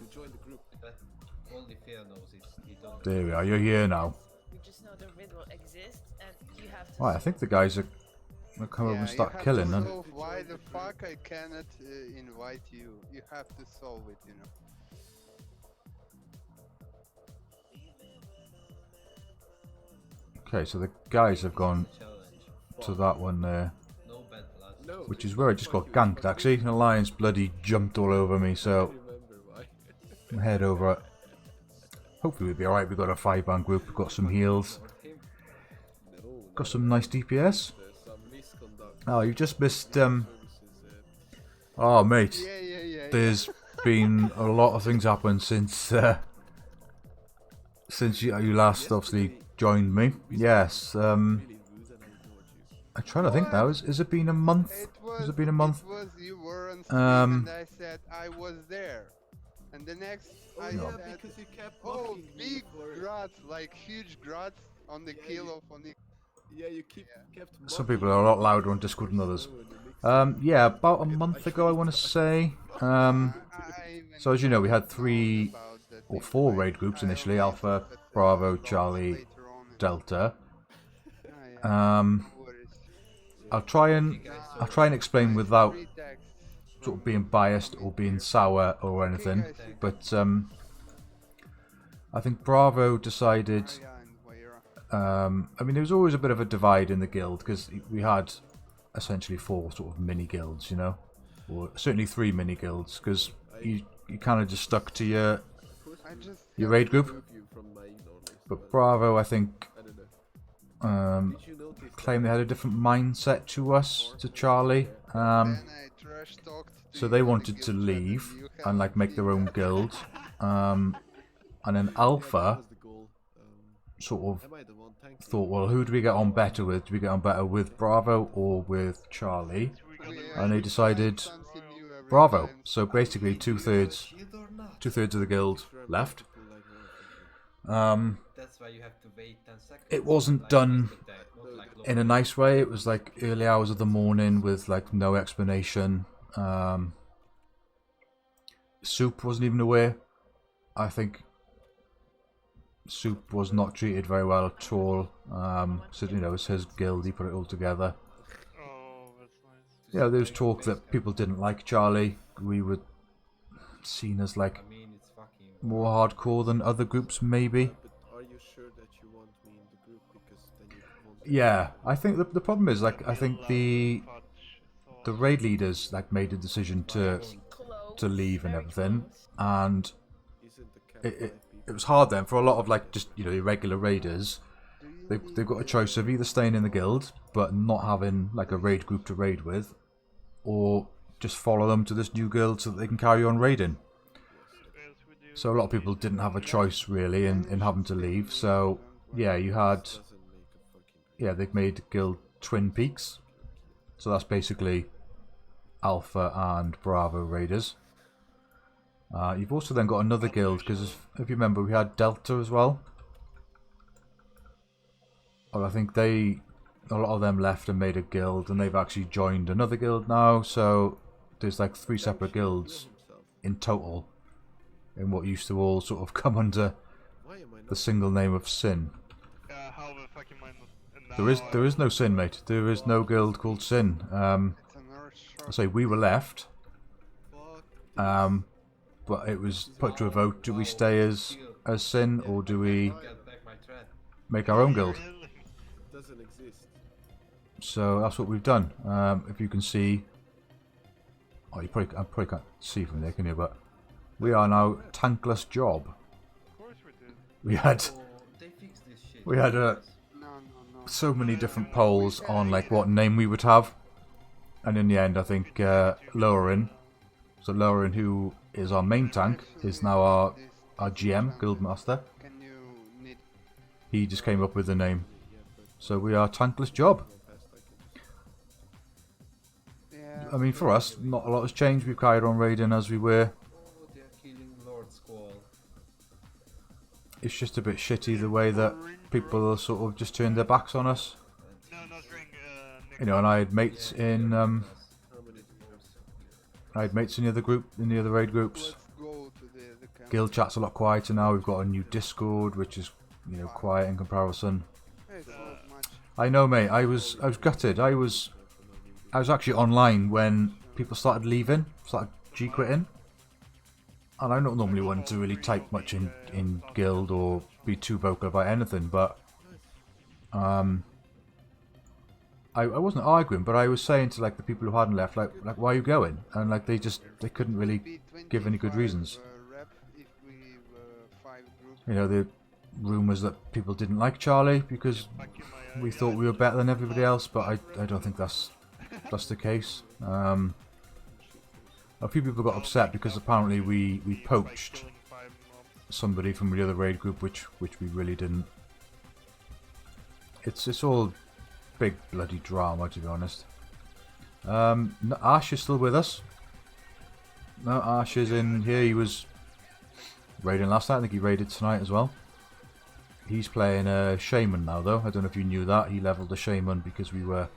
There we are. You're here now. You just know the riddle exists, and you have to. Right, I think the guys are gonna come over and start killing them. Why the fuck I cannot invite you? You have to solve it, you know. Okay, so the guys have gone to that one there, which is where I just got ganked actually. The lions bloody jumped all over me, so I'm head over it. Hopefully we'll be alright. We've got a 5-man group, we've got some heals, got some nice DPS. Oh, you just missed oh mate, there's been a lot of things happen since you last obviously joined me. Yes, I'm trying to think now. Is it been a month? Has it been a month? It was you were on stream and I said I was there, and the next I said, because you kept oh, big grots, like huge grots on the kill of on the. Yeah, you kept. Some people are a lot louder on Discord than others. Yeah, about a month ago, I want to say. So as you know, we had 3 or 4 raid groups initially: Alpha, Bravo, Charlie, Delta. I'll try and explain without sort of being biased or being sour or anything, but I think Bravo decided. I mean, there was always a bit of a divide in the guild because we had essentially 4 sort of mini guilds, you know, or certainly 3 mini guilds, because you kind of just stuck to your raid group. But Bravo, I think, claimed they had a different mindset to us, to Charlie. So they wanted to leave and like make their own guild. And then Alpha sort of thought, well, who do we get on better with? Do we get on better with Bravo or with Charlie? And they decided Bravo. So basically, two-thirds of the guild left. It wasn't done in a nice way. It was like early hours of the morning with like no explanation. Soup wasn't even aware. I think Soup was not treated very well at all. So you know, it's his guild. He put it all together. Oh, that's nice. Yeah, there was talk that people didn't like Charlie. We were seen as like more hardcore than other groups, maybe. But are you sure that you want me in the group? Because then you won't. Yeah, I think the problem is like I think the raid leaders like made a decision to leave and everything, and it was hard then for a lot of like just you know irregular raiders. They've got a choice of either staying in the guild but not having like a raid group to raid with, or just follow them to this new guild so that they can carry on raiding. So a lot of people didn't have a choice really in having to leave. So yeah, you had they've made guild Twin Peaks, so that's basically Alpha and Bravo raiders. You've also then got another guild because if you remember we had Delta as well. Well, I think a lot of them left and made a guild, and they've actually joined another guild now. So there's like 3 separate guilds in total in what used to all sort of come under the single name of Sin. How the fuck am I not? There is no Sin, mate. There is no guild called Sin. I say we were left, but it was put to a vote: do we stay as Sin or do we make our own guild? Doesn't exist. So that's what we've done. If you can see, I probably can't see from there, can you? But we are now Tankless Job. We had so many different polls on like what name we would have, and in the end, I think Lorin, who is our main tank, is now our GM, Guildmaster. He just came up with the name. So we are Tankless Job. I mean, for us, not a lot has changed. We've carried on raiding as we were. It's just a bit shitty the way that people sort of just turned their backs on us. You know, and I had mates in the other group, in the other raid groups. Guild chat's a lot quieter now. We've got a new Discord, which is quiet in comparison. I know, mate. I was gutted. I was actually online when people started leaving, started G-quitting. And I'm not normally one to really type much in guild or be too vocal about anything, but I wasn't arguing, but I was saying to like the people who hadn't left, like why are you going? And like they couldn't really give any good reasons. You know, the rumours that people didn't like Charlie because we thought we were better than everybody else, but I don't think that's the case. A few people got upset because apparently we poached somebody from the other raid group, which we really didn't. It's all big bloody drama, to be honest. Ash is still with us. No, Ash is in here. He was raiding last night. I think he raided tonight as well. He's playing a shaman now, though. I don't know if you knew that. He leveled a shaman because we were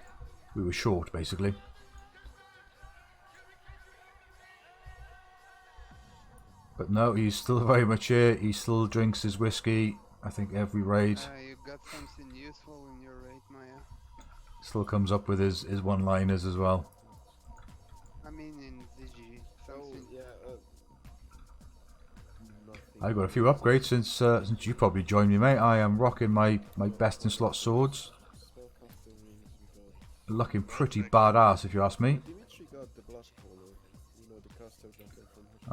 short, basically. But no, he's still very much here. He still drinks his whiskey. I think every raid. You got something useful in your raid, Maya? Still comes up with his one-liners as well. I mean in ZG. Something. I got a few upgrades since you probably joined me, mate. I am rocking my best in slot swords. Looking pretty badass, if you ask me.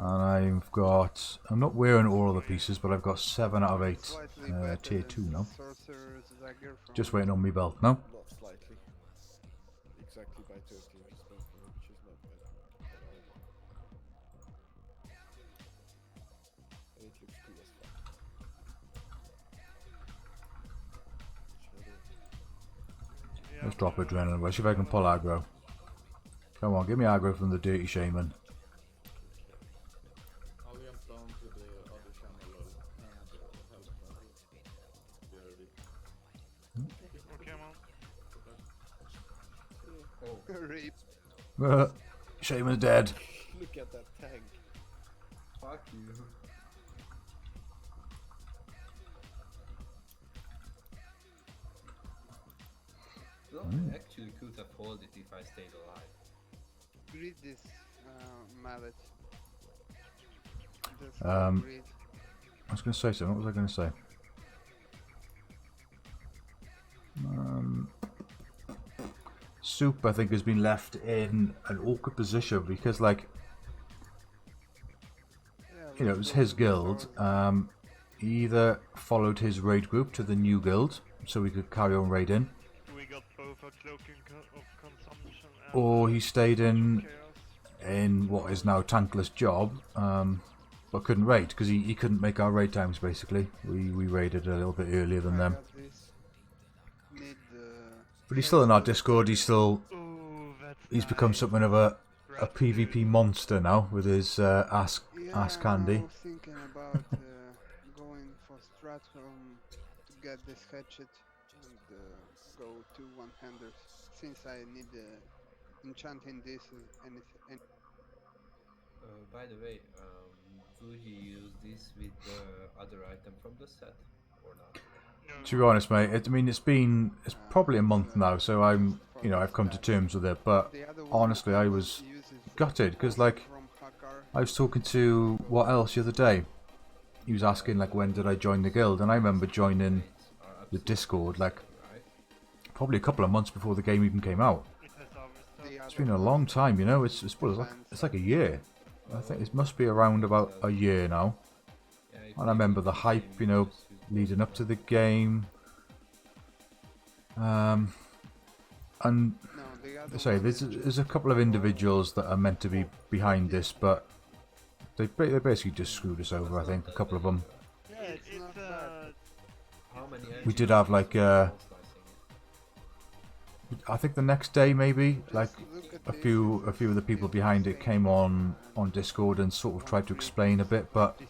And I'm not wearing all of the pieces, but I've got 7 out of 8 tier 2 now. Just waiting on me belt now. Not slightly. Exactly by 13, which is not bad. And it looks cool as fuck. Let's drop adrenaline. Let's see if I can pull aggro. Come on, give me aggro from the dirty shaman. Shaman's dead. Look at that tank. Fuck you. I actually could have hold it if I stayed alive. Read this mallet. That's read. I was going to say something. What was I going to say? Soup, I think, has been left in an awkward position because, like, you know, it was his guild. He either followed his raid group to the new guild so we could carry on raiding, We got both a cloak of consumption and or he stayed in chaos. what is now tankless job, but couldn't raid because he couldn't make our raid times. Basically, we raided a little bit earlier than them. But he's still in our Discord. He's become something of a PvP monster now with his ass candy. I was thinking about going for Stratholm to get this hatchet and go to one-handers, since I need enchanting this and anything. By the way, would you use this with the other item from the set or not? To be honest, mate, it's probably a month now, so I've come to terms with it. But honestly, I was gutted because, like, I was talking to what else the other day. He was asking, like, when did I join the guild, and I remember joining the Discord like probably a couple of months before the game even came out. It's been a long time, you know. It's like a year. I think it must be around about a year now. And I remember the hype, you know, leading up to the game. And I say there's a couple of individuals that are meant to be behind this, but they basically just screwed us over. I think a couple of them. Yeah, We did have like I think the next day maybe, like a few of the people behind it came on Discord and sort of tried to explain a bit, but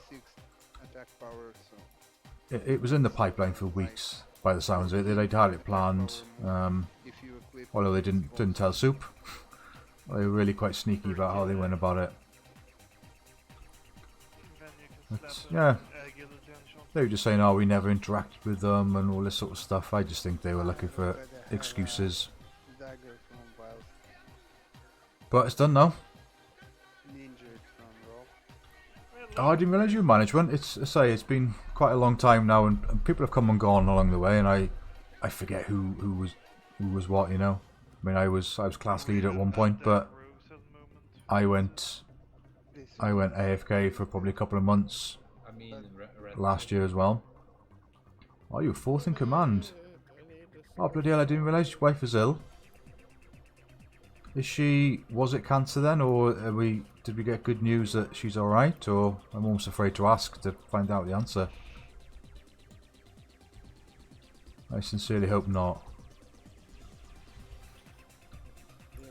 it was in the pipeline for weeks by the sounds of it. They'd had it planned, although they didn't tell Soup. They were really quite sneaky about how they went about it. But, yeah, they were just saying, "Oh, we never interacted with them" and all this sort of stuff. I just think they were looking for excuses. But it's done now. Oh, I didn't realise you were management. It's been quite a long time now, and people have come and gone along the way, and I forget who was what, you know. I mean, I was class leader at one point, but I went AFK for probably a couple of months last year as well. Oh, you're fourth in command. Oh, bloody hell, I didn't realise your wife was ill. Was it cancer then, or did we get good news that she's alright, or I'm almost afraid to ask to find out the answer. I sincerely hope not. Yeah,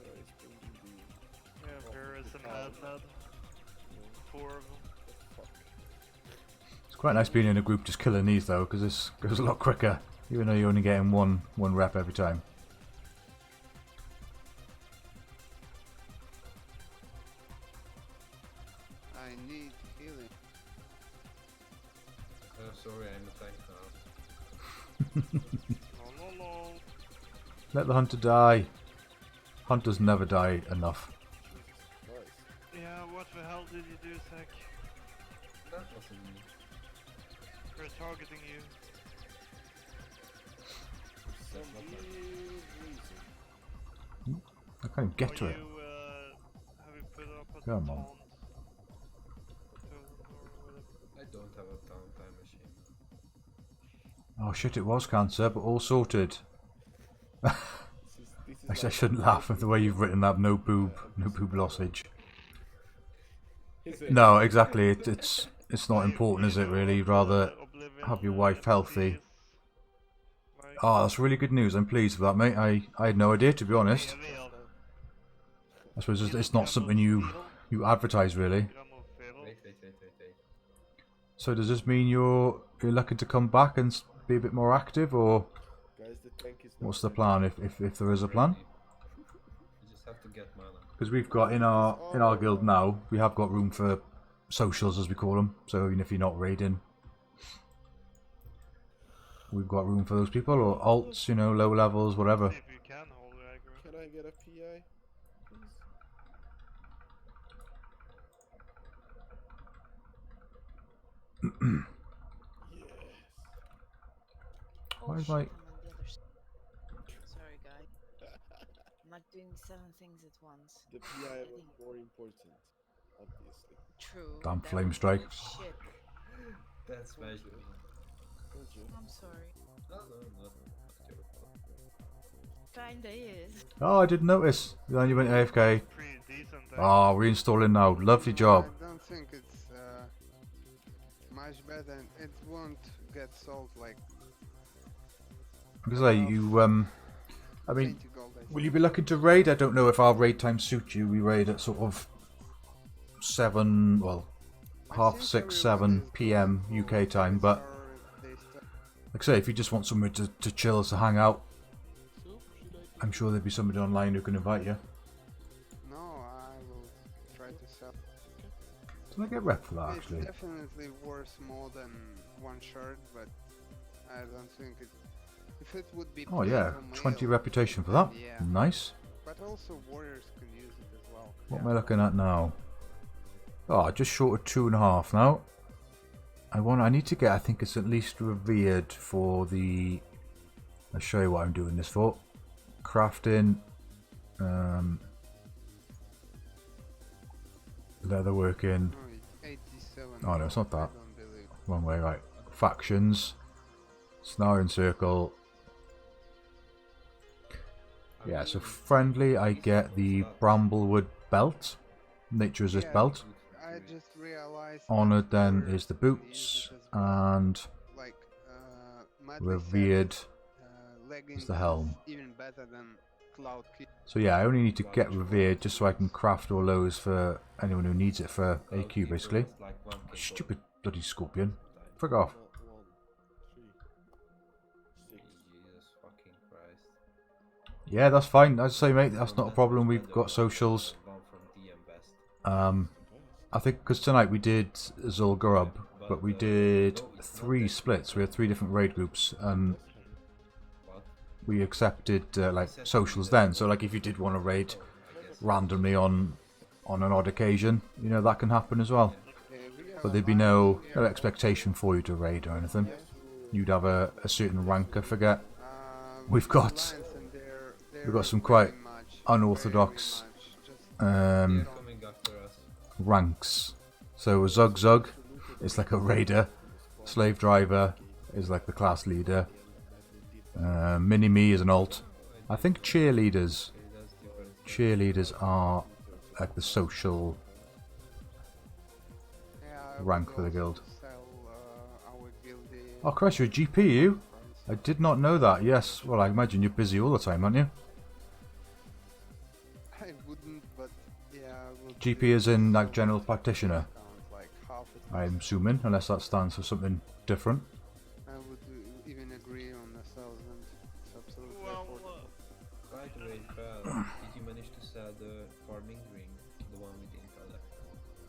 Vera is a mad lad. 4 of them. It's quite nice being in a group just killing these though, because this goes a lot quicker, even though you're only getting one rep every time. I need healing. Oh, sorry, I'm a tank now. No. Let the hunter die. Hunters never die enough. Yeah, what the hell did you do, Zach? That wasn't me. We're targeting you. I can't even get to it. Have you put up a Come on. taunt? I don't have a downtime machine. Oh shit, it was cancer, but all sorted. I shouldn't laugh at the way you've written that. No boob lossage. No, exactly. It's not important, is it? Really, you'd rather have your wife healthy. Oh, that's really good news. I'm pleased with that, mate. I had no idea, to be honest. I suppose it's not something you advertise, really. Wait. So does this mean you're looking to come back and be a bit more active, or what's the plan if there is a plan? You just have to get mana. Because we've got in our guild now, we have got room for socials, as we call them. So even if you're not raiding, we've got room for those people, or alts, you know, low levels, whatever. If you can hold I get a PI, please? Yes. Oh Why is shit, my... I'm on the other side. Sorry, guys. I'm not doing 7 things at once. The PI was more important, obviously. True. Damn that flame was strike. bullshit. That's Told magic. you. Told you. I'm sorry. No, not your fault. Kinda is. Oh, I didn't notice. Then you went AFK. Pretty decent. Ah, reinstalling now. Lovely job. I don't think it's much better. It won't get sold like. Because you, I mean, 20 gold, I will you be looking to raid? I don't know if our raid time suits you. We raid at sort of 7, well, half 6, 7 p.m. UK time. But like I say, if you just want somewhere to chill, to hang out, I'm sure there'd be somebody online who can invite you. No, I will try to sell. Can I get rep for that, actually? It's definitely worth more than one shard, but I don't think it. If it would be. Oh yeah, Plato 20 Mail, reputation for that. yeah. Nice. But also warriors can use it as well. What am I looking at now? Oh, just short of 2.5 now. I need to get, I think it's at least revered for the... I'll show you what I'm doing this for. Crafting. Leatherworking. Oh no, it's not that. Wrong way, right. Factions. Snaring circle. Yeah, so friendly, I get the Bramblewood belt. Nature resist belt. I just realized. Honoured then is the boots, and like, revered is the helm. Even better than Cloud Key. So yeah, I only need to get revered just so I can craft all those for anyone who needs it for AQ basically. Stupid bloody scorpion. Fuck off. Jesus fucking Christ. Yeah, that's fine. As I say, mate, that's not a problem. We've got socials. I think because tonight we did Zul'Gurub, but we did 3 splits. We had 3 different raid groups, and we accepted like socials then. So like if you did want to raid randomly on an odd occasion, you know, that can happen as well. But there'd be no expectation for you to raid or anything. You'd have a certain rank. I forget. We've got some quite unorthodox ranks. So Zug is like a raider, slave driver is like the class leader, Mini-Me is an alt. I think cheerleaders are like the social rank for the guild. Oh Christ, you're a GP, you? I did not know that. Yes, well I imagine you're busy all the time, aren't you? I wouldn't, but yeah. GP is in like general practitioner. I'm assuming, unless that stands for something different. I would even agree on 1,000. It's absolutely affordable. By the way, Val, did you manage to sell the farming ring, the one with the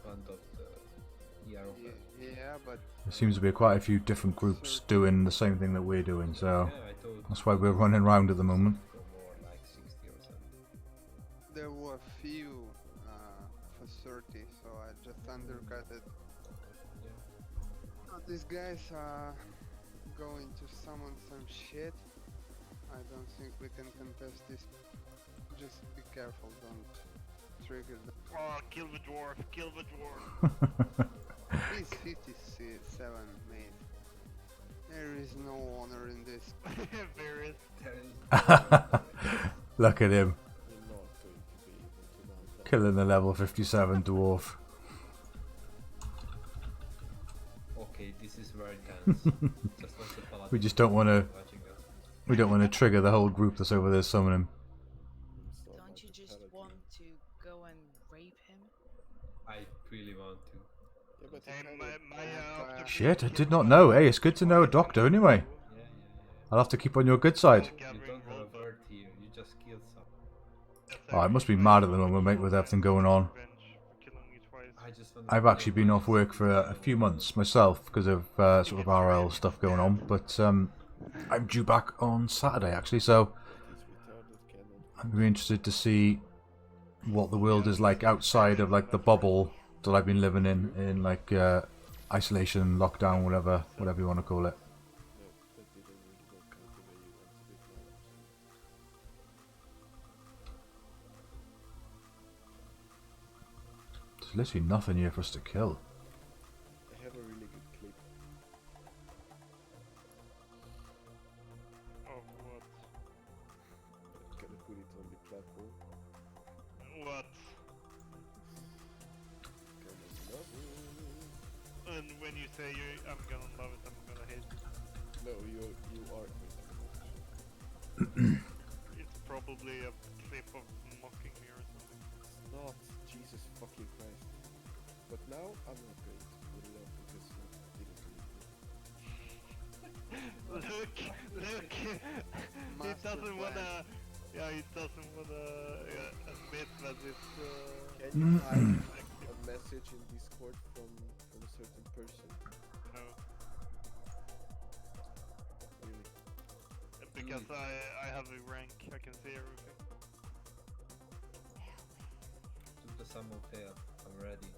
front of the arrow? Yeah, but There seems to be quite a few different groups doing the same thing that we're doing, so that's why we're running around at the moment. there were a few for 30, so I just undercut it. These guys are going to summon some shit. I don't think we can contest this. Just be careful, don't trigger them. Oh, kill the dwarf, kill the dwarf. He's 57, mate. There is no honor in this. There is. Look at him. Killing the level 57 dwarf. Okay, this is very tense. We just don't want to. We don't want to trigger the whole group that's over there summoning. Don't you just want to go and rape him? I really want to. Yeah, but Shit, I did not know. Hey, it's good to know a doctor anyway. I'll have to keep on your good side. You don't have a word here, you just killed someone. Oh, I must be mad at the moment, mate, with everything going on. I've actually been off work for a few months myself because of sort of RL stuff going on, but I'm due back on Saturday actually, so I'm really interested to see what the world is like outside of like the bubble that I've been living in like isolation, lockdown, whatever you want to call it. There's literally nothing here for us to kill. I have a really good clip. Of what? Gonna put it on the platform. What? Gonna love it. And when you say I'm gonna love it, I'm gonna hate it. No, you are going to love it. It's probably a clip of mocking me or something. It's not. Jesus fucking Christ. But now I'm not going to put it up because you didn't believe me. Look! He doesn't wanna... Yeah, he doesn't wanna admit that it's... Can you hide a message in Discord from a certain person? No. Really? Because I have a rank, I can see everything. To the sum of fail, I'm ready.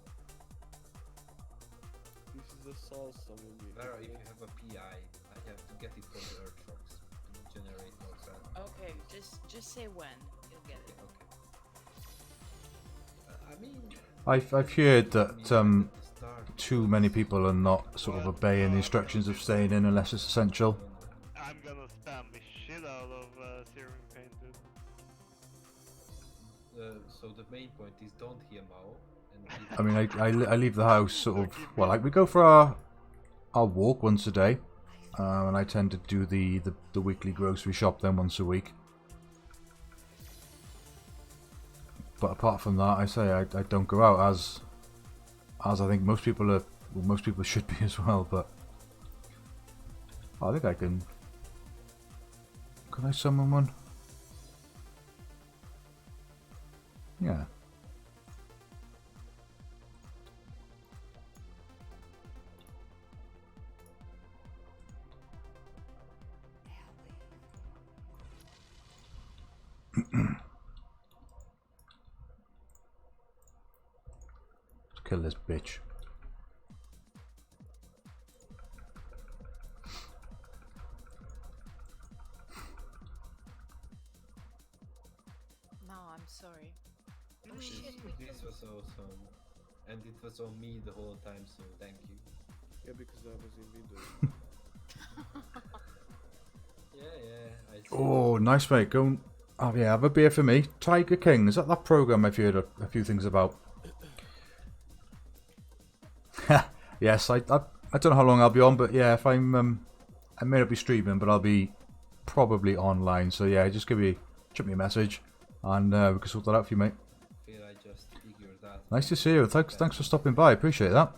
This is a salsa when we... Vera, if you have a PI, I have to get it from the Earth rocks to generate more sand. Okay, just say when. You'll get it. I mean... I've heard that too many people are not sort of obeying the instructions of staying in unless it's essential. I'm gonna spam the shit out of Searing Pain, dude. So the main point is don't hear Mao. And I mean, I leave the house sort of, well, like we go for our walk once a day, and I tend to do the weekly grocery shop then once a week. But apart from that, I say I don't go out as I think most people are, well, most people should be as well. But I think I can. Can I summon one? Yeah. Let's kill this bitch. No, I'm sorry. Oh This shit. was awesome. And it was on me the whole time, so thank you. Yeah, because I was in window. Yeah, I see. Oh, nice mate. Go and have a beer for me. Tiger King, is that program I've heard a few things about? Yes, I don't know how long I'll be on, but yeah, if I'm I may not be streaming, but I'll be probably online. So yeah, just drop me a message, and we can sort that out for you, mate. I feel I just figured that. Nice to see you. Thanks for stopping by. Appreciate that.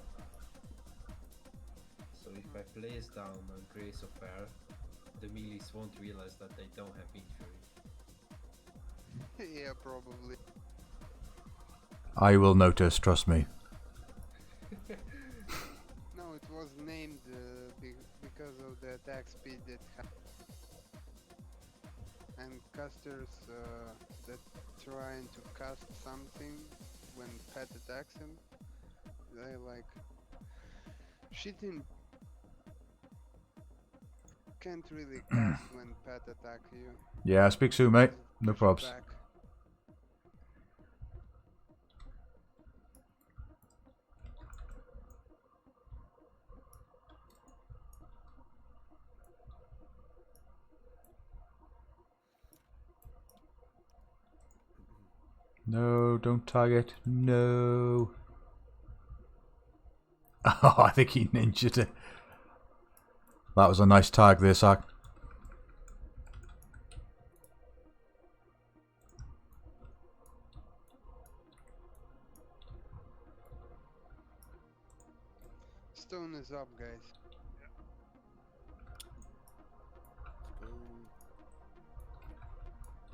So if I place down a Grace of Air, the melees won't realize that they don't have victory. Yeah, probably. I will notice. Trust me. No, it was named because of the attack speed that and casters that trying to cast something when pet attacks him, they like shitting can't really cast when pet attack you. Yeah, speak soon, mate. No probs. Back. No, don't target. No. Oh, I think he ninja'd it. That was a nice tag there, Sack. Stone is up, guys.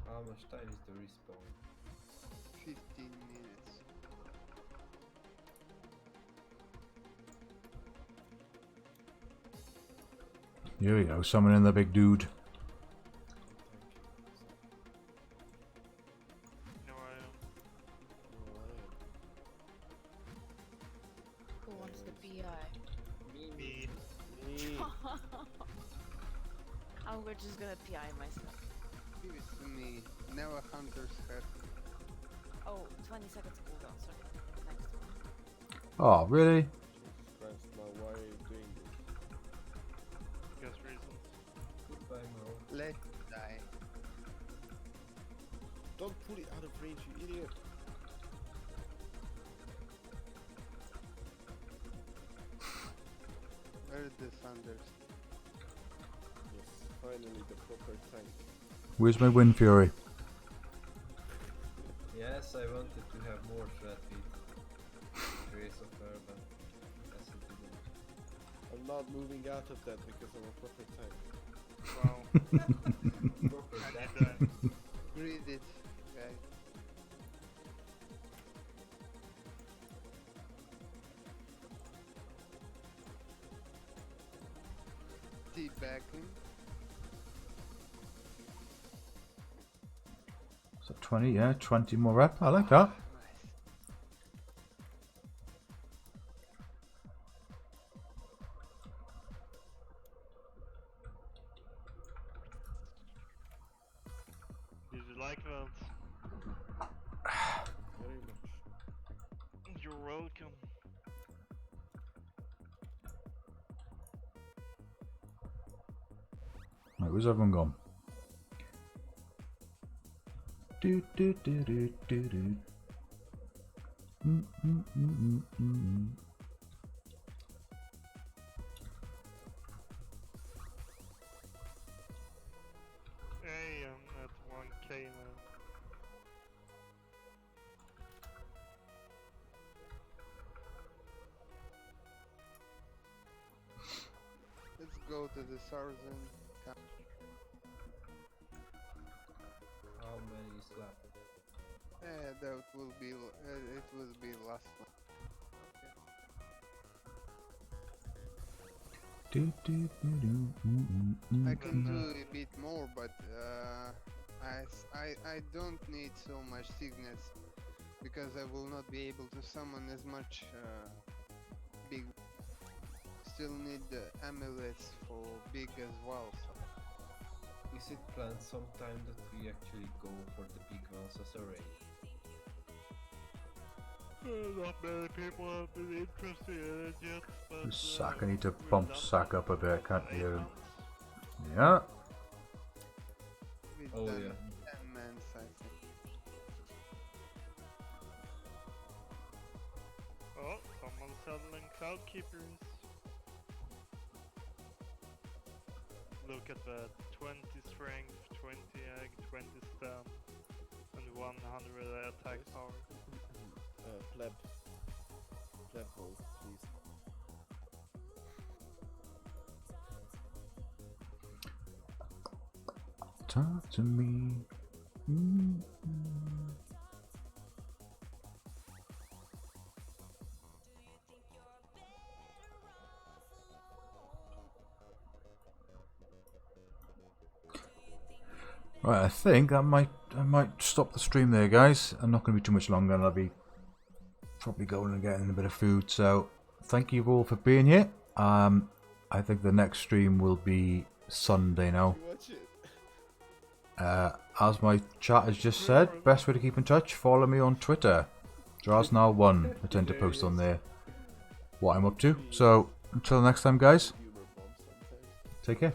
How much time is the respawn? 15 minutes. Here we go, summoning the big dude. we're just gonna PI myself. Give it to me. Now a hunter's head. Oh, 20 seconds cooldown, sorry. Next one. Oh, really? Jesus Christ, now why are you doing this? Because reasons. Goodbye, Mo. Let it die. Don't put it out of range, you idiot! Where are the thunders? Yes, finally the proper time. Where's my Wind Fury? Yes, I wanted to have more threat with Grace of Her, but as it didn't. I'm not moving out of that because of a proper time. Wow. Proper And death. you died. Read it, guys. Teabagging. So 20, yeah, 20 more rep. I like that. Did you like that? Very much. You're welcome. Right, where's everyone gone? Do do do do do do. Mm. Hey, I'm at 1k now. Let's go to the southern camp. How many is left? That will be it will be last one. Do, do, do, do, I can do a bit more, but I don't need so much sickness because I will not be able to summon as much big. Still need the amulets for big as well. So. Is it planned sometime that we actually go for the big ones as a raid? Not many people have been interested in it yet, but Sack, I need to we've bump done Sack up a bit. I can't for 8 hear him. months. Yeah. We've Oh, done yeah. 10 mans, I think. Oh, someone's selling Cloud Keepers. Look at that. 20 strength, 20 egg, 20 stam, and 100 attack power. Pleb hold, please. Talk to me. Mm. Right, I think I might stop the stream there, guys. I'm not going to be too much longer, and I'll be probably going and getting a bit of food. So thank you all for being here. I think the next stream will be Sunday now. As my chat has just said, best way to keep in touch, follow me on Twitter. Drasnow1. I tend to post on there what I'm up to. So until next time, guys, take care.